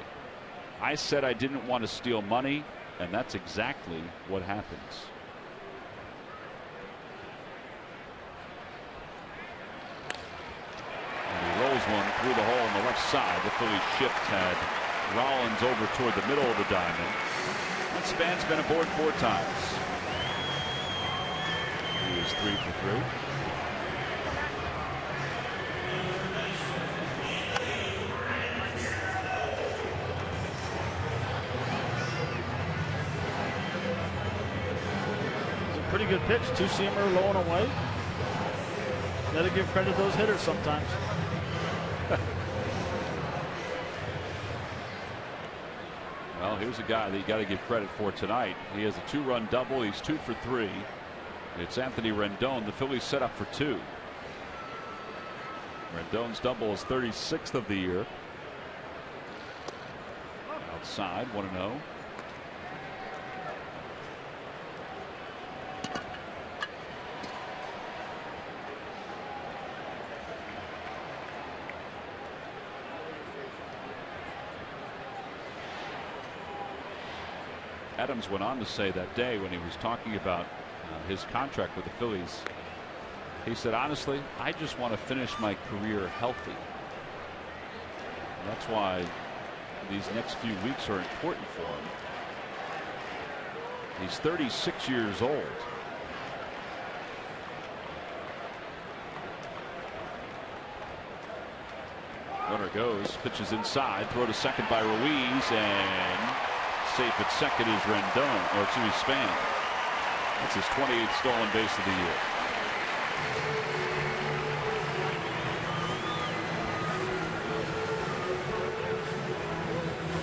E: I said I didn't want to steal money, and that's exactly what happens. And he rolls one through the hole on the left side. The Phillies shift had Rollins over toward the middle of the diamond. And Span's been aboard 4 times. He's 3 for 3.
C: Pretty good pitch, two-seamer, low and away. Got to give credit to those hitters sometimes.
E: Well, here's a guy that you got to give credit for tonight. He has a 2-run double. He's 2 for 3. It's Anthony Rendon. The Phillies set up for 2. Rendon's double is 36th of the year. Outside, 1-0. Adams went on to say that day when he was talking about his contract with the Phillies, he said, honestly, I just want to finish my career healthy. And that's why these next few weeks are important for him. He's 36 years old. Runner goes, pitches inside, throw to second by Ruiz, and safe at second is Rendon, or excuse me, Span. That's his 28th stolen base of the year.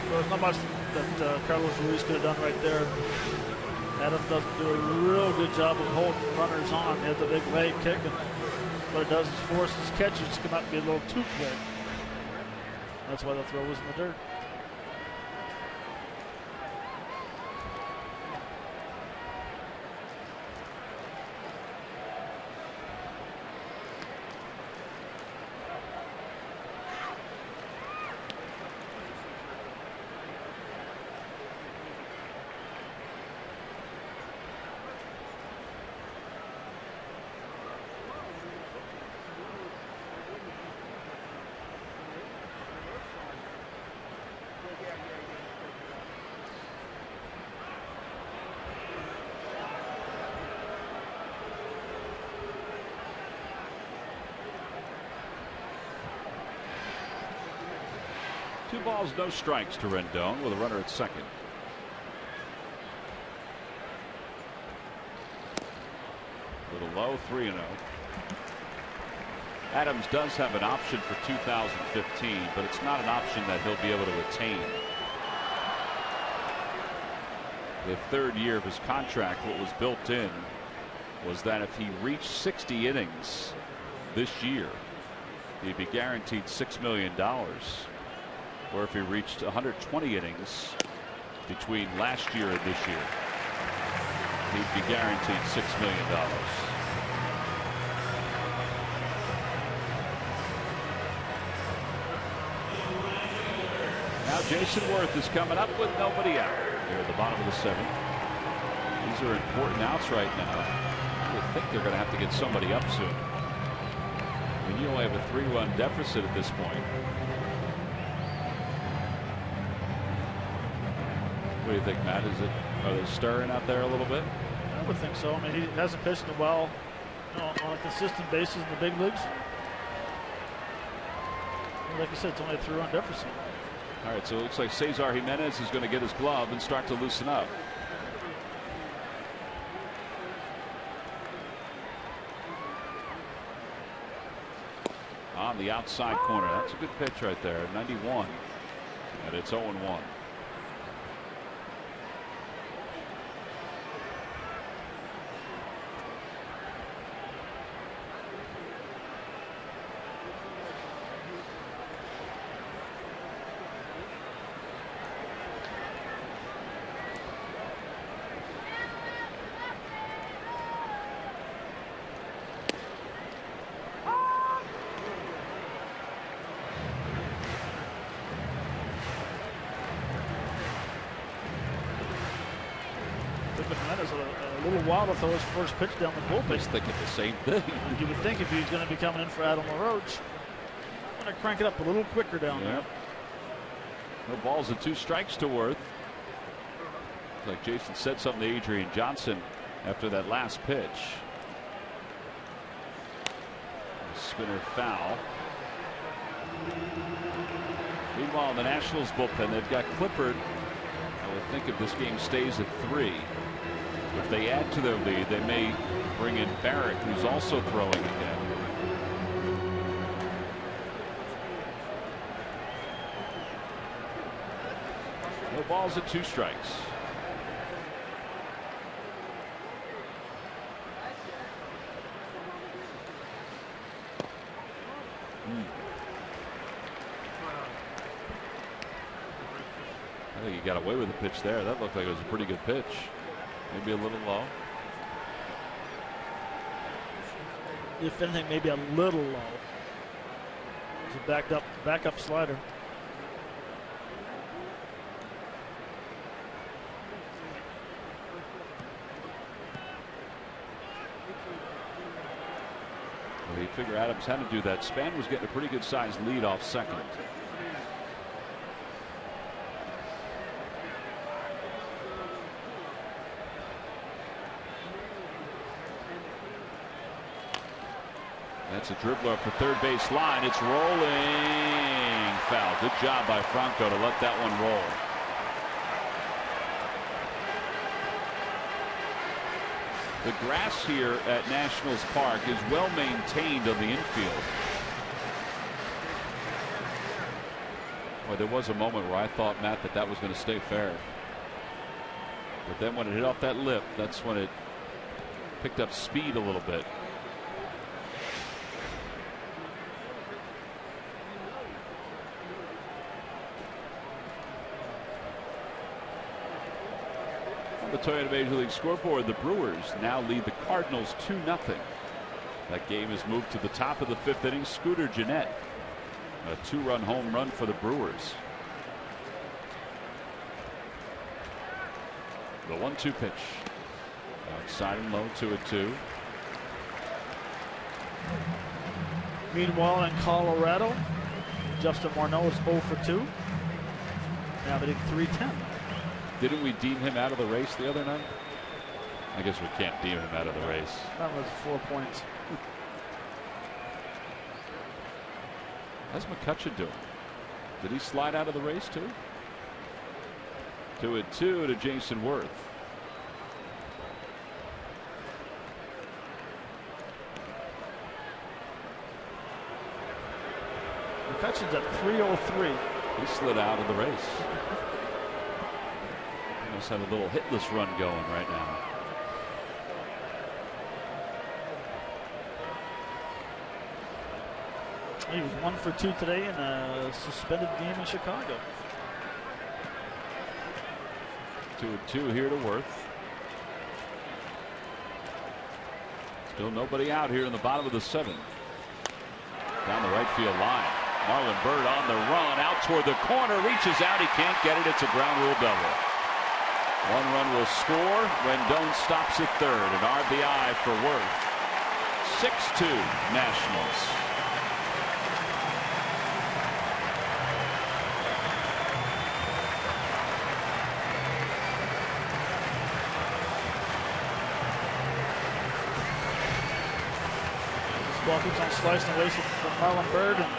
C: Well, there's not much that Carlos Ruiz could have done right there. Adams doesn't do a real good job of holding runners on. He has a big leg kick, and what it does is force his catchers to come out and be a little too quick. That's why the throw was in the dirt.
E: Two balls, no strikes to Rendon with a runner at second. A little low, 3-0. Adams does have an option for 2015, but it's not an option that he'll be able to attain. The third year of his contract, what was built in was that if he reached 60 innings this year, he'd be guaranteed $6 million. Or if he reached 120 innings between last year and this year, he'd be guaranteed $6 million. Now Jason Worth is coming up with nobody out here at the bottom of the 7th. These are important outs right now. I think they're going to have to get somebody up soon. I mean, you only have a 3-run deficit at this point. What do you think, Matt? Are they stirring out there a little bit?
C: I would think so. I mean, he hasn't pitched in a while, on a consistent basis in the big leagues. And like I said, it's only a 3-run deficit.
E: All right, so it looks like Cesar Jimenez is going to get his glove and start to loosen up. On the outside corner. That's a good pitch right there. 91. And it's 0-1.
C: A little while to throw his first pitch down the bullpen.
E: He's thinking the same thing.
C: You would think if he's going to be coming in for Adam Laroche, I'm going to crank it up a little quicker down there.
E: No balls and 2 strikes to Worth. Like Jason said something to Adrian Johnson after that last pitch. spinner foul. Meanwhile, in the Nationals bullpen, they've got Clippard. I would think if this game stays at 3, if they add to their lead, they may bring in Barrett, who's also throwing again. No balls and 2 strikes. I think he got away with the pitch there. That looked like it was a pretty good pitch. Maybe a little low.
C: If anything, maybe a little low. It's a backup slider.
E: Well, you figure Adams had to do that. Span was getting a pretty good sized lead off second. That's a dribbler up the third base line. It's rolling. Foul. Good job by Franco to let that one roll. The grass here at Nationals Park is well maintained on the infield. Well, there was a moment where I thought, Matt, that was going to stay fair. But then when it hit off that lip, that's when it picked up speed a little bit. The Toyota Major League scoreboard, the Brewers now lead the Cardinals 2-0. That game has moved to the top of the 5th inning. Cesar Jimenez, a 2-run home run for the Brewers. The 1-2 pitch. Outside and low, 2-2.
C: Meanwhile, in Colorado, Justin Morneau is 0 for 2. Now hitting .310.
E: Didn't we deem him out of the race the other night? I guess we can't deem him out of the race.
C: That was 4 points.
E: How's McCutcheon doing? Did he slide out of the race too? 2-2 to Jason Worth.
C: McCutcheon's at 303.
E: He slid out of the race. Must have a little hitless run going right now.
C: He was 1 for 2 today in a suspended game in Chicago.
E: 2-2 here to Worth. Still nobody out here in the bottom of the 7th. Down the right field line. Marlon Byrd on the run out toward the corner, reaches out, he can't get it. It's a ground rule double. 1 run will score. Rendon stops at third. An RBI for Worth. 6-2 Nationals.
C: This ball keeps on slicing away from Marlon Byrd, and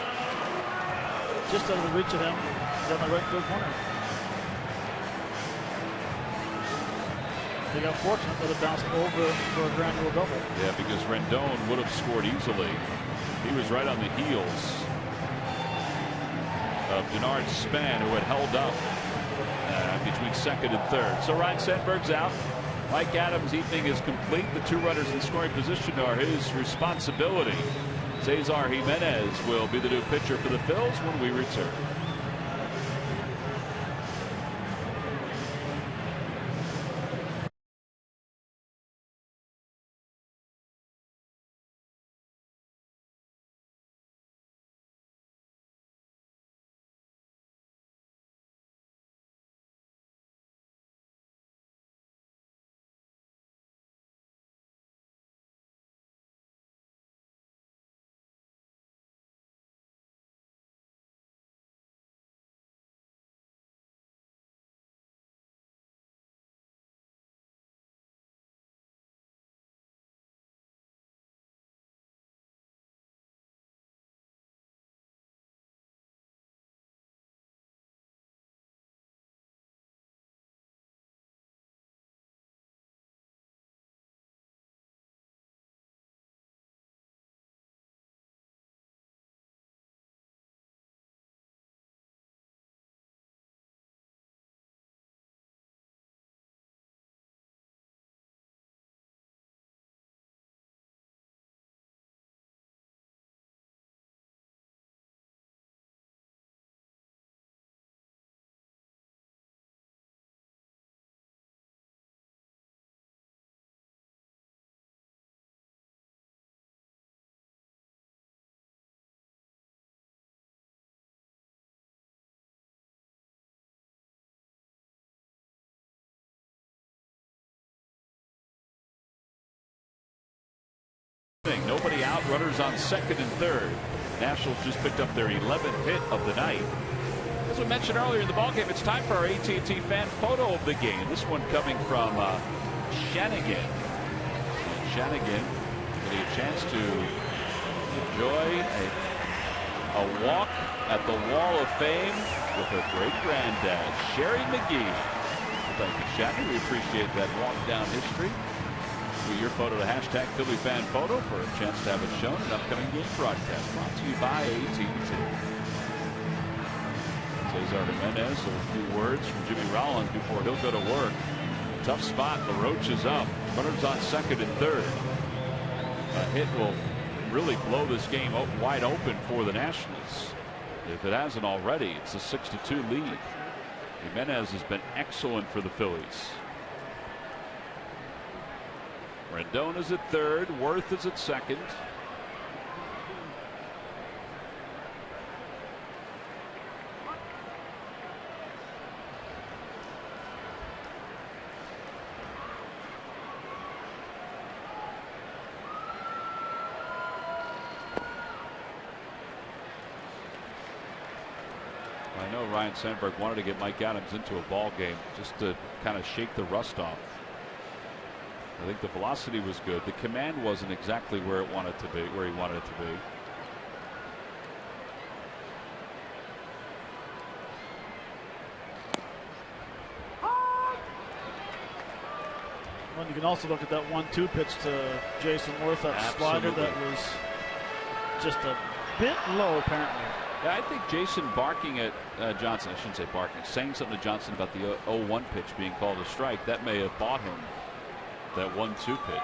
C: just out of the reach of him, he's on the right field corner. They got fortunate that it bounced over for a grand rule double.
E: Yeah, because Rendon would have scored easily. He was right on the heels of Denard Span, who had held up between second and third. So Ryan Sandberg's out. Mike Adams' evening is complete. The 2 runners in scoring position are his responsibility. Cesar Jimenez will be the new pitcher for the Phillies when we return. Nobody out, runners on second and third. Nationals just picked up their 11th hit of the night. As we mentioned earlier in the ballgame, it's time for our AT&T fan photo of the game. This one coming from Shanagan. And Shanagan getting a chance to enjoy a walk at the Wall of Fame with her great-granddad, Sherry McGee. Thank you, Shanagan. We appreciate that walk down history. With your photo to hashtag Philly Fan Photo for a chance to have it shown in an upcoming game broadcast. Brought to you by AT&T. Cesar Jimenez, a few words from Jimmy Rollins before he'll go to work. Tough spot. Laroche is up. Runners on second and third. A hit will really blow this game wide open for the Nationals. If it hasn't already, it's a 6-2 lead. Jimenez has been excellent for the Phillies. Rendon is at third. Worth is at second. I know Ryan Sandberg wanted to get Mike Adams into a ball game just to kind of shake the rust off. I think the velocity was good. The command wasn't exactly where it wanted to be, where he wanted it to be.
C: Well, you can also look at that 1-2 pitch to Jason Worth, that slider that was just a bit low, apparently.
E: Yeah, I think Jason barking at Johnson, I shouldn't say barking, saying something to Johnson about the 0-1 pitch being called a strike, that may have bought him that 1-2 pitch.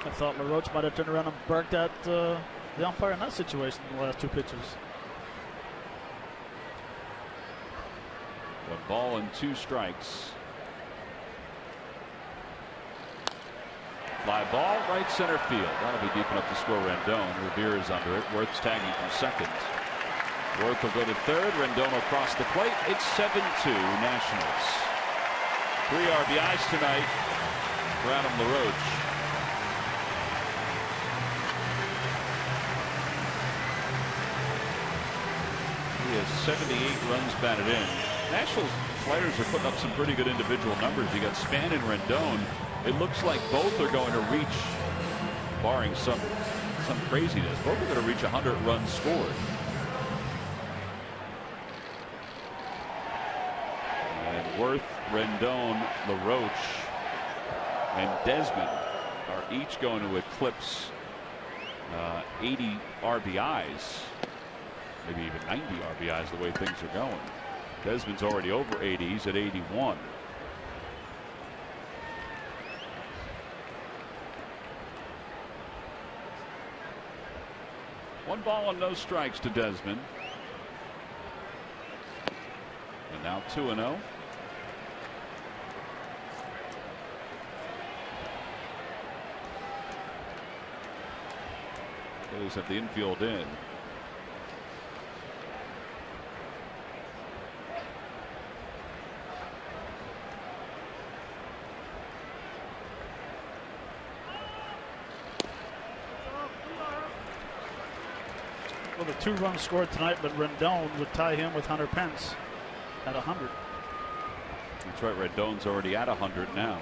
C: I thought Laroche might have turned around and barked at the umpire in that situation in the last 2 pitches.
E: 1 ball and 2 strikes. Fly ball, right center field. That'll be deep enough to score Rendon. Revere is under it. Worth's tagging from second. Worth will go to third. Rendon will cross the plate. It's 7-2 Nationals. 3 RBIs tonight for Adam Laroche. He has 78 runs batted in. Nationals players are putting up some pretty good individual numbers. You got Span and Rendon. It looks like both are going to reach, barring some craziness, both are going to reach 100 runs scored. And Worth, Rendon, Laroche, and Desmond are each going to eclipse 80 RBIs, maybe even 90 RBIs the way things are going. Desmond's already over 80. He's at 81. One ball and no strikes to Desmond. And now 2-0. Phillies have the infield in.
C: Well, the 2 runs scored tonight, but Rendon would tie him with Hunter Pence at 100.
E: That's right. Rendon's already at 100 now.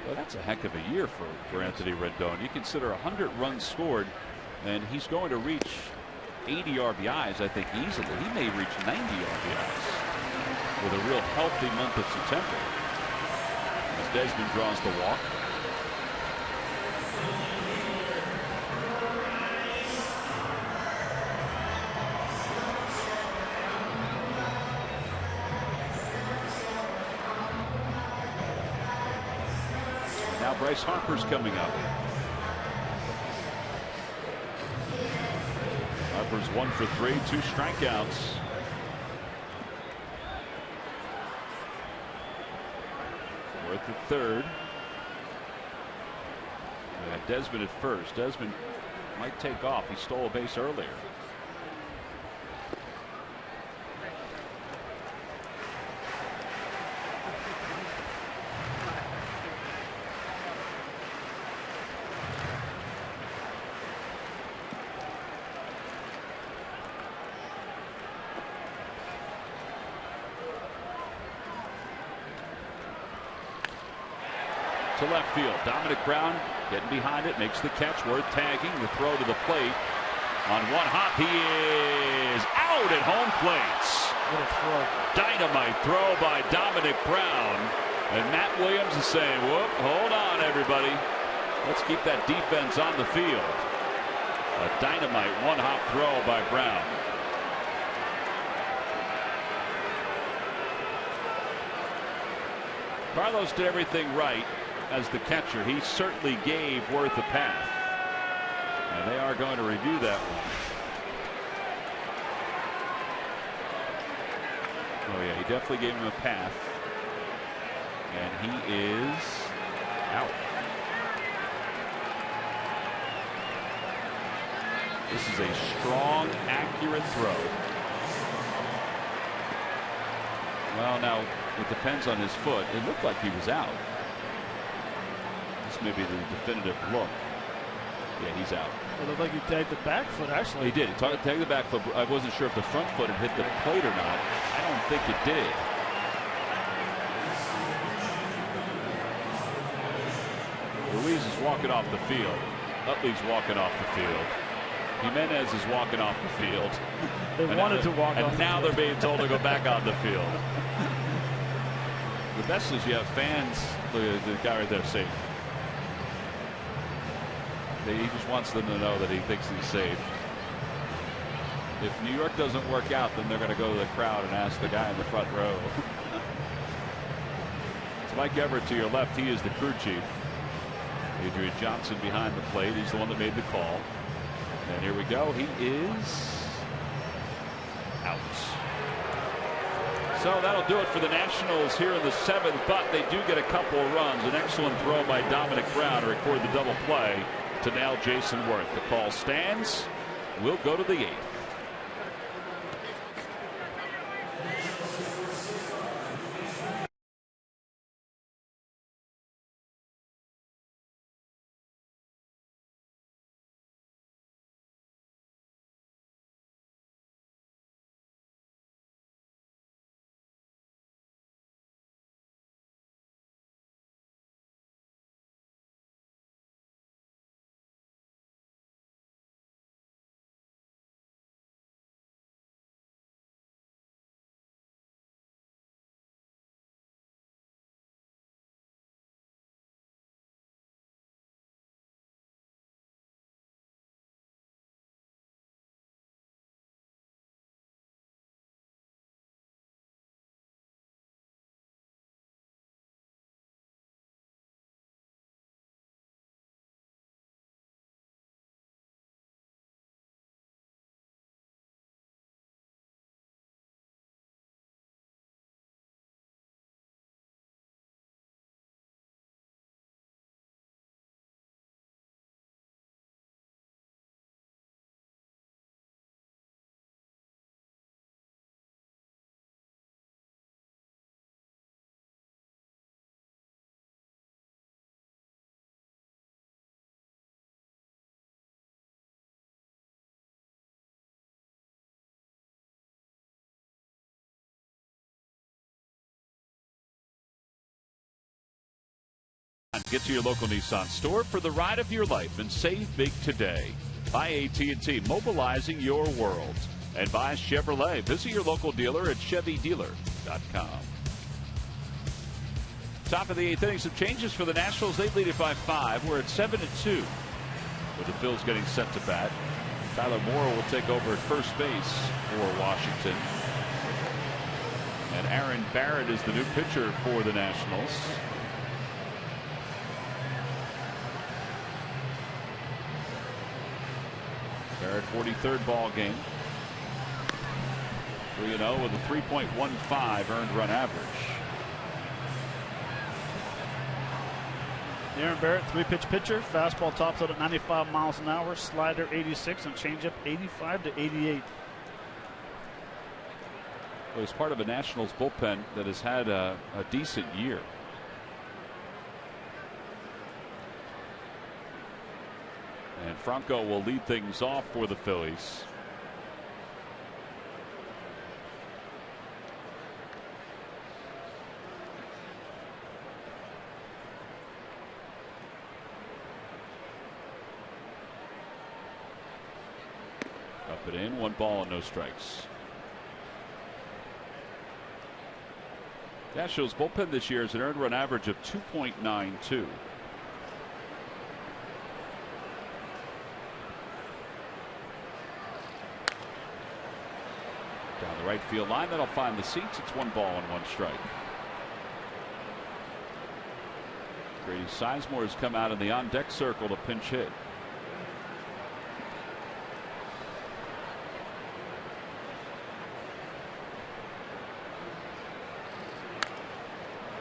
E: Well, that's a heck of a year for Anthony Rendon. You consider 100 runs scored, and he's going to reach 80 RBIs, I think, easily. He may reach 90 RBIs with a real healthy month of September. As Desmond draws the walk. Now Bryce Harper's coming up. Harper's 1 for 3, 2 strikeouts. Worth at third. Desmond at first. Desmond might take off. He stole a base earlier. To left field. Dominic Brown getting behind it, makes the catch. Worth tagging. The throw to the plate. On one hop, he is out at home plate.
C: What a throw.
E: Dynamite throw by Dominic Brown. And Matt Williams is saying, whoop, hold on, everybody. Let's keep that defense on the field. A dynamite one-hop throw by Brown. Carlos did everything right as the catcher. He certainly gave Worth a path. And they are going to review that one. Oh yeah, he definitely gave him a path. And he is out. This is a strong, accurate throw. Well, now it depends on his foot. It looked like he was out. This may be the definitive look. Yeah, he's out.
C: It looked like he tagged the back foot, actually.
E: He did. He tagged the back foot. I wasn't sure if the front foot had hit the plate or not. I don't think it did. Ruiz is walking off the field. Utley's walking off the field. Jimenez is walking off the field.
C: They wanted to walk off.
E: And now they're being told to go back on the field. The best is you have fans. The guy right there safe. He just wants them to know that he thinks he's safe. If New York doesn't work out, then they're going to go to the crowd and ask the guy in the front row. It's Mike Everett to your left. He is the crew chief. Adrian Johnson behind the plate. He's the one that made the call. And here we go. He is out. So that'll do it for the Nationals here in the seventh, but they do get a couple of runs. An excellent throw by Dominic Brown to record the double play to nail Jason Worth. The call stands. We'll go to the eighth. Get to your local Nissan store for the ride of your life and save big today. By AT&T, mobilizing your world. And by Chevrolet. Visit your local dealer at ChevyDealer.com. Top of the eighth inning. Some changes for the Nationals. They lead it by 5. We're at 7-2. With the Phils getting set to bat. Tyler Moore will take over at first base for Washington. And Aaron Barrett is the new pitcher for the Nationals. Barrett, 43rd ball game. 3-0 with a 3.15 earned run average.
B: Aaron Barrett, 3-pitch pitcher. Fastball tops out at 95 miles an hour. Slider 86 and changeup 85 to 88.
E: Well, he's part of a Nationals bullpen that has had a decent year. And Franco will lead things off for the Phillies. Up and in, 1 ball and no strikes. The Astros bullpen this year has an earned run average of 2.92. Down the right field line, that'll find the seats. It's 1 ball and 1 strike. Grady Sizemore has come out in the on-deck circle to pinch hit.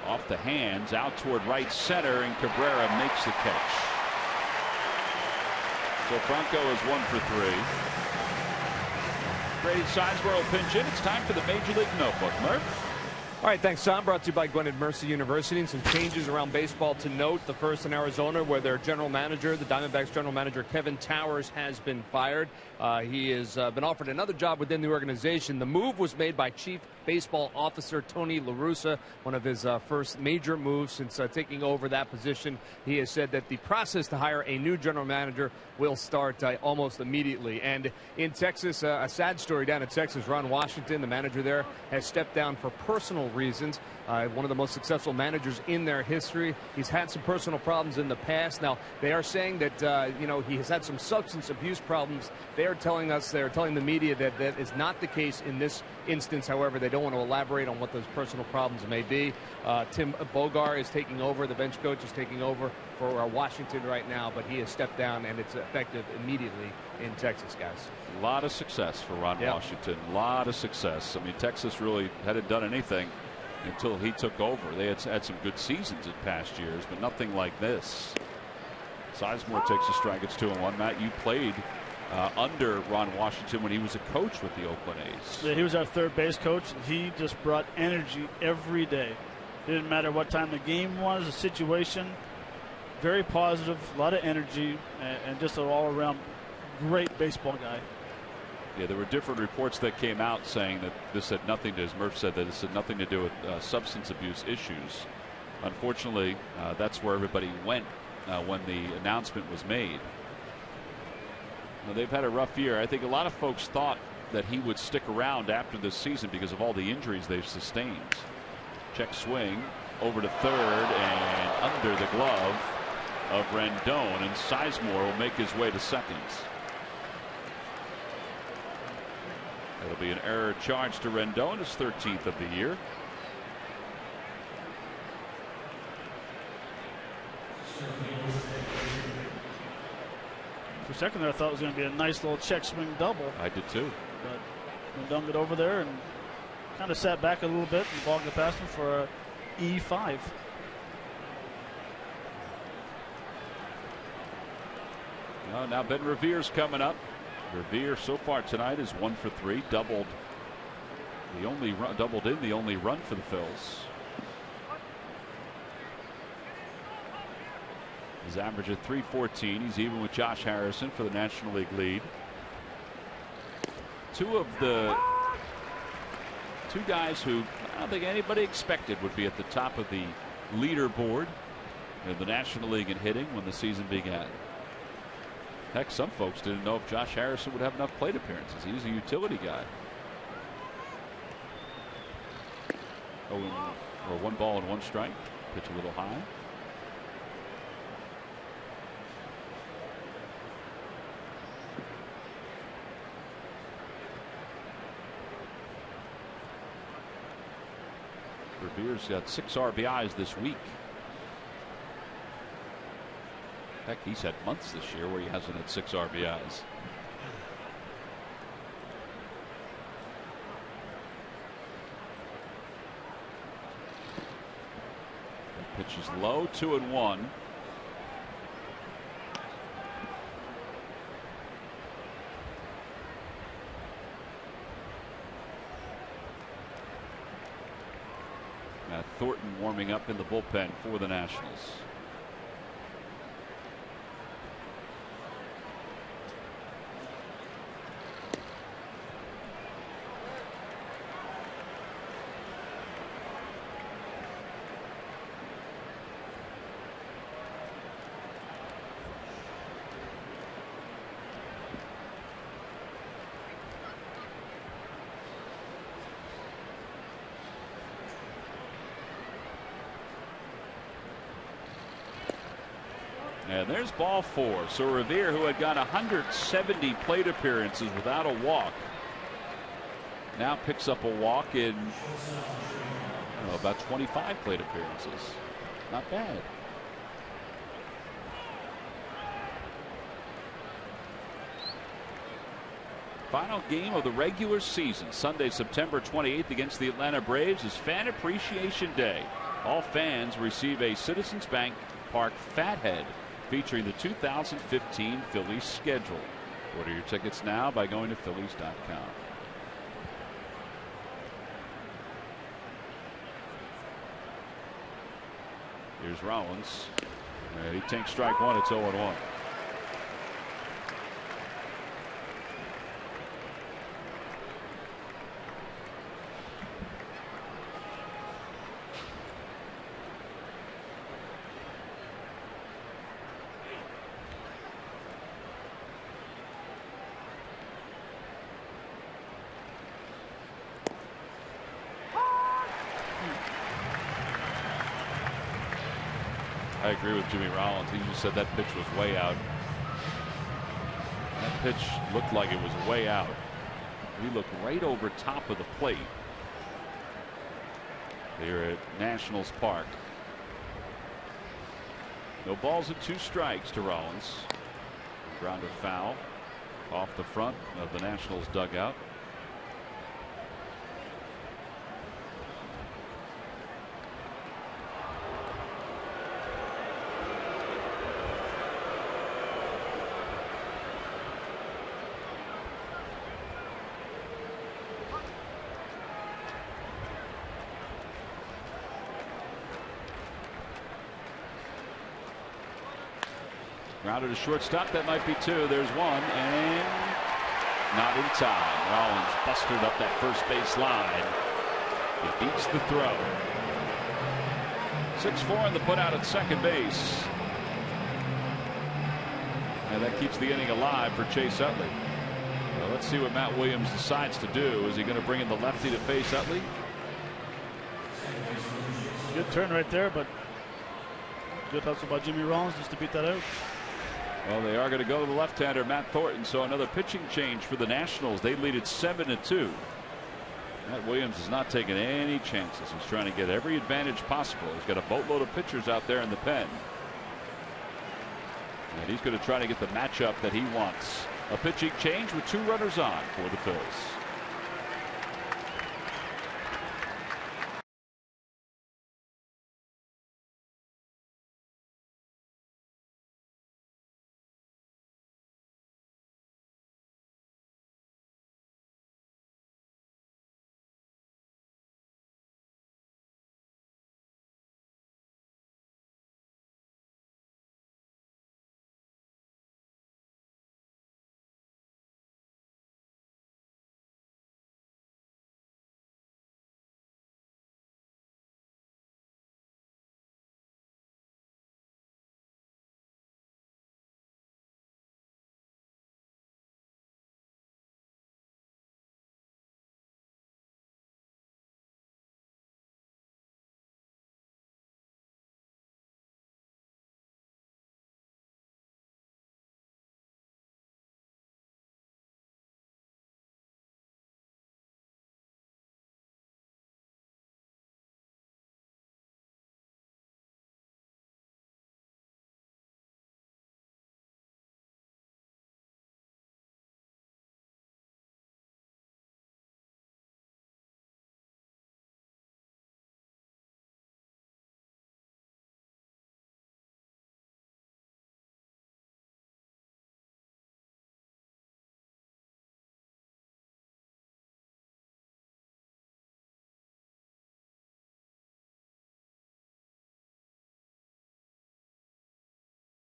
E: Off the hands, out toward right center, and Cabrera makes the catch. So Franco is 1 for 3. Grady Sizemore will pinch in. It's time for the Major League Notebook. Murph?
D: All right, thanks, Tom. Brought to you by Gwynedd Mercy University. And some changes around baseball to note. The first in Arizona, where their general manager, the Diamondbacks general manager, Kevin Towers, has been fired. He has been offered another job within the organization. The move was made by Chief Baseball Officer Tony La Russa, one of his first major moves since taking over that position. He has said that the process to hire a new general manager will start almost immediately. And in Texas, a sad story down in Texas. Ron Washington, the manager there, has stepped down for personal reasons. One of the most successful managers in their history. He's had some personal problems in the past. Now, they are saying that, he has had some substance abuse problems. They're telling the media that that is not the case in this instance. However, they don't want to elaborate on what those personal problems may be. Tim Bogar is taking over. The bench coach is taking over for Washington right now, but he has stepped down, and it's effective immediately in Texas, guys.
E: A lot of success for Ron Washington. A lot of success. I mean, Texas really hadn't done anything until he took over. They had some good seasons in past years, but nothing like this. Sizemore takes a strike. It's 2-1. Matt, you played under Ron Washington when he was a coach with the Oakland A's.
B: Yeah, he was our third base coach. He just brought energy every day. Didn't matter what time the game was, the situation. Very positive, a lot of energy, and just an all-around great baseball guy.
E: Yeah, there were different reports that came out saying that this had nothing to, as Murph said, that this had nothing to do with substance abuse issues. Unfortunately, that's where everybody went when the announcement was made. Now, they've had a rough year. I think a lot of folks thought that he would stick around after this season because of all the injuries they've sustained. Check swing over to third and under the glove of Rendon, and Sizemore will make his way to second. That'll be an error charge to Rendon, his 13th of the year.
B: For a second there, I thought it was going to be a nice little check swing double.
E: I did too.
B: But Rendon got over there and kind of sat back a little bit, and the ball got past him for a E5.
E: Well, now Ben Revere's coming up. Revere so far tonight is 1 for 3, doubled in the only run for the Phils. His average at .314. He's even with Josh Harrison for the National League lead. Two guys who I don't think anybody expected would be at the top of the leaderboard in the National League in hitting when the season began. Heck, some folks didn't know if Josh Harrison would have enough plate appearances. He's a utility guy. Or 1 ball and 1 strike. Pitch a little high. Revere's got 6 RBIs this week. Heck, he's had months this year where he hasn't had 6 RBIs. That pitch is low, 2-1. Thornton warming up in the bullpen for the Nationals. And there's ball 4. So Revere, who had gone 170 plate appearances without a walk, now picks up a walk in about 25 plate appearances. Not bad. Final game of the regular season, Sunday, September 28th against the Atlanta Braves, is Fan Appreciation Day. All fans receive a Citizens Bank Park Fathead featuring the 2015 Phillies schedule. Order your tickets now by going to Phillies.com. Here's Rollins. He takes strike 1. It's 0-1. I agree with Jimmy Rollins. He just said that pitch was way out. That pitch looked like it was way out. We look right over top of the plate here at Nationals Park. No balls and 2 strikes to Rollins. Grounded foul off the front of the Nationals dugout. Grounded to shortstop. That might be 2. There's 1, and not in time. Rollins busted up that first base line. He beats the throw. 6-4 in the put out at second base. And that keeps the inning alive for Chase Utley. Well, let's see what Matt Williams decides to do. Is he going to bring in the lefty to face Utley?
B: Good turn right there, but good hustle by Jimmy Rollins just to beat that out.
E: Well, they are going to go to the left-hander, Matt Thornton. So another pitching change for the Nationals. They lead it 7-2. Matt Williams is not taking any chances. He's trying to get every advantage possible. He's got a boatload of pitchers out there in the pen. And he's going to try to get the matchup that he wants. A pitching change with 2 runners on for the Phillies.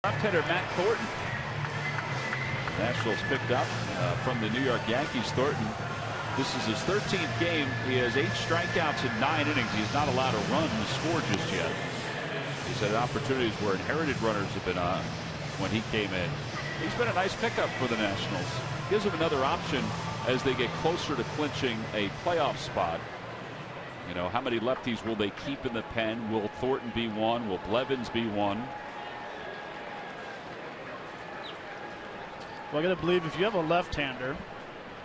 E: Left-hander Matt Thornton. The Nationals picked up from the New York Yankees. Thornton, this is his 13th game. He has 8 strikeouts in 9 innings. He's not allowed to run and score just yet. He's had opportunities where inherited runners have been on when he came in. He's been a nice pickup for the Nationals. Gives them another option as they get closer to clinching a playoff spot. You know, how many lefties will they keep in the pen? Will Thornton be one? Will Blevins be one?
B: Well, I got to believe if you have a left-hander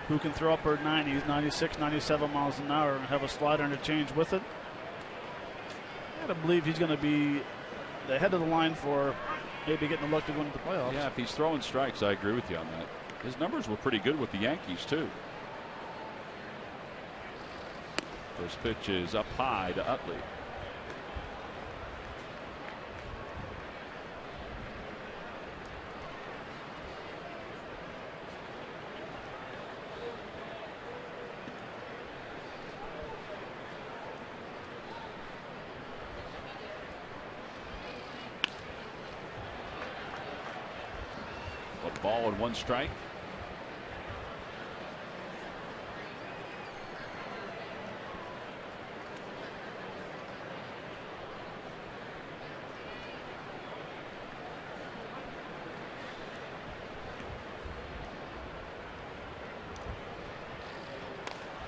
B: who can throw upward 90s, 96, 97 miles an hour and have a slider interchange with it, I got to believe he's going to be the head of the line for maybe getting a look to go into the playoffs.
E: Yeah, if he's throwing strikes, I agree with you on that. His numbers were pretty good with the Yankees, too. First pitch is up high to Utley. A ball and 1 strike.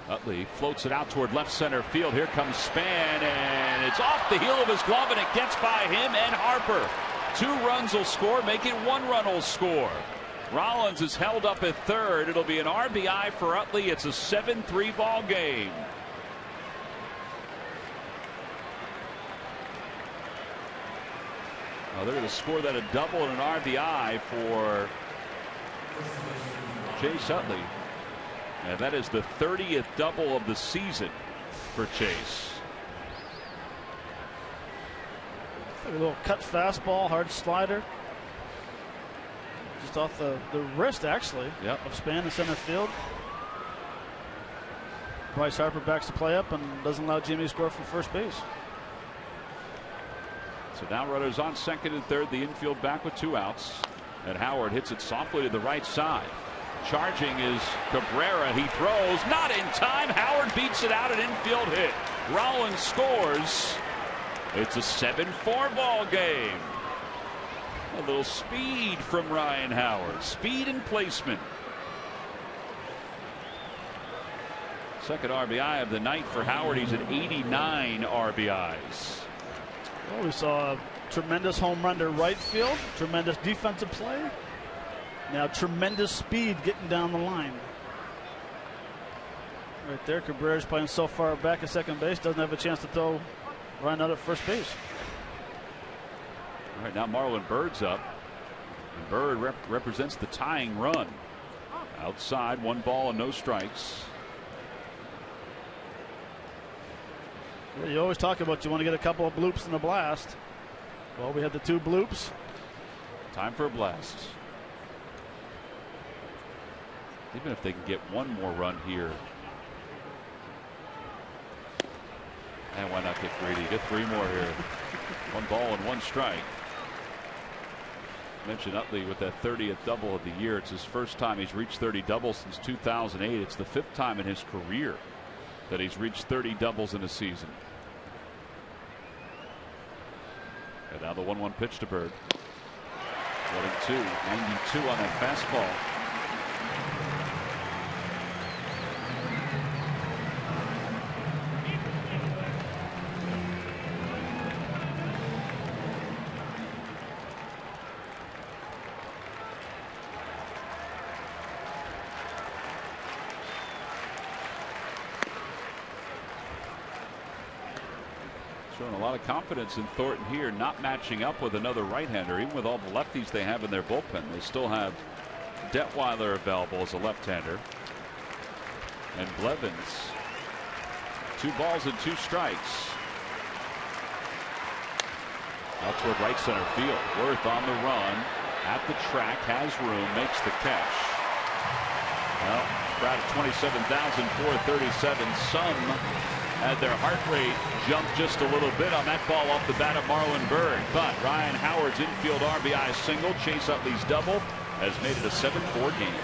E: Utley floats it out toward left center field. Here comes Span, and it's off the heel of his glove, and it gets by him and Harper. 2 runs will score, make it 1 run will score. Rollins is held up at third. It'll be an RBI for Utley. It's a 7-3 ball game. Well, they're going to score that a double and an RBI for Chase Utley. And that is the 30th double of the season for Chase.
B: A little cut fastball, hard slider. Just off the wrist, actually, of Span in center field. Bryce Harper backs the play up and doesn't allow Jimmy to score from first base.
E: So now runners on second and third. The infield back with 2 outs. And Howard hits it softly to the right side. Charging is Cabrera. He throws. Not in time. Howard beats it out. An infield hit. Rollins scores. It's a 7-4 ball game. A little speed from Ryan Howard. Speed and placement. Second RBI of the night for Howard. He's at 89 RBIs.
B: Well, we saw a tremendous home run to right field. Tremendous defensive play. Now tremendous speed getting down the line. Right there, Cabrera's playing so far back at second base, doesn't have a chance to throw Ryan out at first base.
E: All right, now Marlon Byrd's up. And Byrd represents the tying run. Outside, 1 ball and no strikes.
B: Yeah, you always talk about you want to get a couple of bloops in the blast. Well, we had the 2 bloops.
E: Time for a blast. Even if they can get 1 more run here. And why not get greedy? Get 3 more here. 1 ball and 1 strike. Mentioned Utley with that 30th double of the year. It's his first time he's reached 30 doubles since 2008. It's the 5th time in his career that he's reached 30 doubles in a season. And now the 1-1 pitch to Byrd. 1-2, 92 on that fastball. Showing a lot of confidence in Thornton here, not matching up with another right-hander. Even with all the lefties they have in their bullpen, they still have Detweiler available as a left-hander. And Blevins. 2 balls and 2 strikes. Out toward right center field. Worth on the run. At the track, has room, makes the catch. Well, crowd of 27,437. Some had their heart rate jump just a little bit on that ball off the bat of Marlon Byrd. But Ryan Howard's infield RBI single, Chase Utley's double, has made it a 7-4 game.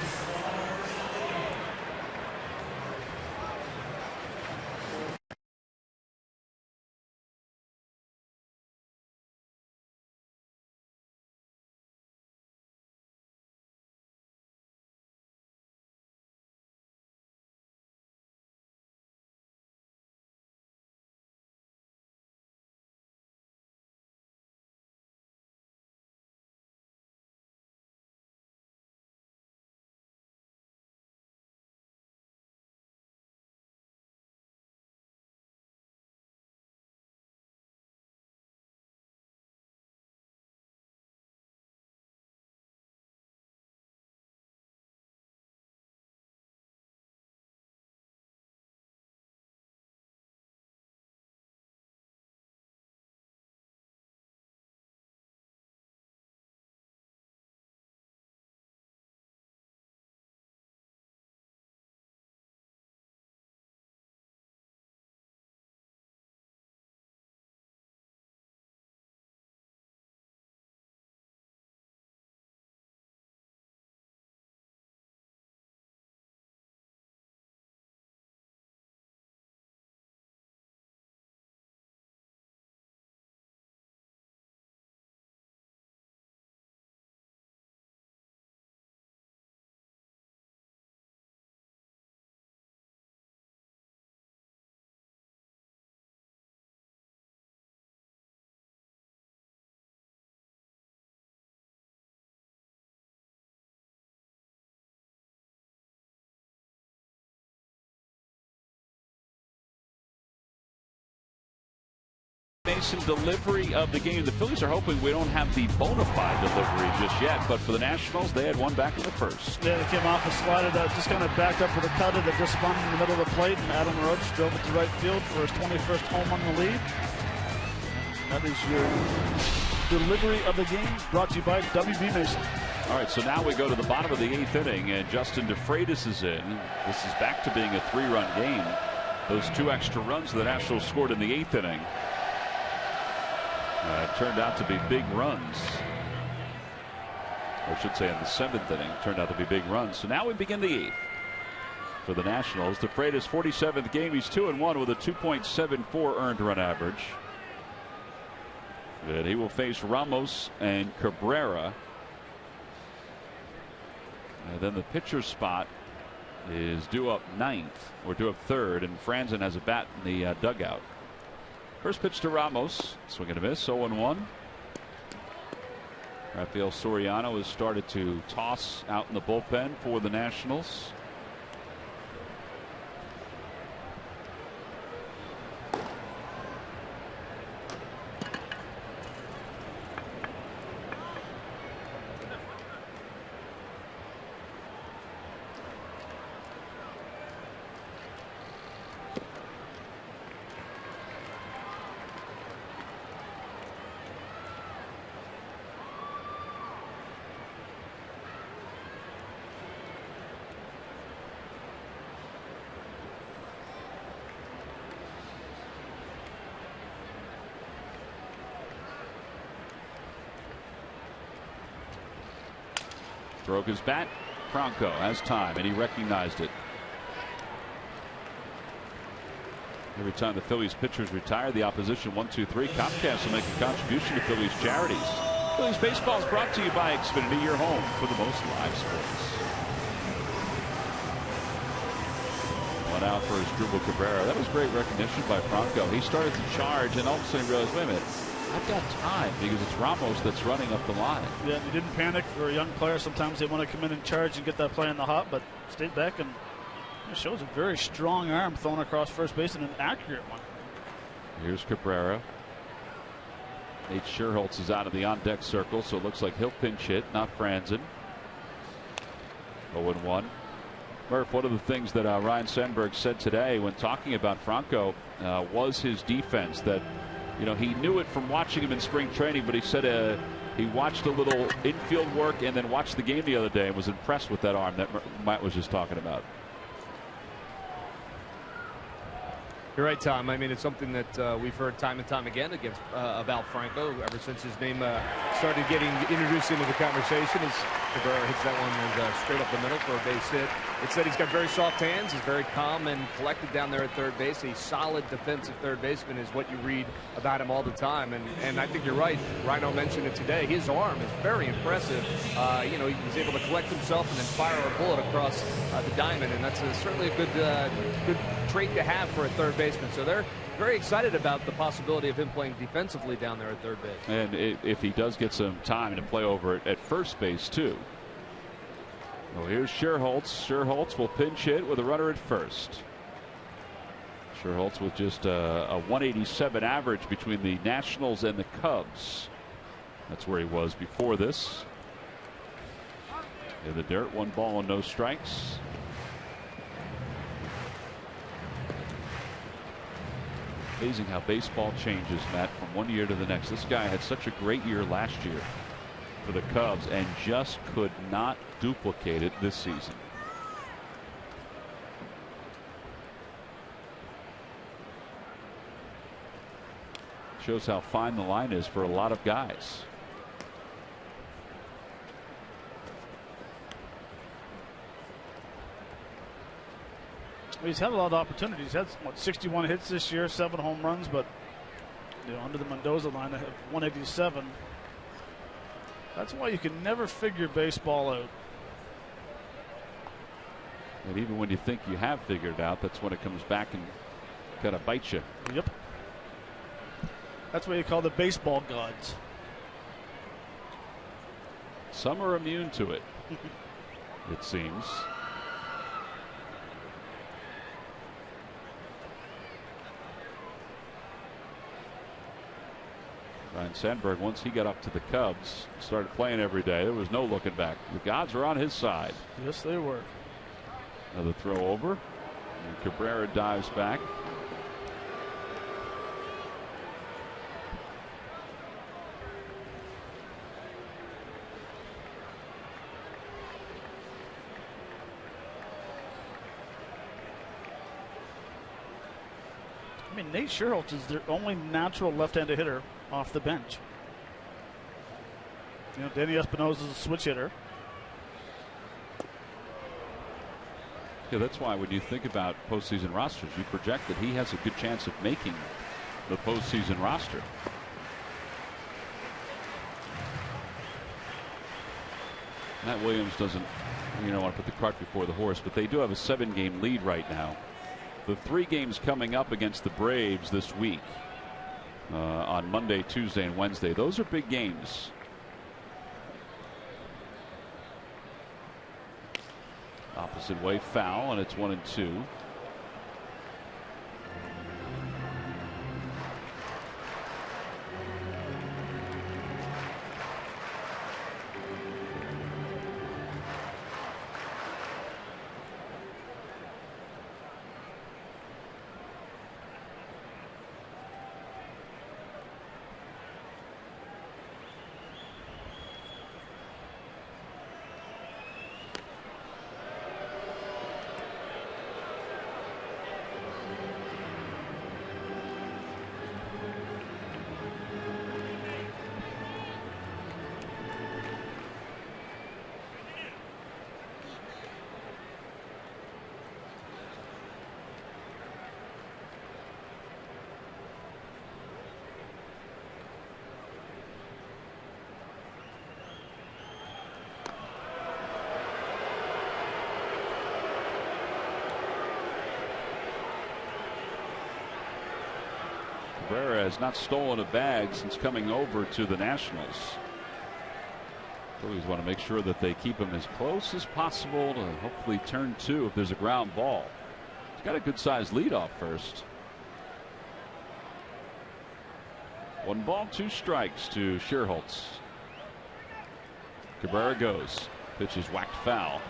E: Delivery of the game. The Phillies are hoping we don't have the bona fide delivery just yet, but for the Nationals, they had one back in the first.
B: Yeah, they came off a slider that just kind of backed up with a cutter that just spun in the middle of the plate, and Adam Laroche drove it to right field for his 21st home on the lead. That is your delivery of the game, brought to you by WB Mason.
E: All right, so now we go to the bottom of the 8th inning, and Justin DeFreitas is in. This is back to being a 3-run game. Those 2 extra runs the Nationals scored in the 8th inning turned out to be big runs. Or I should say in the 7th inning, turned out to be big runs. So now we begin the 8th for the Nationals. DeFreitas' 47th game. He's 2-1 with a 2.74 earned run average. And he will face Ramos and Cabrera. And then the pitcher spot is due up 9th, or due up 3rd, and Franzen has a bat in the dugout. First pitch to Ramos, swing and a miss, 0-1. Rafael Soriano has started to toss out in the bullpen for the Nationals. Broke his bat. Franco has time, and he recognized it. Every time the Phillies pitchers retire, the opposition 1-2-3. Comcast will make a contribution to Phillies charities. Phillies baseball is brought to you by Xfinity, your home for the most live sports. One out for his Drupal Cabrera. That was great recognition by Franco. He started to charge, and all of a sudden he realized, wait a minute, I've got time, because it's Ramos that's running up the line.
B: Yeah, he didn't panic. For a young player, sometimes they want to come in and charge and get that play in the hop, but stayed back, and it shows a very strong arm thrown across first base and an accurate one.
E: Here's Cabrera. Nate Scherholtz is out of the on-deck circle, so it looks like he'll pinch hit, not Franzen. 0-1. Murph, one of the things that Ryan Sandberg said today when talking about Franco was his defense. That, you know, he knew it from watching him in spring training, but he said he watched a little infield work and then watched the game the other day and was impressed with that arm that Matt was just talking about.
D: You're right, Tom. I mean, it's something that we've heard time and time again against about Franco ever since his name started getting introduced into the conversation. As Cabrera hits that one straight up the middle for a base hit. It's that he's got very soft hands. He's very calm and collected down there at third base. A solid defensive third baseman is what you read about him all the time. And I think you're right. Rhino mentioned it today. His arm is very impressive. You know, he's able to collect himself and then fire a bullet across the diamond, and that's certainly a good trait to have for a third baseman. So they're very excited about the possibility of him playing defensively down there at third base.
E: And if he does get some time to play over at first base too. Well, here's Scherholtz. Scherholtz will pinch hit with a runner at first. Scherholtz with just a 187 average between the Nationals and the Cubs. That's where he was before this. In the dirt, 1 ball and no strikes. Amazing how baseball changes, Matt, from one year to the next. This guy had such a great year last year for the Cubs and just could not duplicate it this season. Shows how fine the line is for a lot of guys.
B: He's had a lot of opportunities. He's had 61 hits this year, 7 home runs, but under the Mendoza line, they have 187. That's why you can never figure baseball out.
E: And even when you think you have figured it out, that's when it comes back and kind of bites you.
B: Yep. That's what you call the baseball gods.
E: Some are immune to it, it seems. Ryan Sandberg, once he got up to the Cubs, started playing every day, there was no looking back. The gods were on his side.
B: Yes, they were.
E: Another throw over. And Cabrera dives back.
B: I mean, Nate Scherholtz is their only natural left-handed hitter off the bench. Danny Espinosa is a switch hitter.
E: Yeah, that's why when you think about postseason rosters, you project that he has a good chance of making the postseason roster. Matt Williams doesn't, want to put the cart before the horse, but they do have a 7-game lead right now. The 3 games coming up against the Braves this week on Monday, Tuesday, and Wednesday. Those are big games. Opposite way foul, and it's 1-2. Cabrera has not stolen a bag since coming over to the Nationals. Phillies want to make sure that they keep him as close as possible to hopefully turn 2 if there's a ground ball. He's got a good sized lead off first. 1 ball, 2 strikes to Scherholtz. Cabrera goes. Pitch is whacked foul.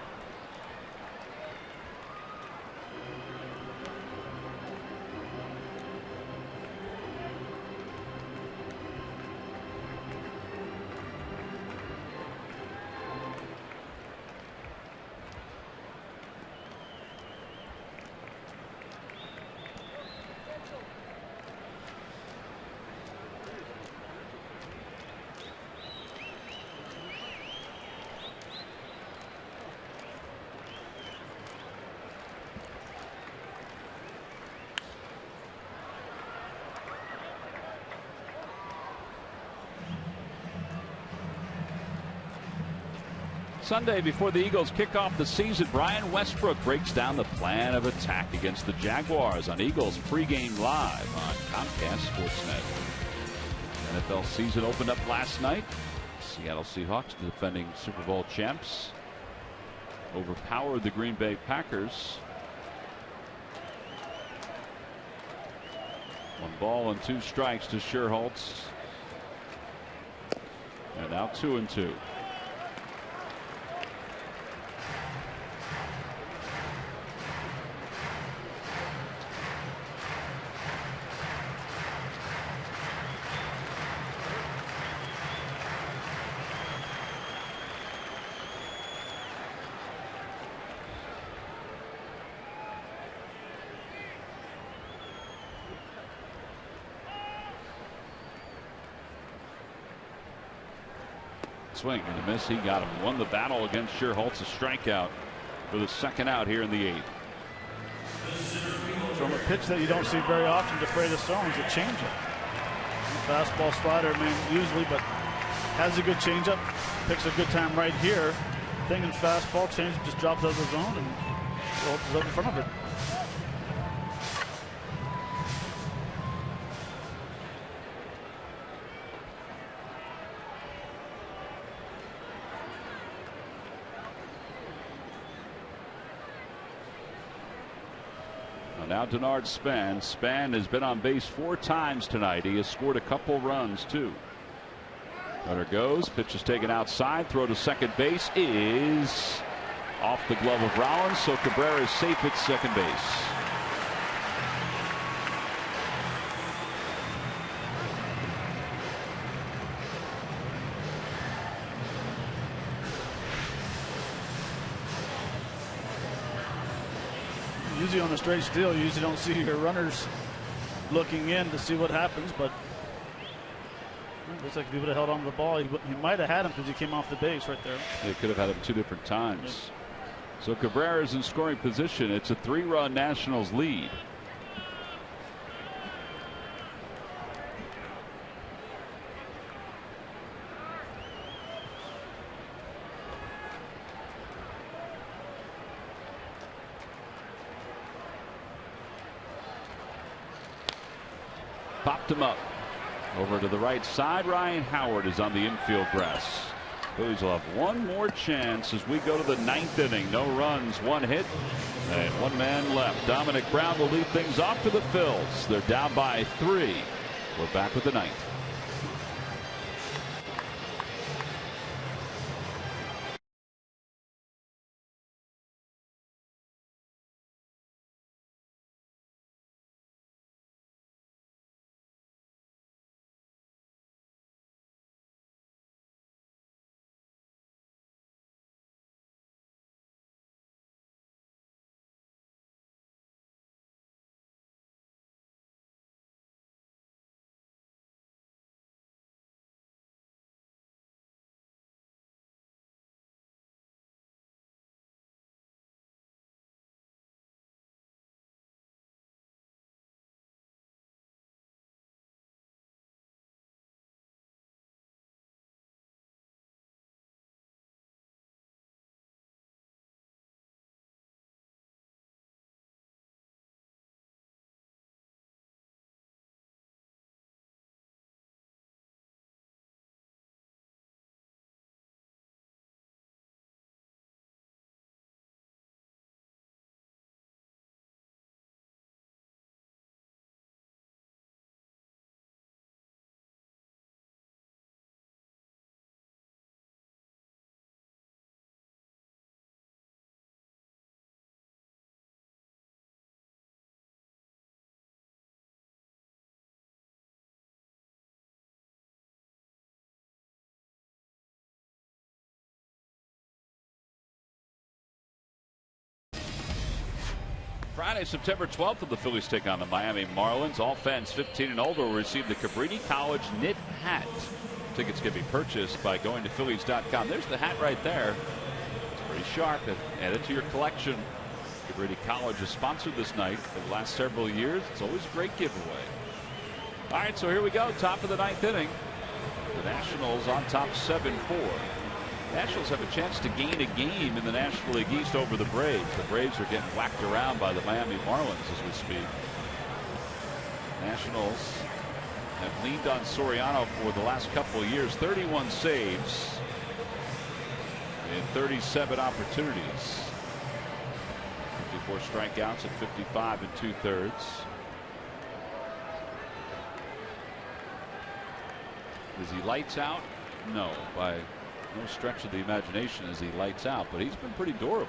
E: Sunday, before the Eagles kick off the season, Brian Westbrook breaks down the plan of attack against the Jaguars on Eagles pregame live on Comcast Sportsnet. NFL season opened up last night. Seattle Seahawks, the defending Super Bowl champs, overpowered the Green Bay Packers. 1 ball and 2 strikes to Sherholtz. And now 2-2. Swing and a miss. He got him. Won the battle against Sherholtz. A strikeout for the second out here in the 8th.
C: From a pitch that you don't see very often to Freitas Sones, a changeup. Fastball slider, usually, but has a good changeup. Picks a good time right here. Thing in fastball, changeup just drops out of the zone and Sherholtz is up in front of it.
E: Now Denard Span. Span has been on base 4 times tonight. He has scored a couple runs too. Runner goes. Pitch is taken outside. Throw to second base is off the glove of Rollins. So Cabrera is safe at second base.
C: Usually on a straight steal, you usually don't see your runners looking in to see what happens, but looks like if he would have held on to the ball, he might have had him because he came off the base right there.
E: They could have had him 2 different times. Yeah. So Cabrera is in scoring position. It's a 3-run Nationals lead. Popped him up. Over to the right side. Ryan Howard is on the infield grass. Phillies will have one more chance as we go to the 9th inning. No runs, 1 hit, and 1 man left. Dominic Brown will lead things off for the Phils. They're down by 3. We're back with the 9th. Friday, September 12th, the Phillies take on the Miami Marlins. All fans 15 and older will receive the Cabrini College knit hat. Tickets can be purchased by going to Phillies.com. There's the hat right there. It's pretty sharp. Add it to your collection. Cabrini College has sponsored this night for the last several years. It's always a great giveaway. All right, so here we go. Top of the 9th inning. The Nationals on top 7-4. Nationals have a chance to gain a game in the National League East over the Braves. The Braves are getting whacked around by the Miami Marlins as we speak. Nationals have leaned on Soriano for the last couple of years. 31 saves in 37 opportunities. 54 strikeouts at 55 2/3. Is he lights out? No, by no stretch of the imagination is he lights out, but he's been pretty durable.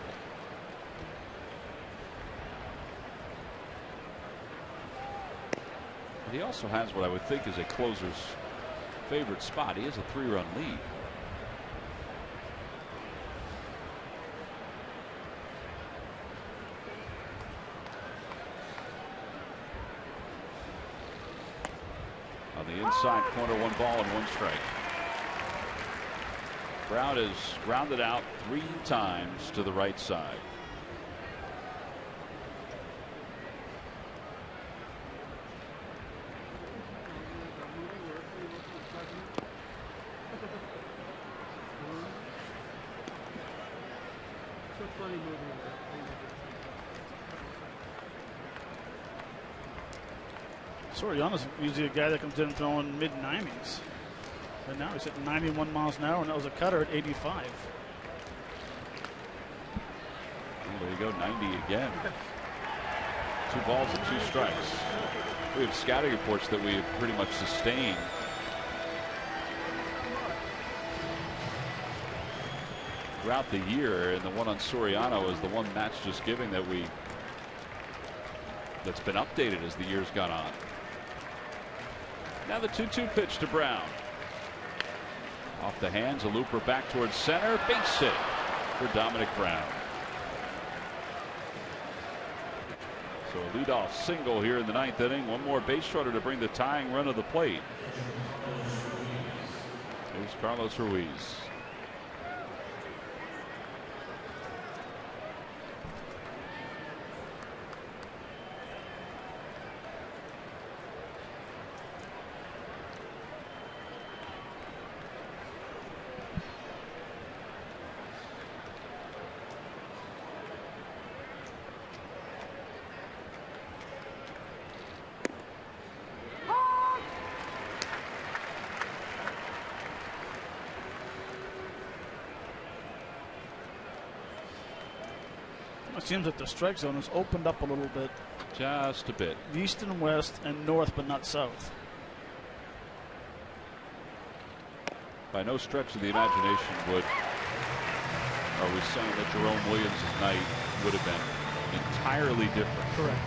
E: But he also has what I would think is a closer's favorite spot. He has a 3-run lead. On the inside corner, 1 ball and 1 strike. Brown is grounded out 3 times to the right side.
B: Soriano's usually a guy that comes in throwing mid-90s. But now he's hitting 91 miles an hour, and that was a cutter at 85.
E: Oh, there you go, 90 again. 2 balls and 2 strikes. We have scouting reports that we have pretty much sustained throughout the year, and the one on Soriano is the one Matt's just giving that's been updated as the year's gone on. Now the 2-2 pitch to Brown. Off the hands, a looper back towards center. Base hit for Dominic Brown. So a leadoff single here in the 9th inning. One more base runner to bring the tying run to the plate. Here's Carlos Ruiz.
B: It seems that the strike zone has opened up a little bit.
E: Just a bit.
B: East and west and north, but not south.
E: By no stretch of the imagination are we saying that Jerome Williams' night would have been entirely different.
B: Correct.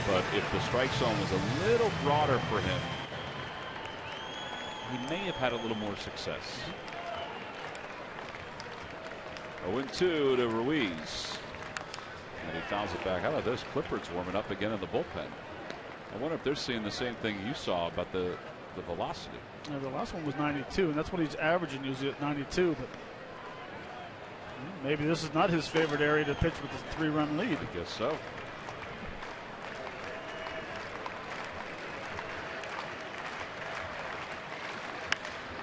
E: But if the strike zone was a little broader for him, he may have had a little more success. 0-2 to Ruiz. And he fouls it back. How about this? Clippard's warming up again in the bullpen. I wonder if they're seeing the same thing you saw about the velocity.
B: Yeah, the last one was 92, and that's what he's averaging usually at 92. But maybe this is not his favorite area to pitch with a 3-run lead.
E: I guess so.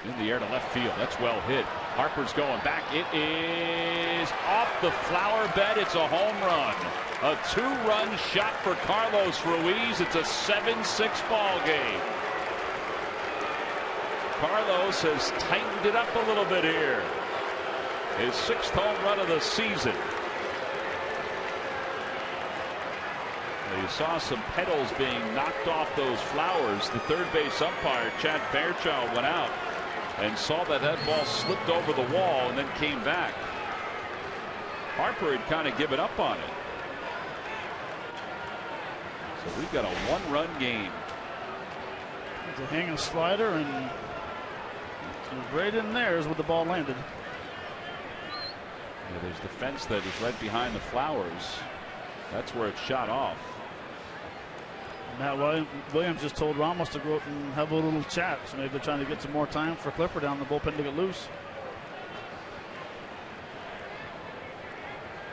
E: In the air to left field. That's well hit. Harper's going back. It is off the flower bed. It's a home run. A 2-run shot for Carlos Ruiz. It's a 7-6 ball game. Carlos has tightened it up a little bit here. His 6th home run of the season. You saw some petals being knocked off those flowers. The third base umpire, Chad Fairchild, went out and saw that ball slipped over the wall and then came back. Harper had kind of given up on it. So we've got a 1-run game.
B: It's a hanging slider, and right in there is where the ball landed.
E: Yeah, there's the fence that is right behind the flowers. That's where it shot off.
B: Matt Williams just told Ramos to go out and have a little chat. So maybe they're trying to get some more time for Clipper down the bullpen to get loose.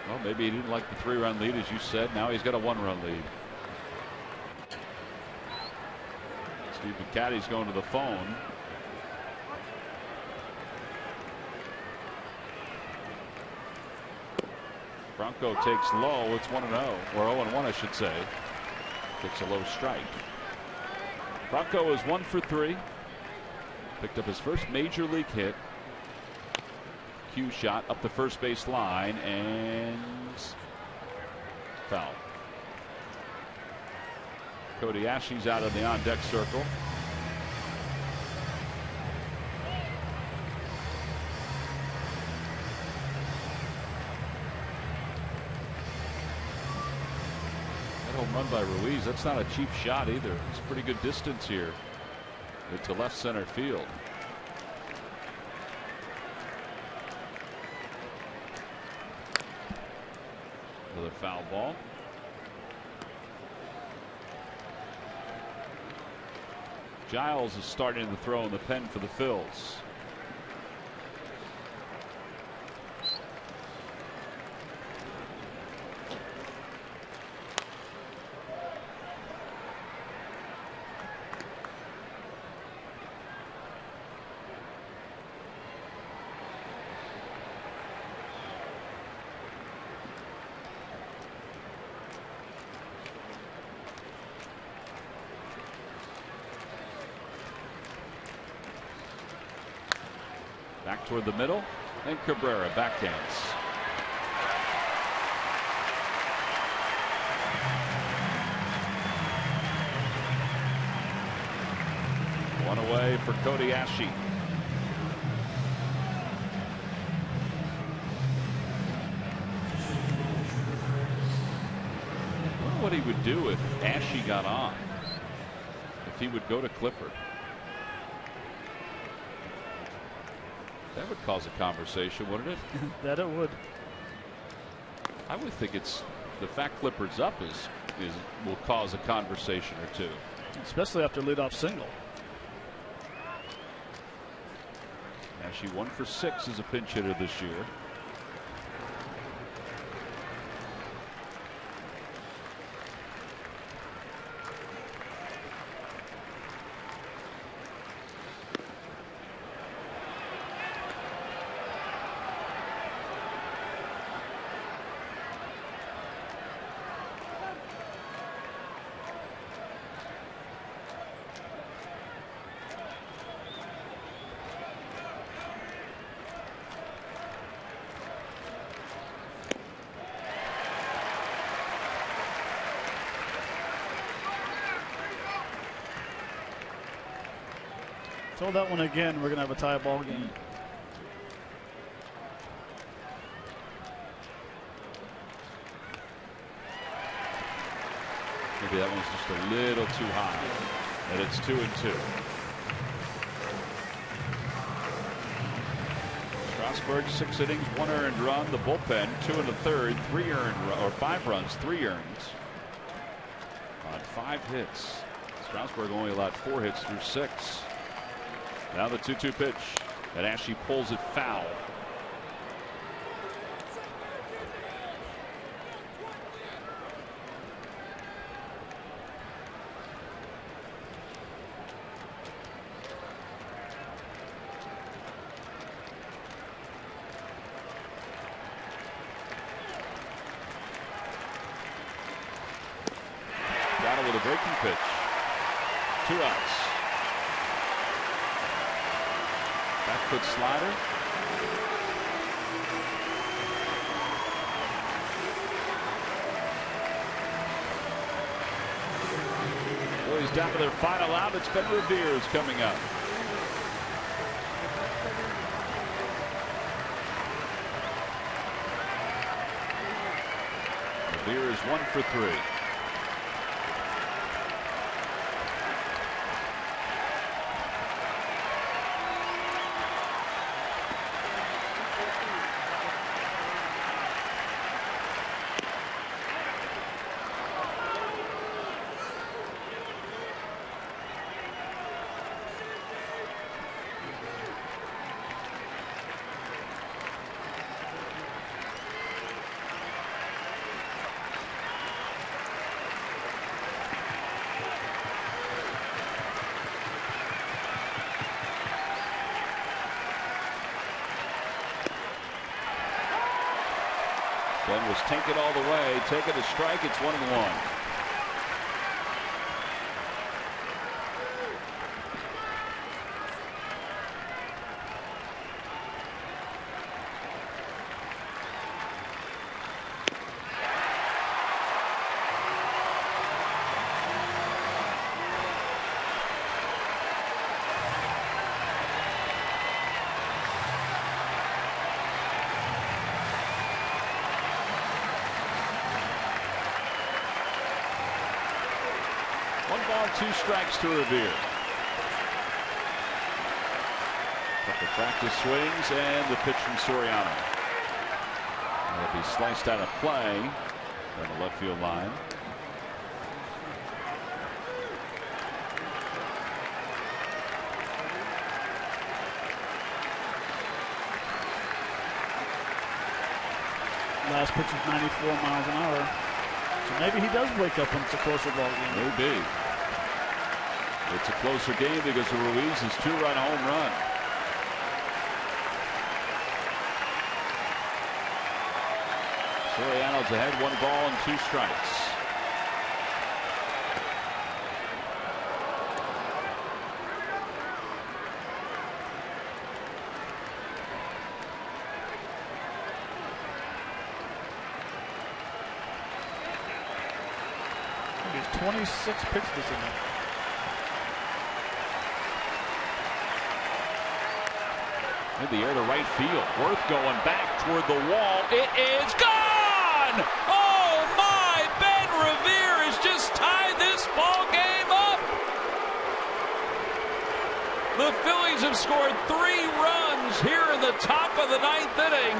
E: Well, maybe he didn't like the 3-run lead, as you said. Now he's got a 1-run lead. Steve McCaddy's going to the phone. Franco takes low. It's 1-0, or 0-1, I should say. Takes a low strike. Franco is 1 for 3. Picked up his first major league hit. Cue shot up the first base line and foul. Cody Ashley's out of the on-deck circle. That home run by Ruiz, that's not a cheap shot either. It's pretty good distance here to left center field. Another foul ball. Giles is starting to throw in the pen for the Phils. Back toward the middle, and Cabrera backhands. One away for Cody Ashley. I wonder what he would do if Ashley got on. If he would go to Clifford. That would cause a conversation, wouldn't it?
C: That it would.
E: I would think it's the fact Clifford's up will cause a conversation or two.
C: Especially after leadoff single.
E: Ashley 1 for 6 as a pinch hitter this year.
C: Throw that one again, we're going to have a tie ball game.
E: Maybe that one's just a little too high. And it's 2-2. Strasburg 6 innings, 1 earned run. The bullpen 2 1/3, 3 earned or 5 runs, 3 earned on 5 hits. Strasburg only allowed 4 hits through 6. Now the 2-2 pitch, and Ashley pulls it foul. Got it with a breaking pitch. 2 outs. Back foot slider. Well, he's down to their final out. It's Ben Revere's coming up. Revere is 1 for 3. One was taken all the way, taken a strike. It's 1-1. Two strikes to Revere. Couple practice swings and the pitch from Soriano. That'll be sliced out of play on the left field line.
C: Last pitch was 94 miles an hour. So maybe he does wake up when it's a closer ball game.
E: Maybe. It's a closer game because of Ruiz's two-run home run. Soriano's ahead, 1 ball and 2 strikes.
C: He's 26 pitches this inning.
E: In the air to right field. Worth going back toward the wall. It is gone! Oh my! Ben Revere has just tied this ball game up. The Phillies have scored 3 runs here in the top of the 9th inning.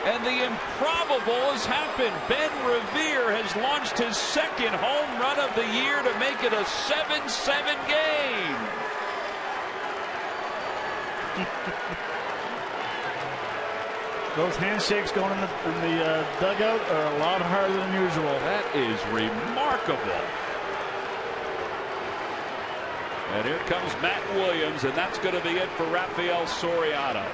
E: And the improbable has happened. Ben Revere has launched his 2nd home run of the year to make it a 7-7 game.
C: Those handshakes going in the dugout are a lot harder than usual.
E: That is remarkable. And here comes Matt Williams, and that's going to be it for Rafael Soriano.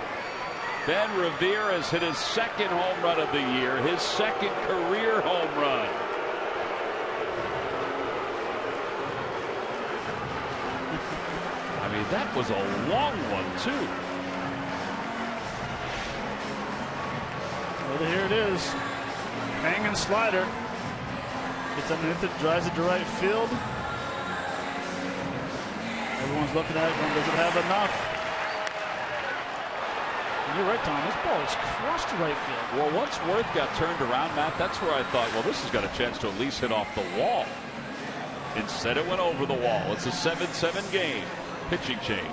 E: Ben Revere has hit his 2nd home run of the year, his 2nd career home run. I mean, that was a long one, too.
C: Well, here it is. Hanging slider. Gets underneath it, drives it to right field. Everyone's looking at it going, does it have enough? And you're right, Tom. This ball is crushed to right field.
E: Well, once Worth got turned around, Matt, that's where I thought, well, this has got a chance to at least hit off the wall. Instead, it went over the wall. It's a 7-7 game. Pitching change.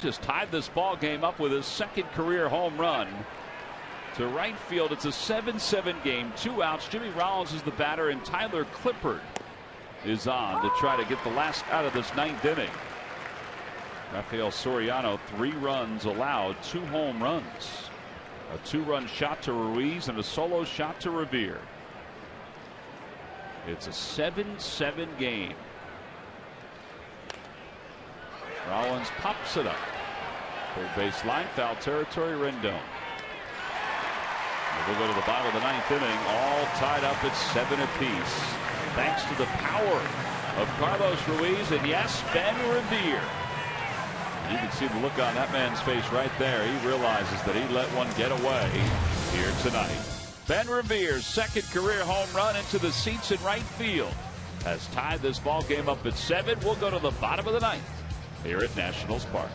E: Just tied this ball game up with his 2nd career home run to right field. It's a 7-7 game, 2 outs. Jimmy Rollins is the batter, and Tyler Clippard is on to try to get the last out of this ninth inning. Rafael Soriano, 3 runs allowed, 2 home runs, a 2-run shot to Ruiz and a solo shot to Revere. It's a 7-7 game. Rollins pops it up. Third base line, foul territory, Rendon. We'll go to the bottom of the ninth inning, all tied up at 7 apiece. Thanks to the power of Carlos Ruiz and, yes, Ben Revere. You can see the look on that man's face right there. He realizes that he let one get away here tonight. Ben Revere's second career home run into the seats in right field has tied this ball game up at 7. We'll go to the bottom of the ninth here at Nationals Park.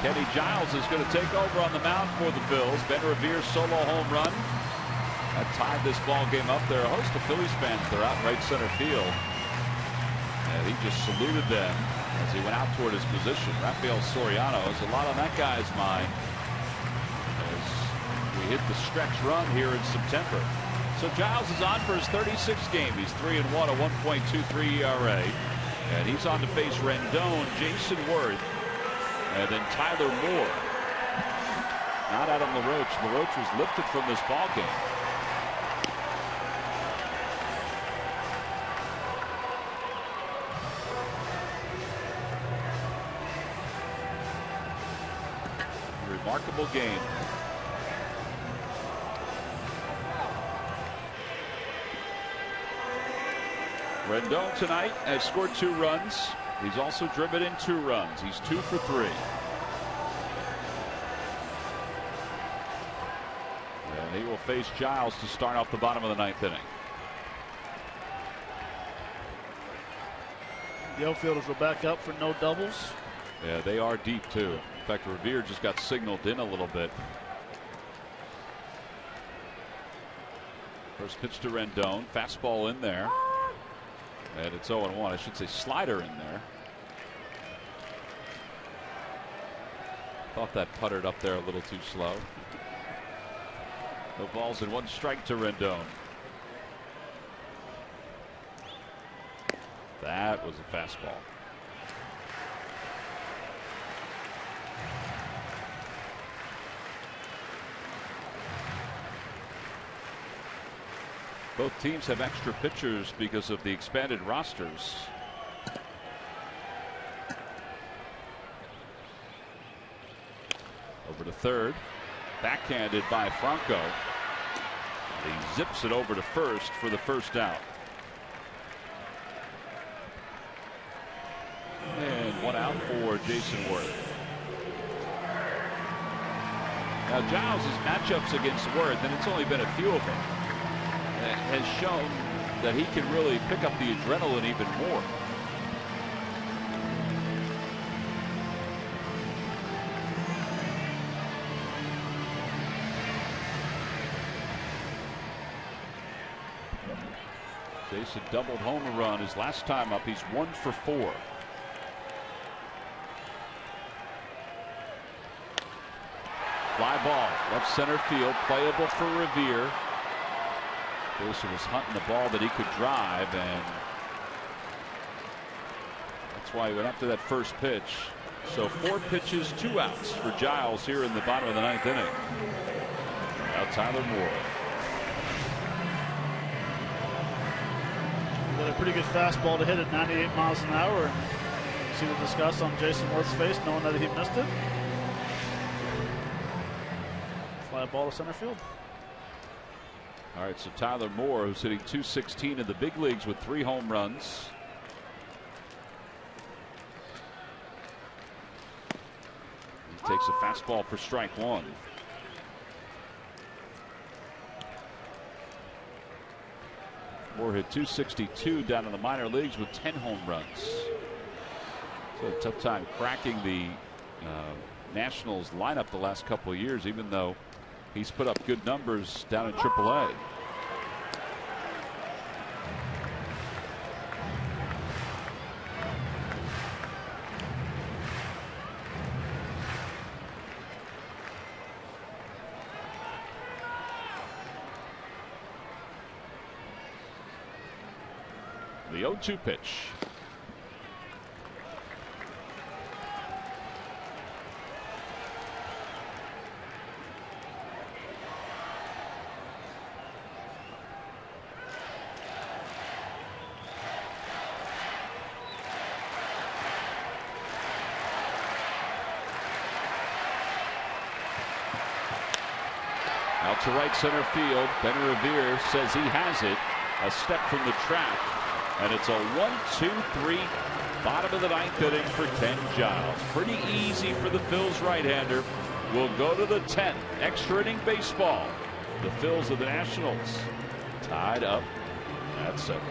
E: Kenny Giles is going to take over on the mound for the Phils. Ben Revere's solo home run that tied this ball game up. There are a host of Phillies fans that are out in right center field, and he just saluted them as he went out toward his position. Rafael Soriano has a lot on that guy's mind as we hit the stretch run here in September. So Giles is on for his 36th game. He's 3-1, a 1.23 ERA, and he's on to face Rendon, Jason Worth, and then Tyler Moore. Not Adam Laroche. Laroche was lifted from this ball game. Remarkable game. Rendon tonight has scored 2 runs. He's also driven in 2 runs. He's 2 for 3. And he will face Giles to start off the bottom of the 9th inning.
C: The outfielders will back up for no doubles.
E: Yeah, they are deep too. In fact, Revere just got signaled in a little bit. First pitch to Rendon. Fastball in there. And it's 0-1. I should say slider in there. Thought that puttered up there a little too slow. No balls and 1 strike to Rendon. That was a fastball. Both teams have extra pitchers because of the expanded rosters. Over to third. Backhanded by Franco. He zips it over to first for the first out. And 1 out for Jason Worth. Now Giles' matchups against Worth, and it's only been a few of them, has shown that he can really pick up the adrenaline even more. Jason doubled home run his last time up. He's 1 for 4. Fly ball, left center field, playable for Revere. Garcia was hunting the ball that he could drive, and that's why he went after that first pitch. So 4 pitches, 2 outs for Giles here in the bottom of the 9th inning. Now Tyler Moore.
B: Got a pretty good fastball to hit at 98 miles an hour. And see the disgust on Jason Worth's face, knowing that he missed it. Fly ball to center field.
E: All right, so Tyler Moore, who's hitting .216 in the big leagues with 3 home runs. He takes a fastball for strike 1. Moore hit .262 down in the minor leagues with 10 home runs. So a tough time cracking the Nationals lineup the last couple of years, even though he's put up good numbers down in AAA. The 0-2 pitch. Out to right center field. Ben Revere says he has it. A step from the track. And it's a 1-2-3 bottom of the 9th inning for Ken Giles. Pretty easy for the Phils right-hander. We'll go to the 10th. Extra inning baseball. The Phils of the Nationals tied up at 7.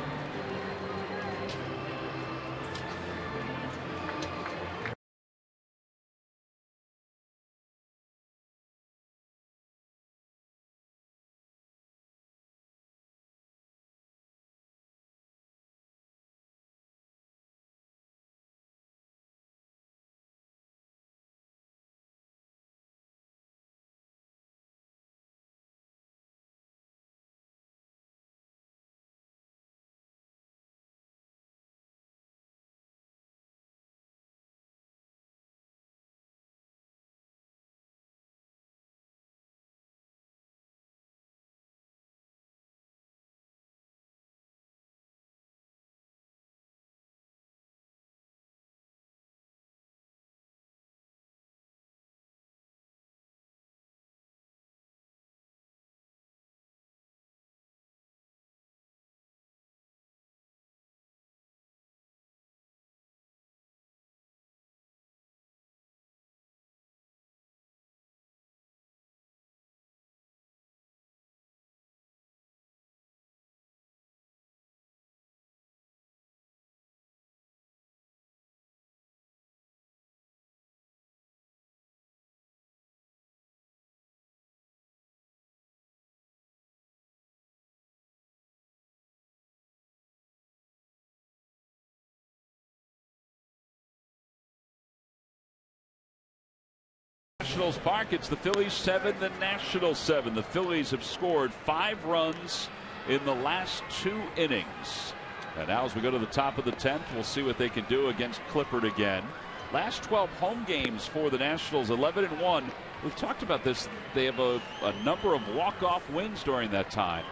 E: Nationals Park, it's the Phillies 7, the Nationals 7. The Phillies have scored 5 runs in the last 2 innings. And now as we go to the top of the 10th, we'll see what they can do against Clippard again. Last 12 home games for the Nationals, 11-1. We've talked about this. They have a number of walk-off wins during that time.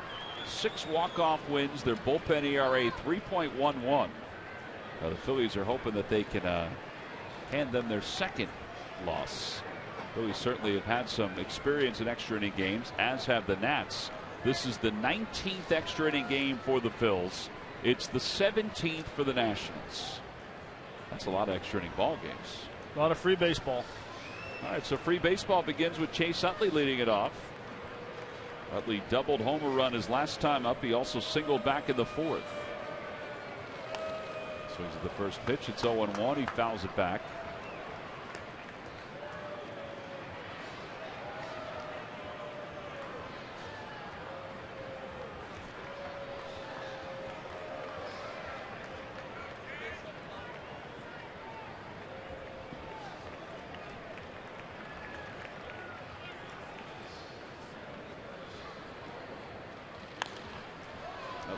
E: 6 walk-off wins. Their bullpen ERA 3.11. The Phillies are hoping that they can hand them their second loss. Phillies certainly have had some experience in extra inning games, as have the Nats. This is the 19th extra inning game for the Phils. It's the 17th for the Nationals. That's a lot of extra inning ball games.
B: A lot of free baseball.
E: All right, so free baseball begins with Chase Utley leading it off. Utley doubled homer run his last time up. He also singled back in the 4th. Swings at the first pitch. It's 0-1. He fouls it back.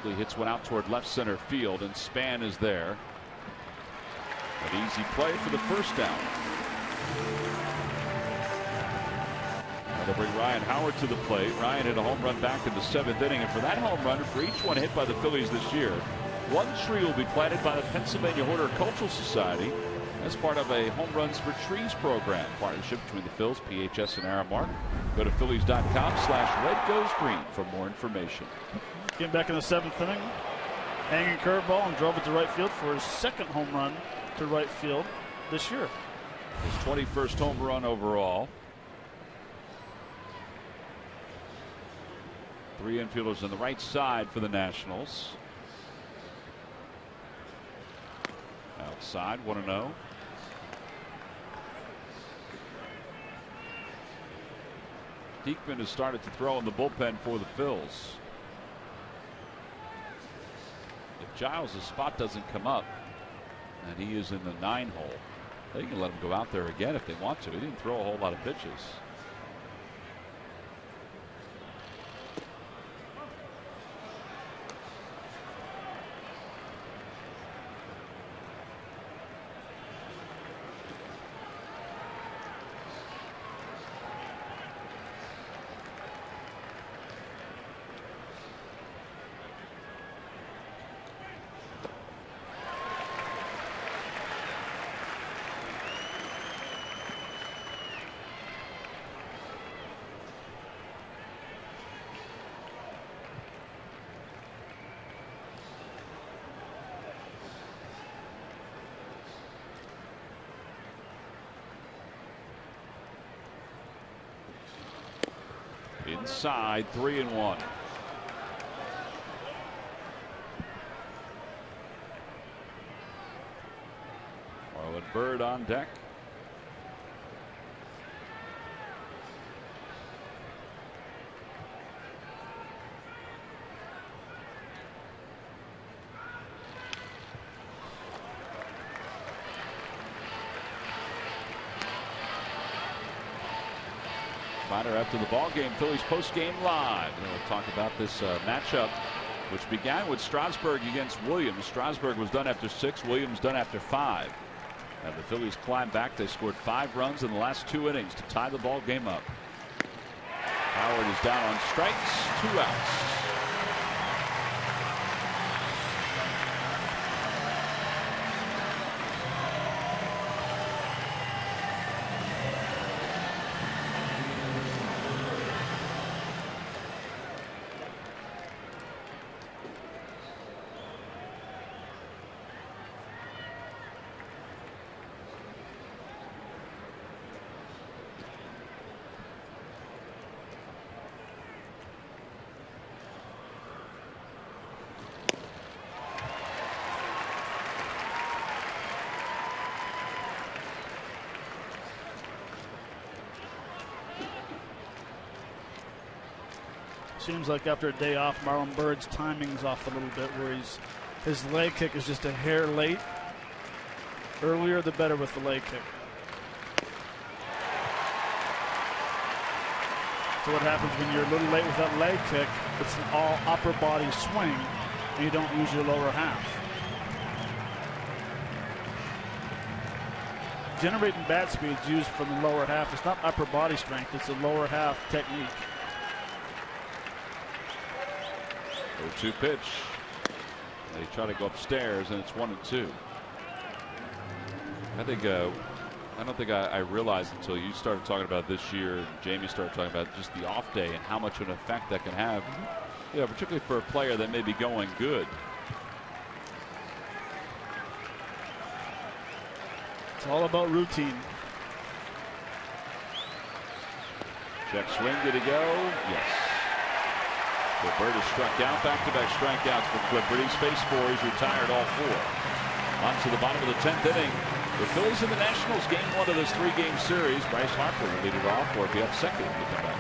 E: Bradley hits one out toward left center field, and Span is there. An easy play for the first down. Now they'll bring Ryan Howard to the plate. Ryan hit a home run back in the 7th inning, and for that home run, for each one hit by the Phillies this year, one tree will be planted by the Pennsylvania Horticultural Society as part of a Home Runs for Trees program partnership between the Phils, PHS, and Aramark. Go to Phillies.com/redgoesgreen for more information.
B: Came back in the 7th inning, hanging curveball, and drove it to right field for his second home run to right field this year.
E: His 21st home run overall. 3 infielders on the right side for the Nationals. Outside, 1-0. Diekman has started to throw in the bullpen for the Phils. If Giles' spot doesn't come up, and he is in the 9 hole, they can let him go out there again if they want to. He didn't throw a whole lot of pitches. Inside, 3-1. Marlon Byrd on deck. After the ball game, Phillies post game live. We'll talk about this matchup, which began with Strasburg against Williams. Strasburg was done after 6, Williams done after 5. And the Phillies climbed back. They scored 5 runs in the last 2 innings to tie the ball game up. Howard is down on strikes, 2 outs.
B: Seems like after a day off, Marlon Byrd's timing's off a little bit, where his leg kick is just a hair late. Earlier the better with the leg kick. So what happens when you're a little late with that leg kick, it's an all upper body swing, and you don't use your lower half. Generating bat speed is used from the lower half. It's not upper body strength, it's the lower half technique.
E: 0-2 pitch. They try to go upstairs, and it's 1-2. I don't think I realized until you started talking about this year, and Jamie started talking about just the off day and how much of an effect that can have, particularly for a player that may be going good.
B: It's all about routine.
E: Check swing, did he go? Yes. So Bird is struck out, back-to-back strikeouts for Clifford. He's faced 4, he's retired all 4. On to the bottom of the 10th inning. The Phillies and the Nationals, game 1 of this 3-game series. Bryce Harper will lead it off, or be up second when we come back.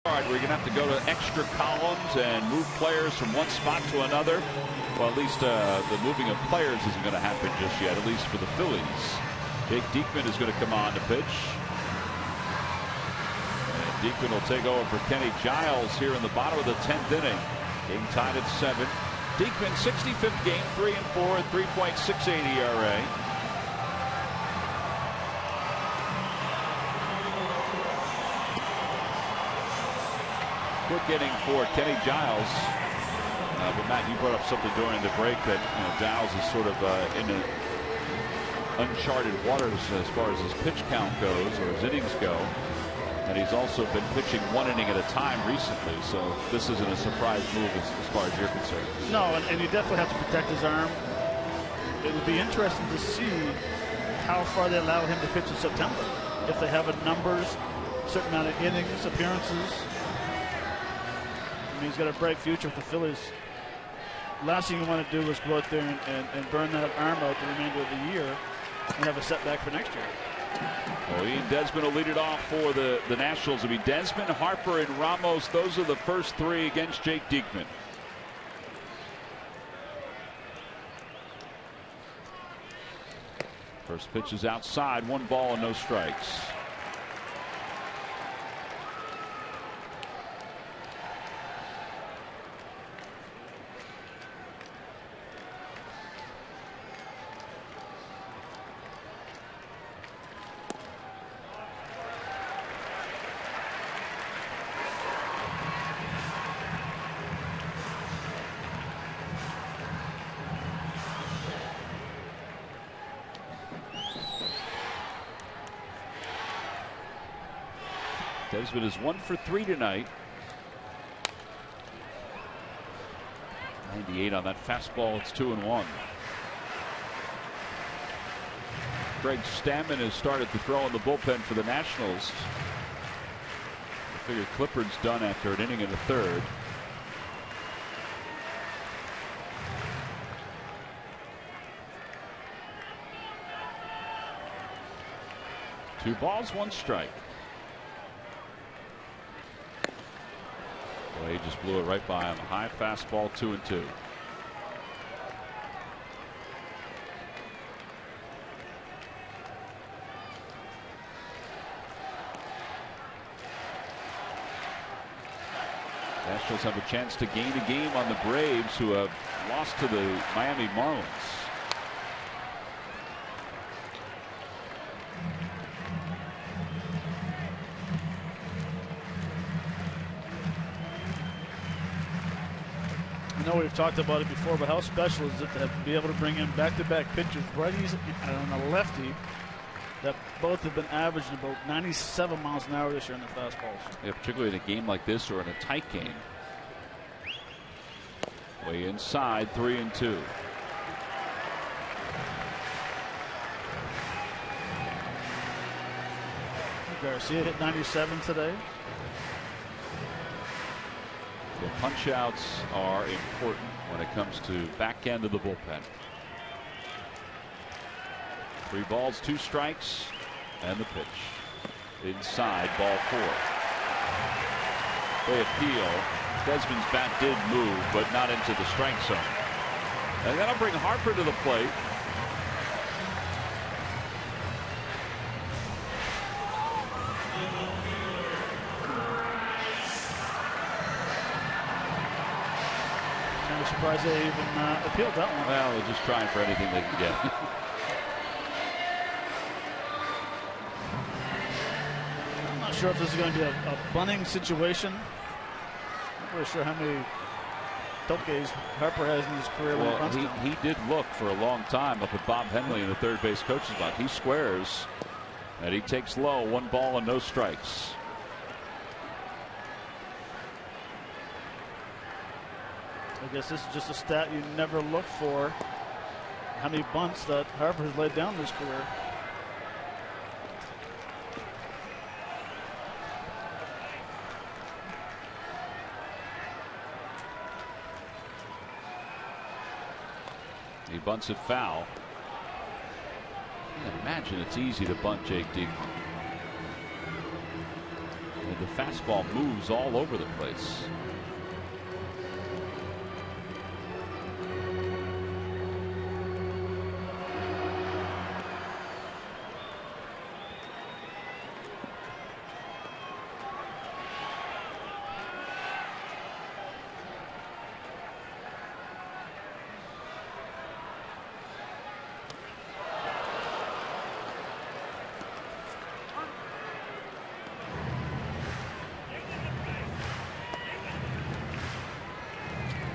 E: We're going to have to go to extra columns and move players from one spot to another. Well, at least the moving of players isn't going to happen just yet, at least for the Phillies. Jake Diekman is going to come on to pitch. And Diekman will take over for Kenny Giles here in the bottom of the 10th inning. Game tied at 7. Diekman, 65th game, 3-4 at 3.68 ERA. Quick inning for Kenny Giles. But Matt, you brought up something during the break that Giles is sort of in uncharted waters as far as his pitch count goes, or his innings go. And he's also been pitching one inning at a time recently, so this isn't a surprise move as far as you're concerned.
B: No, and you definitely have to protect his arm. It would be interesting to see how far they allow him to pitch in September. If they have a numbers, certain amount of innings, appearances. I mean, he's got a bright future with the Phillies. Last thing you want to do is go out there and burn that arm out the remainder of the year and have a setback for next year.
E: Well, Ian Desmond will lead it off for the Nationals. It'll be Desmond, Harper, and Ramos. Those are the first three against Jake Diekman. First pitch is outside. 1 ball and no strikes. Desmond is 1 for 3 tonight. 98 on that fastball. It's 2-1. Greg Stammen has started to throw in the bullpen for the Nationals. I figure Clippard's done after an inning in the third. Two balls, 1 strike. Well, he just blew it right by him. High fastball, 2-2. Nationals have a chance to gain a game on the Braves, who have lost to the Miami Marlins.
B: I know we've talked about it before, but how special is it to be able to bring in back-to-back pitchers, righties and a lefty, that both have been averaging about 97 miles an hour this year in the fastballs.
E: Yeah, particularly in a game like this or in a tight game. Way inside, 3-2.
B: Garcia hit 97 today.
E: The punch outs are important when it comes to back end of the bullpen. 3 balls, 2 strikes, and the pitch. Inside, ball 4. They appeal. Desmond's bat did move, but not into the strike zone. And that'll bring Harper to the plate.
B: I'm surprised they even appealed that one.
E: Well, they're just trying for anything they can get.
B: I'm not sure if this is going to be a bunting situation. Not really sure how many toques Harper has in his career.
E: Well, he did look for a long time up at Bob Henley in the third base coach's box. He squares, and he takes low. 1 ball and no strikes.
B: I guess this is just a stat you never look for. How many bunts that Harper has laid down in his career.
E: He bunts it foul. I imagine it's easy to bunt Jake Diekman. And the fastball moves all over the place.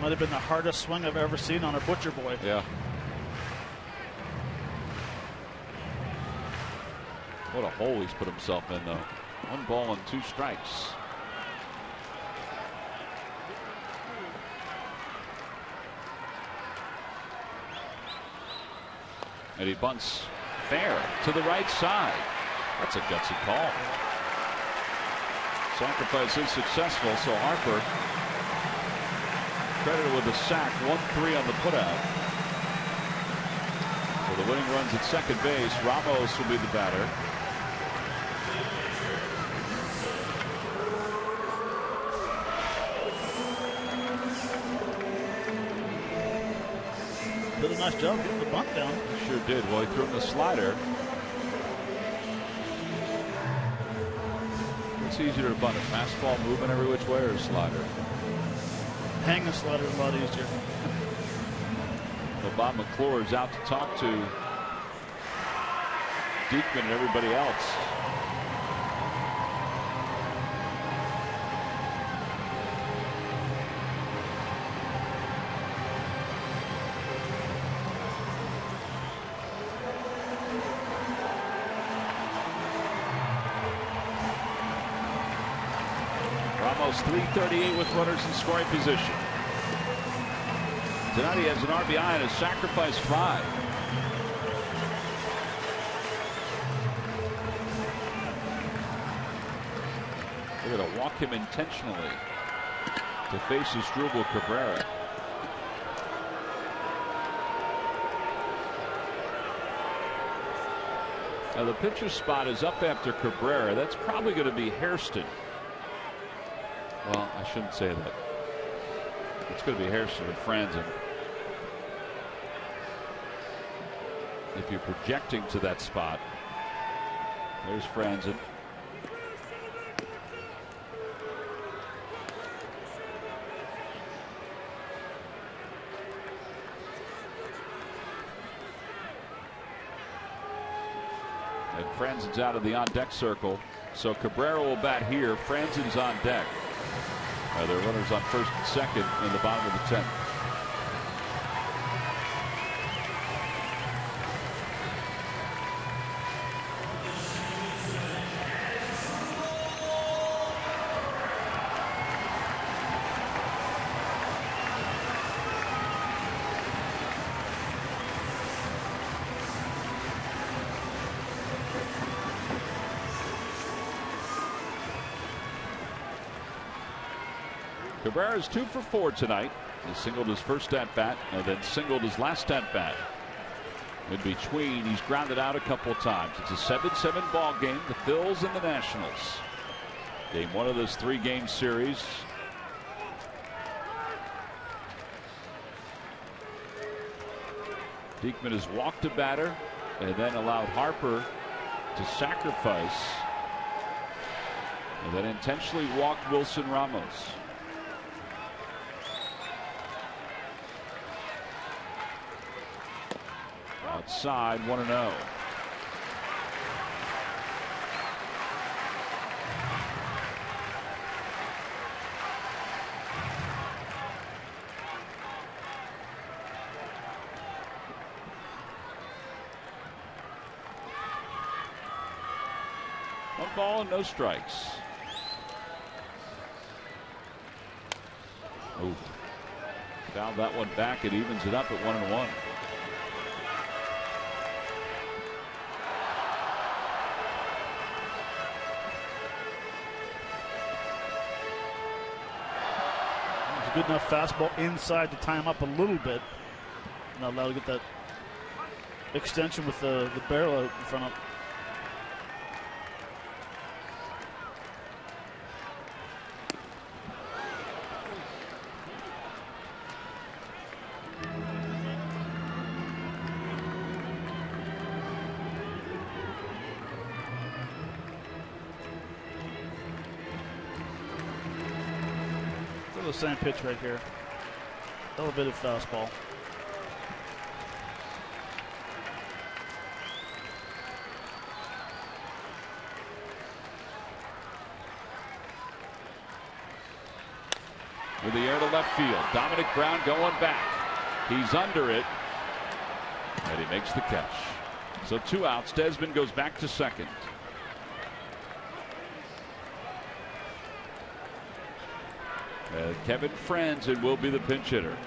C: Might have been the hardest swing I've ever seen on a Butcher Boy.
E: Yeah. What a hole he's put himself in, though. 1 ball and 2 strikes. And he bunts fair to the right side. That's a gutsy call. Sacrifice is successful, so Harper credited with a sack, 1-3 on the putout. So the winning runs at second base. Ramos will be the batter.
C: Did a nice job getting the bunt down.
E: Sure did. Well, he threw him the slider. What's easier to bunt, a fastball moving every which way or a slider?
C: Hanging the slider is a lot easier.
E: Well, Bob McClure is out to talk to Diekman and everybody else. Ramos 338 with runners in scoring position. Tonight he has an RBI and a sacrifice fly. They're going to walk him intentionally to face Asdrubal Cabrera. Now the pitcher spot is up after Cabrera. That's probably going to be Hairston. Well, I shouldn't say that. It's going to be Hairston or Franzen. If you're projecting to that spot, there's Franzen. And Franzen's out of the on-deck circle. So Cabrera will bat here. Franzen's on deck. There are runners on first and second in the bottom of the 10th. Cabrera is 2 for 4 tonight. He singled his first at bat and then singled his last at bat. In between, he's grounded out a couple of times. It's a 7-7 ball game. The Phils and the Nationals. Game 1 of this 3-game series. Diekman has walked a batter and then allowed Harper to sacrifice and then intentionally walked Wilson Ramos. Outside, 1-0. One ball and no strikes. Ooh. Fouled that one back. It evens it up at 1-1.
C: Good enough fastball inside to tie him up a little bit. Not allowed to get that extension with the barrel out in front of him. the same pitch right here. Elevated fastball.
E: With the air to left field. Dominic Brown going back. He's under it. And he makes the catch. So 2 outs. Desmond goes back to second. Kevin Franzen will be the pinch hitter.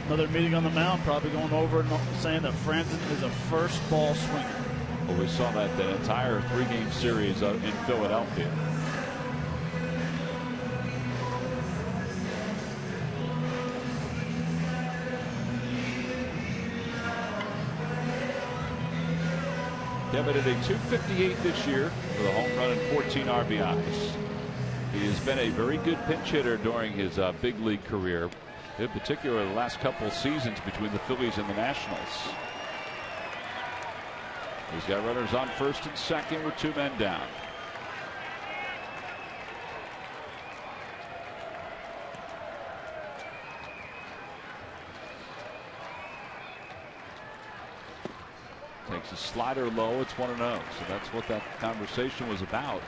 C: Another meeting on the mound, probably going over and saying that Franzen is a first ball swinger.
E: Well, we saw that the entire 3-game series in Philadelphia. Kevin at a .258 this year with a home run and 14 RBIs. He has been a very good pinch hitter during his big league career, in particular the last couple seasons between the Phillies and the Nationals. He's got runners on first and second with 2 men down. Takes a slider low. It's 1-0. So that's what that conversation was about.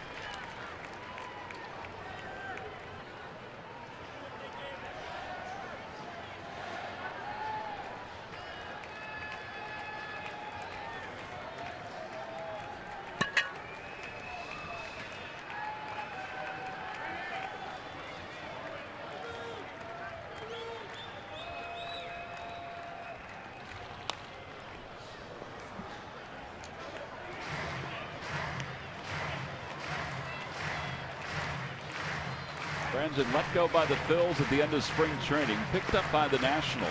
E: Franzen let go by the Phils at the end of spring training, picked up by the Nationals.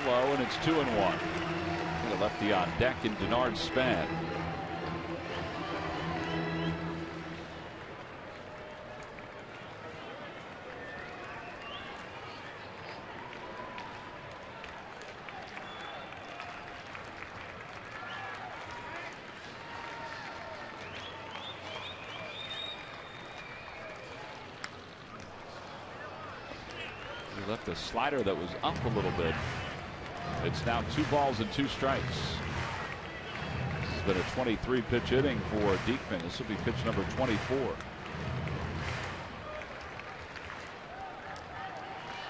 E: Low, and it's 2-1. The lefty on deck in Denard Span. He left a slider that was up a little bit. It's now 2 balls and 2 strikes. It's been a 23 pitch inning for Diekman. This will be pitch number 24.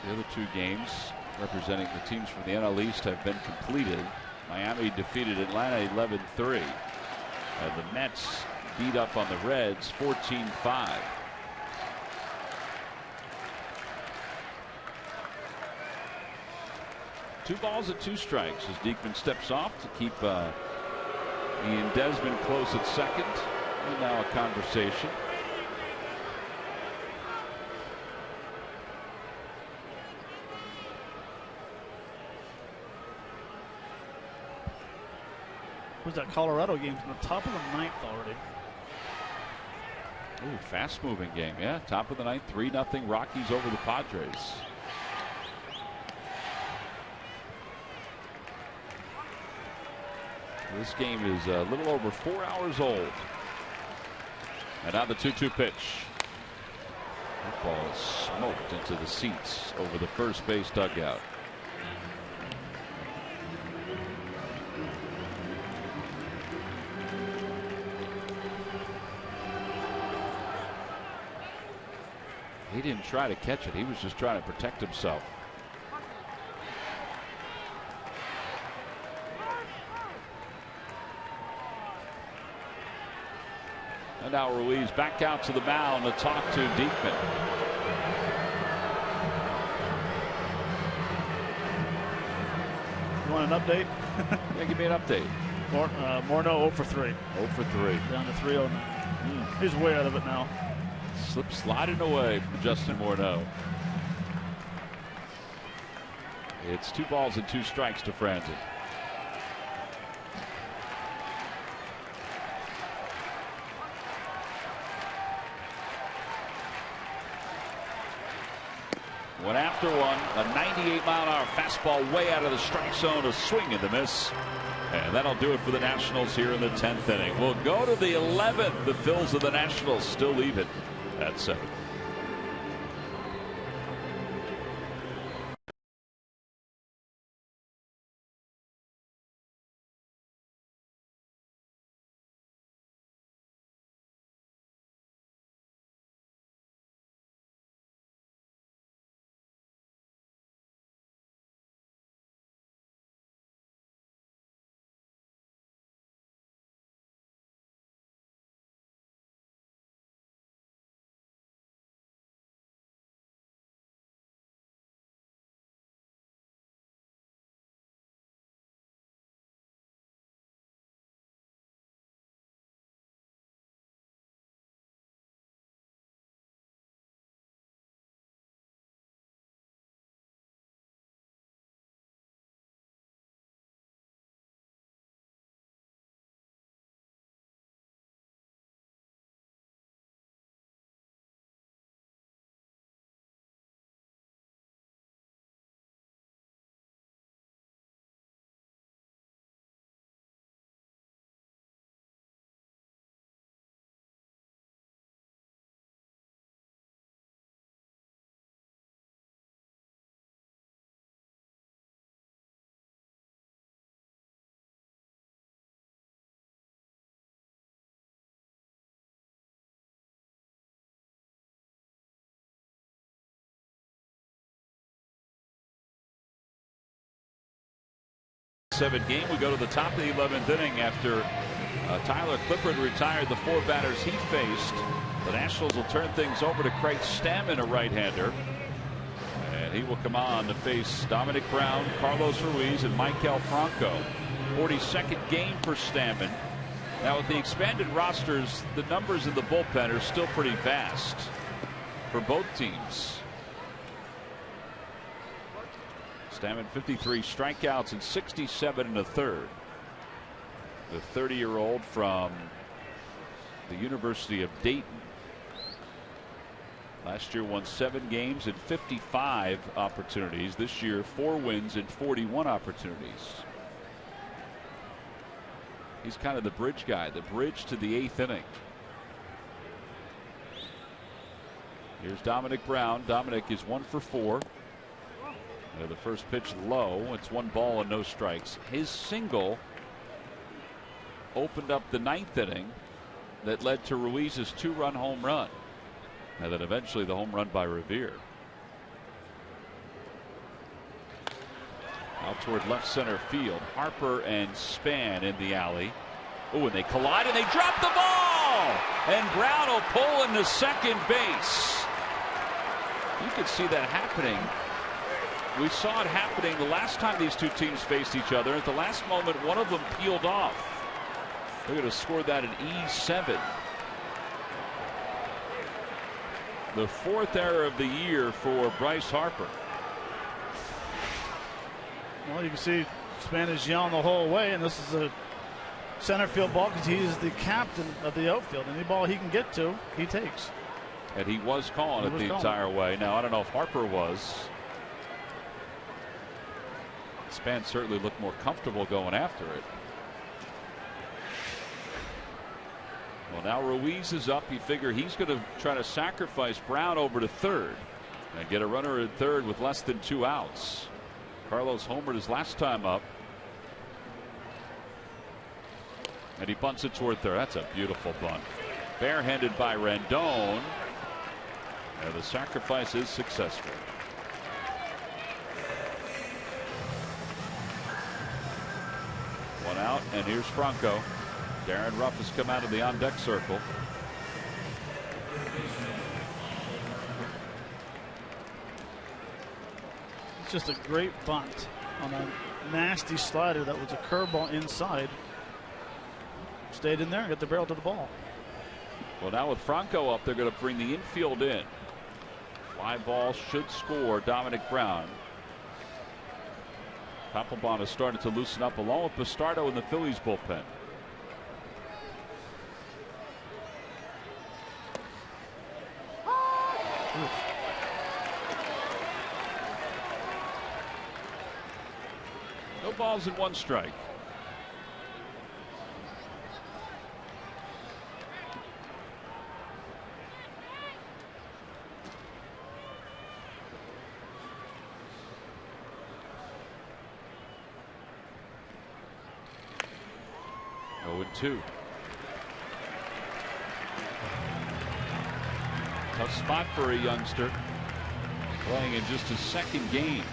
E: The other 2 games representing the teams from the NL East have been completed. Miami defeated Atlanta 11-3. And the Mets beat up on the Reds 14-5. Two balls and 2 strikes as Diekman steps off to keep Ian Desmond close at second. And now a conversation.
C: Who's that Colorado game from the top of the 9th already?
E: Ooh, fast moving game. Yeah, top of the 9th, 3-0 Rockies over the Padres. This game is a little over 4 hours old. And now the 2-2 pitch. That ball is smoked into the seats over the first base dugout. He didn't try to catch it. He was just trying to protect himself. And now Ruiz back out to the mound to talk to Diekman.
C: You want an update?
E: Yeah, give me an update.
C: Morneau 0 for 3.
E: 0 for 3.
C: Down to 309. He's way out of it now.
E: Sliding away from Justin Morneau. It's 2 balls and 2 strikes to Franzen. One after one, a 98-mile-an-hour fastball way out of the strike zone, a swing and a miss. And that'll do it for the Nationals here in the 10th inning. We'll go to the 11th. The Phils of the Nationals still leave it at 7. Game. We go to the top of the 11th inning after Tyler Clippard retired the 4 batters he faced. The Nationals will turn things over to Craig Stammen, a right-hander, and he will come on to face Dominic Brown, Carlos Ruiz, and Maikel Franco. 42nd game for Stammen. Now with the expanded rosters, the numbers in the bullpen are still pretty vast for both teams. Stammen 53 strikeouts and 67 1/3. The 30-year-old from the University of Dayton. Last year won 7 games and 55 opportunities. This year 4 wins and 41 opportunities. He's kind of the bridge guy, the bridge to the 8th inning. Here's Dominic Brown. Dominic is 1 for 4. The first pitch low. It's 1 ball and no strikes. His single opened up the 9th inning that led to Ruiz's 2-run home run. And then eventually the home run by Revere. Out toward left center field. Harper and Span in the alley. Oh, and they collide and they drop the ball. And Brown will pull into second base. You could see that happening. We saw it happening the last time these two teams faced each other. At the last moment, one of them peeled off. They're going to score that in E7. The 4th error of the year for Bryce Harper.
C: Well, you can see Span is yelling the whole way, and this is a center field ball because he is the captain of the outfield. Any ball he can get to, he takes.
E: And he was calling it the entire way. Now, I don't know if Harper was. Span certainly looked more comfortable going after it. Well, now Ruiz is up. You figure he's going to try to sacrifice Brown over to third and get a runner at third with less than 2 outs. Carlos homered his last time up. And he bunts it toward third. That's a beautiful bunt. Barehanded by Rendon. And the sacrifice is successful. One out, and here's Franco. Darren Ruff has come out of the on-deck circle.
C: That's just a great bunt on a nasty slider that was a curveball inside. Stayed in there and got the barrel to the ball.
E: Well, now with Franco up, they're going to bring the infield in. Fly ball should score. Dominic Brown. Papelbon has started to loosen up along with Bastardo in the Phillies bullpen. No balls and 1 strike. Two. Tough spot for a youngster playing in just his 2nd game.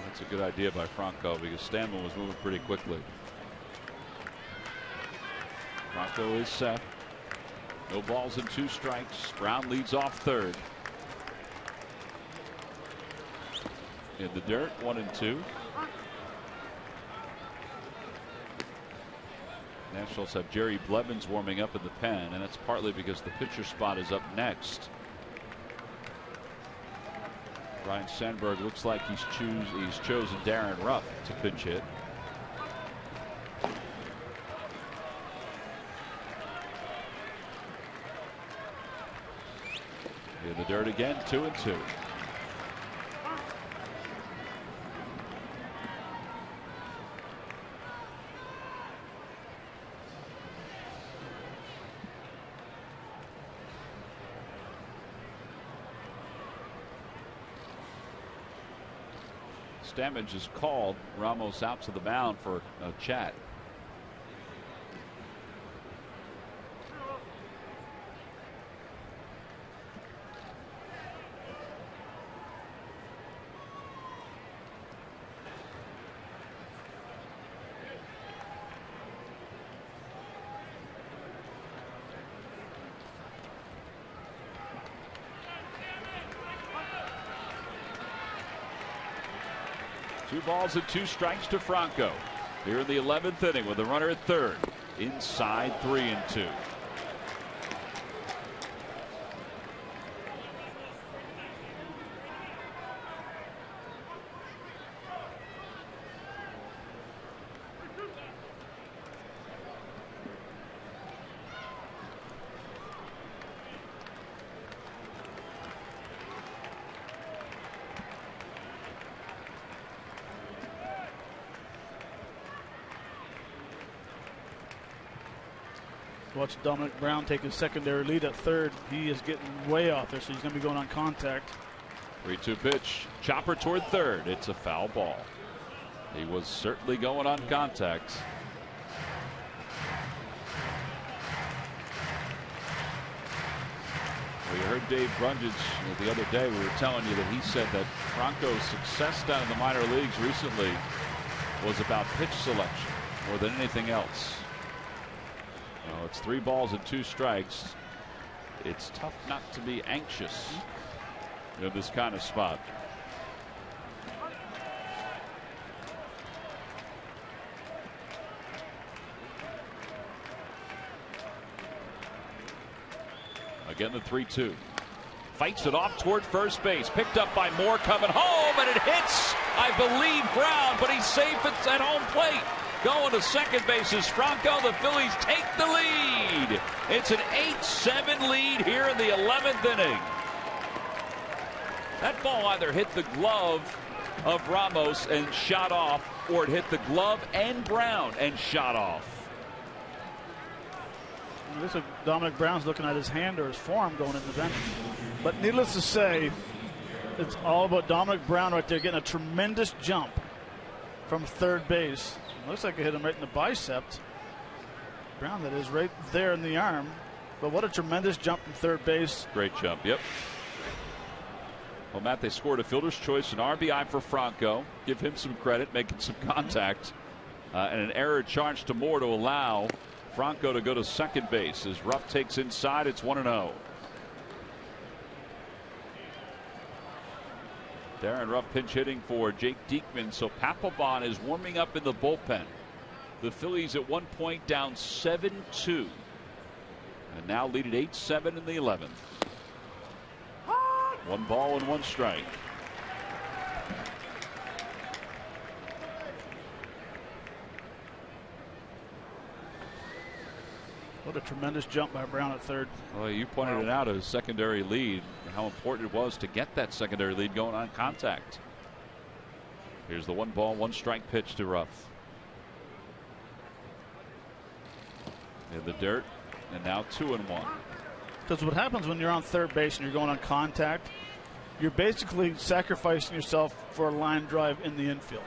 E: That's a good idea by Franco because Stanman was moving pretty quickly. Franco is set. No balls and 2 strikes. Brown leads off 3rd. In the dirt, 1-2. Nationals have Jerry Blevins warming up in the pen, and that's partly because the pitcher spot is up next. Ryan Sandberg looks like he's chosen Darren Ruff to pinch hit. In the dirt again, 2-2. Stamage is called. Ramos out to the mound for a chat. Two balls and 2 strikes to Franco here in the 11th inning with a runner at 3rd. Inside 3-2.
C: Watch Dominic Brown take his secondary lead at 3rd. He is getting way off there, so he's going to be going on contact.
E: 3-2 pitch. Chopper toward 3rd. It's a foul ball. He was certainly going on contact. We heard Dave Brundage the other day. We were telling you that he said that Franco's success down in the minor leagues recently was about pitch selection more than anything else. Well, it's 3 balls and 2 strikes. It's tough not to be anxious in this kind of spot. Again, the 3-2. Fights it off toward first base. Picked up by Moore coming home, and it hits, I believe, Brown, but he's safe at home plate. Going to second base is Franco. The Phillies take the lead. It's an 8-7 lead here in the 11th inning. That ball either hit the glove of Ramos and shot off, or it hit the glove and Brown and shot off.
C: Looks like Dominic Brown's looking at his hand or his forearm going in the bench. But needless to say, it's all about Dominic Brown right there getting a tremendous jump from third base. Looks like it hit him right in the bicep. Brown, that is, right there in the arm. But what a tremendous jump from third base.
E: Great jump, yep. Well, Matt, they scored a fielder's choice, an RBI for Franco. Give him some credit, making some contact. And an error charge to Moore to allow Franco to go to second base. As Ruff takes inside, it's 1-0. Darren Ruff pinch hitting for Jake Diekman. So Papelbon is warming up in the bullpen. The Phillies at one point down 7-2. And now lead at 8-7 in the 11th. 1 ball and 1 strike.
C: What a tremendous jump by Brown at third.
E: Well, you pointed it out, a secondary lead, how important it was to get that secondary lead going on contact. Here's the 1 ball, 1 strike pitch to Ruff. In the dirt, and now 2-1.
C: Because what happens when you're on third base and you're going on contact, you're basically sacrificing yourself for a line drive in the infield.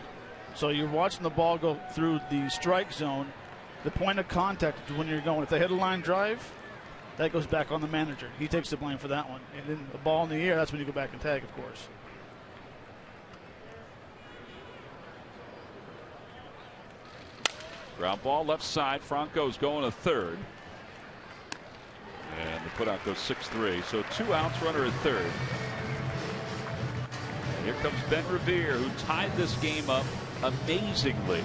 C: So you're watching the ball go through the strike zone. The point of contact is when you're going. If they hit a line drive, that goes back on the manager. He takes the blame for that one. And then the ball in the air, that's when you go back and tag, of course.
E: Ground ball left side. Franco's going to third. And the putout goes 6-3. So 2 outs, runner at third. And here comes Ben Revere, who tied this game up amazingly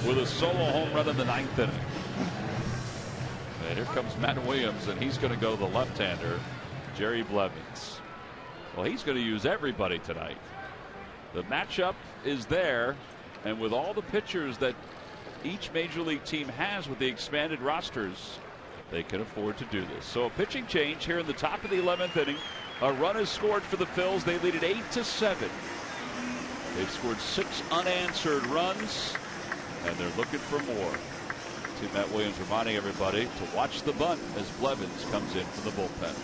E: with a solo home run in the 9th inning. And here comes Matt Williams, and he's going to go to the left-hander, Jerry Blevins. Well, he's going to use everybody tonight. The matchup is there, and with all the pitchers that each major league team has with the expanded rosters, they can afford to do this. So a pitching change here in the top of the 11th inning. A run is scored for the Phils. They lead at 8-7. They've scored 6 unanswered runs, and they're looking for more. See Matt Williams reminding everybody to watch the bunt as Blevins comes in from the bullpen.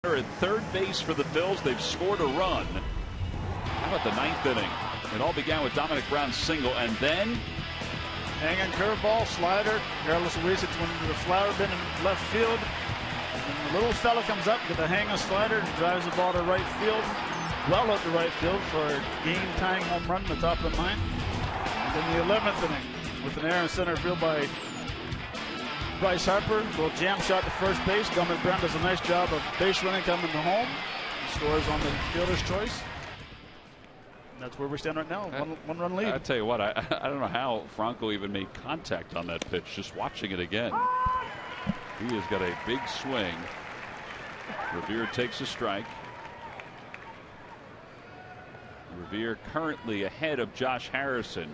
E: At third base for the Phils, they've scored a run. How about the 9th inning? It all began with Dominic Brown's single, and then
C: hanging curveball, slider. Carlos Ruiz hits one into the flower bin in left field. And the little fella comes up with a hanging slider and drives the ball to right field. Well out to right field for a game-tying home run in the top of the 9th. And then the 11th inning with an error in center field by Bryce Harper. A little jam shot to first base. Dominic Brown does a nice job of base running coming to home. He scores on the fielder's choice. And that's where we stand right now. One run lead.
E: I tell you what, I don't know how Franco even made contact on that pitch. Just watching it again, he has got a big swing. Revere takes a strike. Revere currently ahead of Josh Harrison.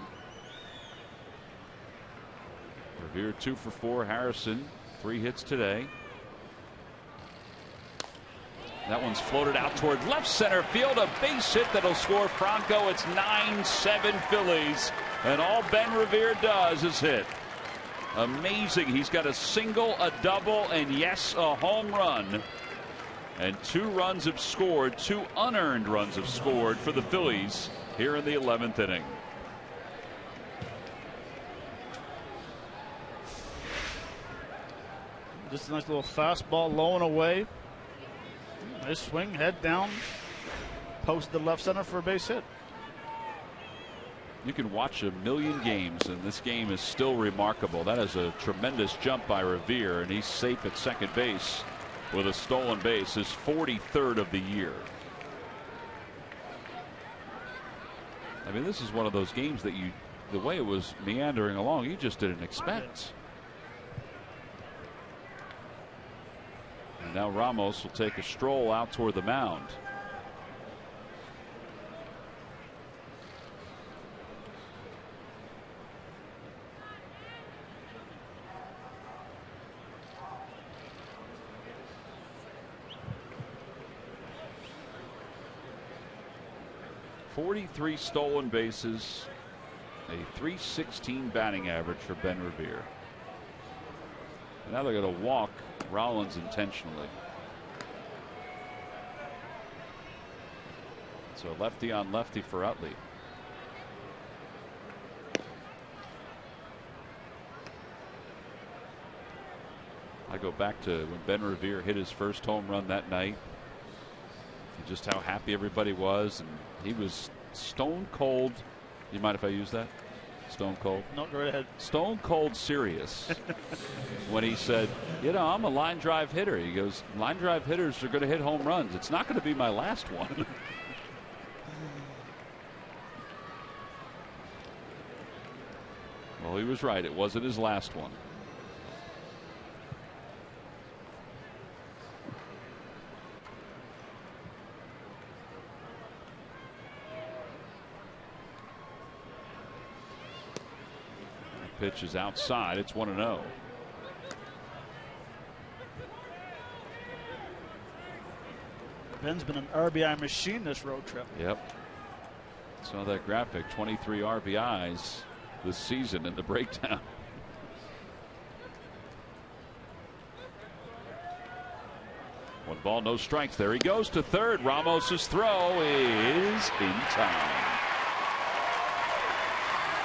E: Revere 2 for 4. Harrison 3 hits today. That one's floated out toward left center field. A base hit that'll score Franco. It's 9-7 Phillies. And all Ben Revere does is hit. Amazing. He's got a single, a double, and yes, a home run. And 2 runs have scored, 2 unearned runs have scored for the Phillies here in the 11th inning.
B: Just a nice little fastball low and away. Nice swing, head down. Post to left center for a base hit.
E: You can watch a million games, and this game is still remarkable. That is a tremendous jump by Revere, and he's safe at second base with a stolen base, his 43rd of the year. I mean, this is one of those games that the way it was meandering along, you just didn't expect. And now Ramos will take a stroll out toward the mound. .43 stolen bases, a .316 batting average for Ben Revere. And now they're going to walk Rollins intentionally. So lefty on lefty for Utley. I go back to when Ben Revere hit his first home run that night. Just how happy everybody was, and he was stone cold. You mind if I use that? Stone cold?
B: No, go right ahead.
E: Stone cold serious when he said, you know, I'm a line drive hitter. He goes, line drive hitters are going to hit home runs. It's not going to be my last one. Well, he was right. It wasn't his last one. Pitch is outside. It's 1-0.
B: Ben's been an RBI machine this road trip.
E: Yep. Saw that graphic. 23 RBIs this season in the breakdown. One ball, no strikes. There he goes to third. Ramos's throw is in time.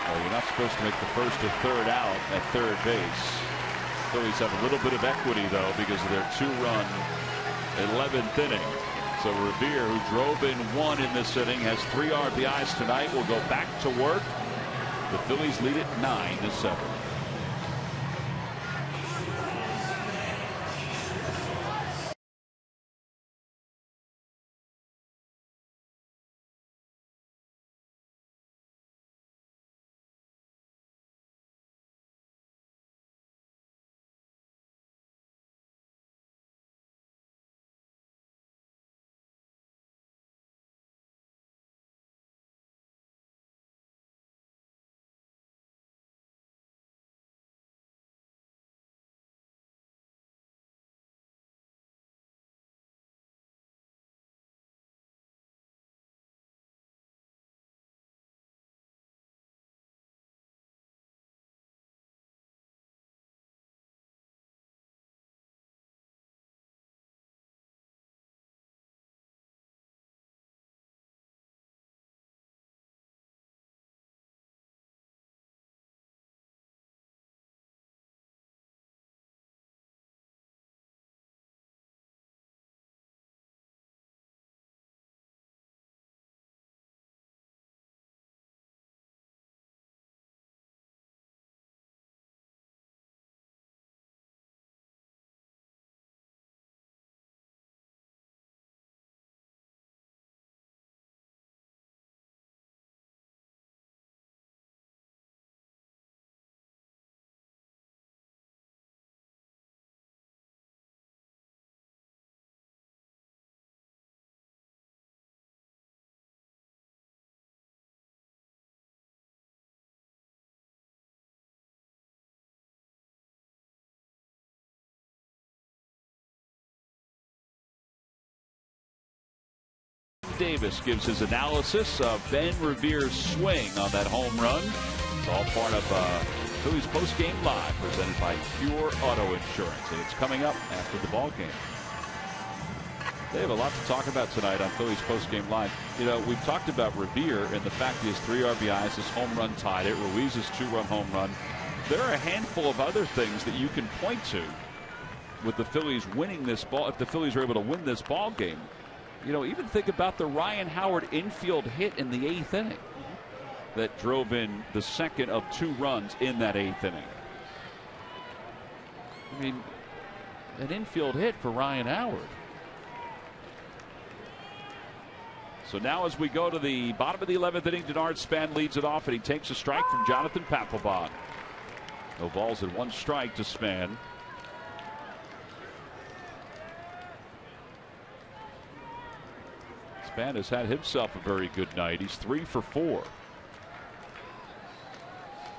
E: Well, you're not supposed to make the first or third out at third base. Phillies have a little bit of equity, though, because of their 2-run 11th inning. So Revere, who drove in 1 in this inning, has 3 RBIs tonight, will go back to work. The Phillies lead it 9-7. Davis gives his analysis of Ben Revere's swing on that home run. It's all part of Phillies Post-Game Live, presented by Pure Auto Insurance, and it's coming up after the ball game. They have a lot to talk about tonight on Phillies Post-Game Live. You know, we've talked about Revere and the fact he has 3 RBIs, his home run tied it, Ruiz's 2-run home run. There are a handful of other things that you can point to with the Phillies winning this ball. If the Phillies are able to win this ball game, you know, even think about the Ryan Howard infield hit in the 8th inning that drove in the second of 2 runs in that 8th inning. I mean, an infield hit for Ryan Howard. So now as we go to the bottom of the 11th inning, Denard Span leads it off, and he takes a strike from Jonathan Papelbon. No balls and 1 strike to Span. Span has had himself a very good night. He's 3 for 4.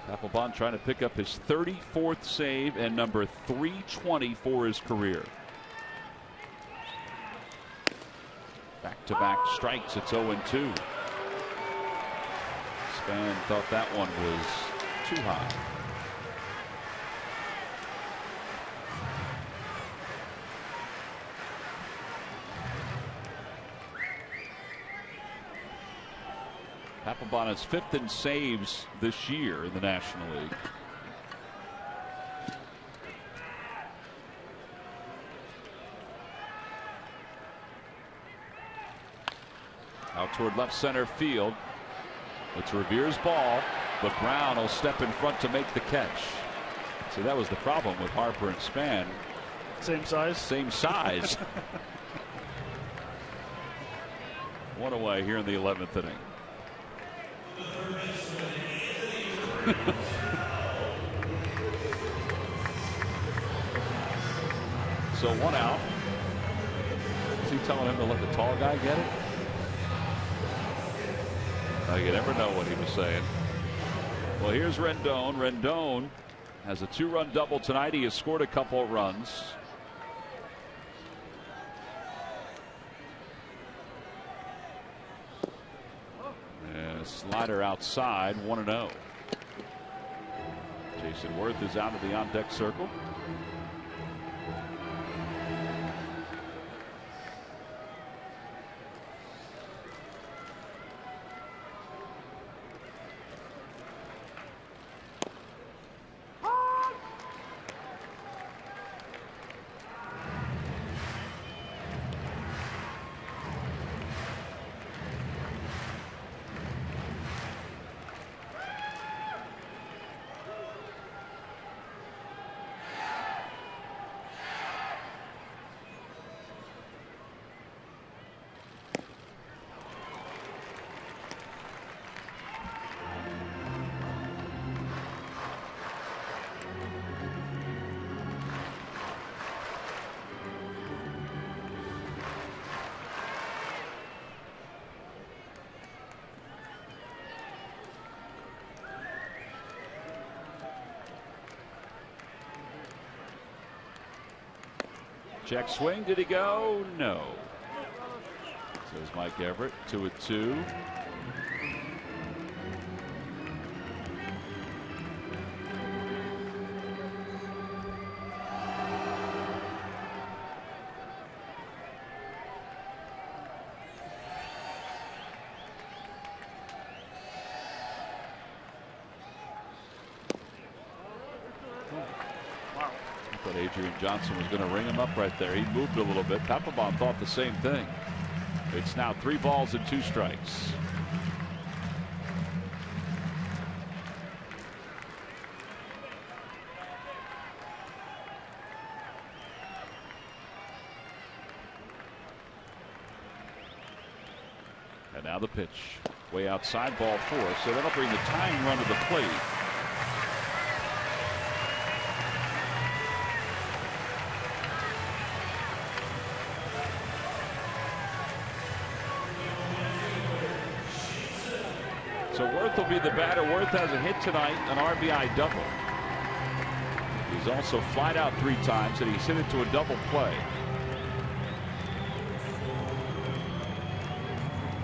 E: Papelbon trying to pick up his 34th save and number 320 for his career. Back-to-back strikes. It's 0-2. Span thought that one was too high. Papelbon is 5th in saves this year in the National League. Out toward left center field. It's Revere's ball, but Brown will step in front to make the catch. See, that was the problem with Harper and Span.
B: Same size?
E: Same size. 1 away here in the 11th inning. So 1 out. Is he telling him to let the tall guy get it? You never know what he was saying. Well, here's Rendon. Rendon has a 2-run double tonight. He has scored a couple of runs. And a slider outside, 1-0. Jason Worth is out of the on-deck circle. Check swing. Did he go? No. Says Mike Everett. 2-2. Adrian Johnson was going to ring him up right there. He moved a little bit. Papelbon thought the same thing. It's now 3 balls and 2 strikes. And now the pitch. Way outside, ball 4. So that'll bring the tying run to the plate. So Worth will be the batter. Worth has a hit tonight, an RBI double. He's also flied out 3 times, and he's hit it to a double play.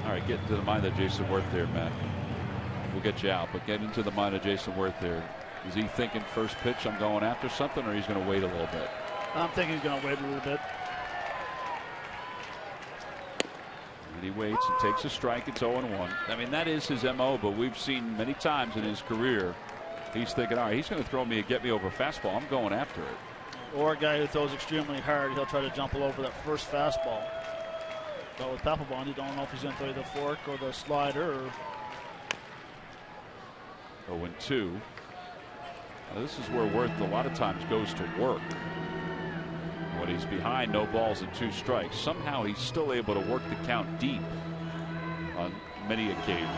E: All right, get into the mind of Jason Worth there, Matt. We'll get you out, but get into the mind of Jason Worth there. Is he thinking first pitch, I'm going after something, or he's going to wait a little bit?
C: I'm thinking he's going to wait a little bit.
E: And he waits and takes a strike. It's 0-1. I mean, that is his MO, but we've seen many times in his career, he's thinking, all right, he's going to throw me and get me over fastball. I'm going after it.
C: Or a guy who throws extremely hard, he'll try to jump all over that first fastball. But with Papelbon, you don't know if he's going to throw the fork or the slider. Or
E: 0-2. Now, this is where Worth a lot of times goes to work. When he's behind, no balls and 2 strikes, somehow he's still able to work the count deep on many occasions.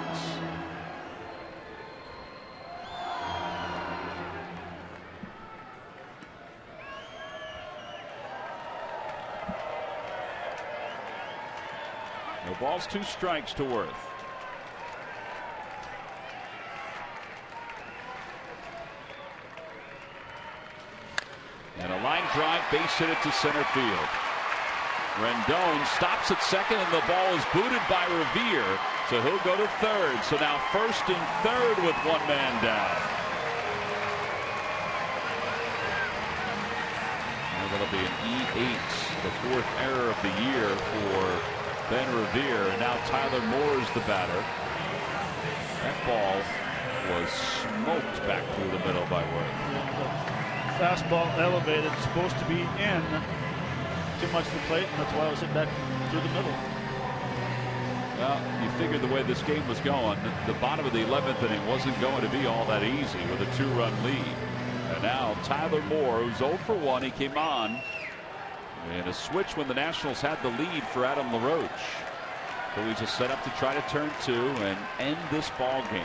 E: No balls, 2 strikes to Worth. And a line drive, base hit it to center field. Rendon stops at second, and the ball is booted by Revere, so he'll go to third. So now first and third with 1 man down. And that'll be an E8, the 4th error of the year for Ben Revere, and now Tyler Moore is the batter. That ball was smoked back through the middle by Worth.
C: Fastball elevated, supposed to be in. Too much to the plate, and that's why I was hit back through the middle.
E: Well, you figured the way this game was going, the bottom of the 11th inning wasn't going to be all that easy with a 2-run lead. And now Tyler Moore, who's 0 for 1, he came on in a switch when the Nationals had the lead for Adam Laroche. So he's just set up to try to turn 2 and end this ball game.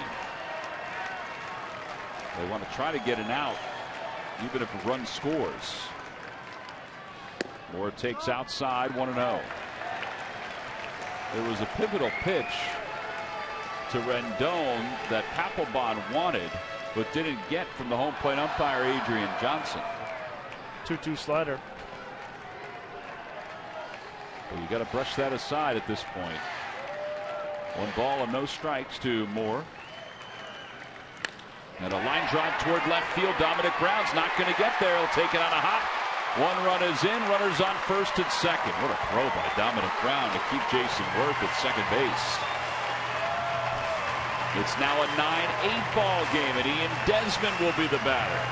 E: They want to try to get an out, even if a run scores. Moore takes outside, 1-0. There was a pivotal pitch to Rendon that Papelbon wanted, but didn't get from the home plate umpire Adrian Johnson.
C: 2-2 slider.
E: Well, you got to brush that aside at this point. 1 ball and no strikes to Moore. And a line drive toward left field. Dominic Brown's not going to get there. He'll take it on a hop. 1 run is in. Runners on first and second. What a throw by Dominic Brown to keep Jason Worth at second base. It's now a 9-8 ball game, and Ian Desmond will be the batter.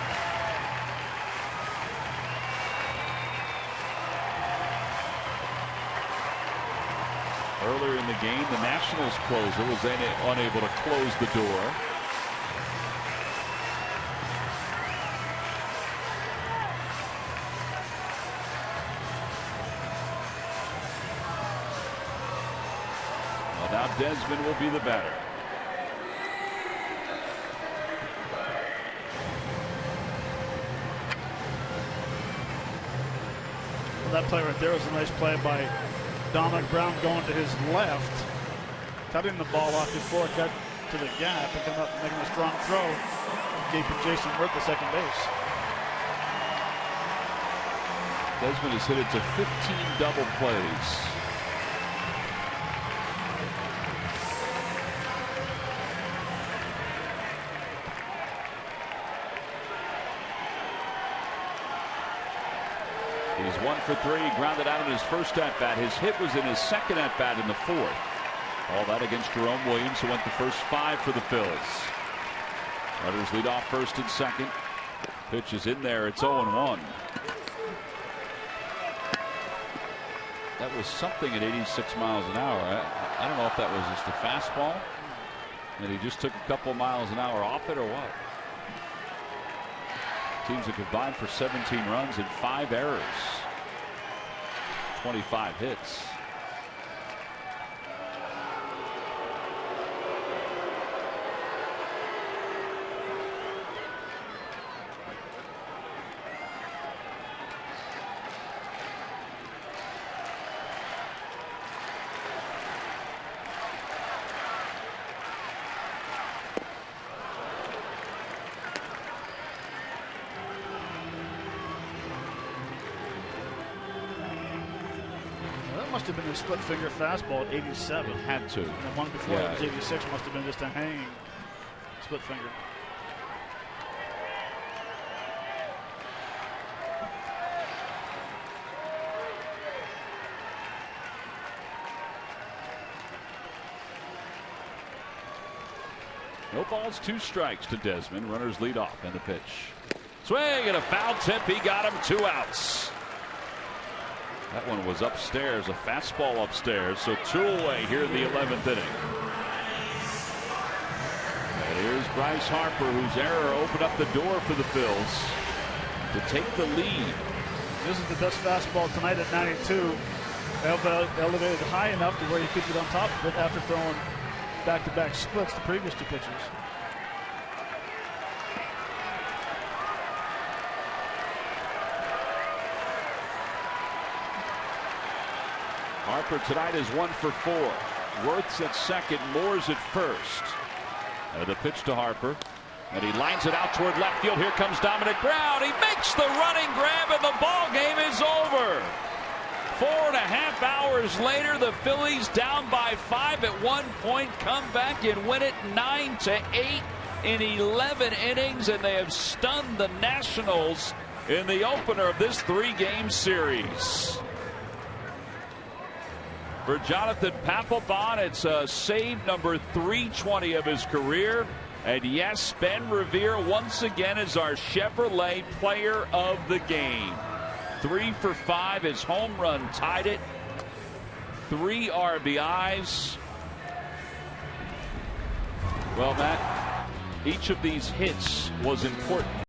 E: Earlier in the game, the Nationals closer was unable to close the door. Well, now Desmond will be the batter.
C: Well, that play right there was a nice play by Dominic Brown going to his left, cutting the ball off before it got to the gap and coming up and making a strong throw, keeping Jason Worth to second base.
E: Desmond has hit it to 15 double plays. He's 1 for 3. He grounded out in his first at bat. His hit was in his second at bat in the 4th. All that against Jerome Williams, who went the first 5 for the Phillies. Runners lead off first and second. Pitch is in there. It's 0-1. That was something at 86 miles an hour. I don't know if that was just a fastball and he just took a couple miles an hour off it or what. Teams have combined for 17 runs and 5 errors. 25 hits.
C: Must have been a split finger fastball at 87.
E: It had to.
C: And the one before it was 86. Must have been just a hanging split finger.
E: No balls, 2 strikes to Desmond. Runners lead off, and the pitch. Swing and a foul tip. He got him, 2 outs. That one was upstairs, a fastball upstairs. So 2 away here in the 11th inning. And here's Bryce Harper, whose error opened up the door for the Phils to take the lead.
B: This is the best fastball tonight at 92. Elevated high enough to where he could get on top of it after throwing back-to-back splits the previous 2 pitches.
E: Harper tonight is 1 for 4. Worth's at second, Moore's at first. The pitch to Harper, and he lines it out toward left field. Here comes Dominic Brown. He makes the running grab, and the ball game is over. 4.5 hours later, the Phillies down by 5 at one point, come back and win it 9-8 in 11 innings, and they have stunned the Nationals in the opener of this 3-game series. For Jonathan Papelbon, it's save number 320 of his career. And yes, Ben Revere once again is our Chevrolet player of the game. 3 for 5. His home run tied it. 3 RBIs. Well, Matt, each of these hits was important.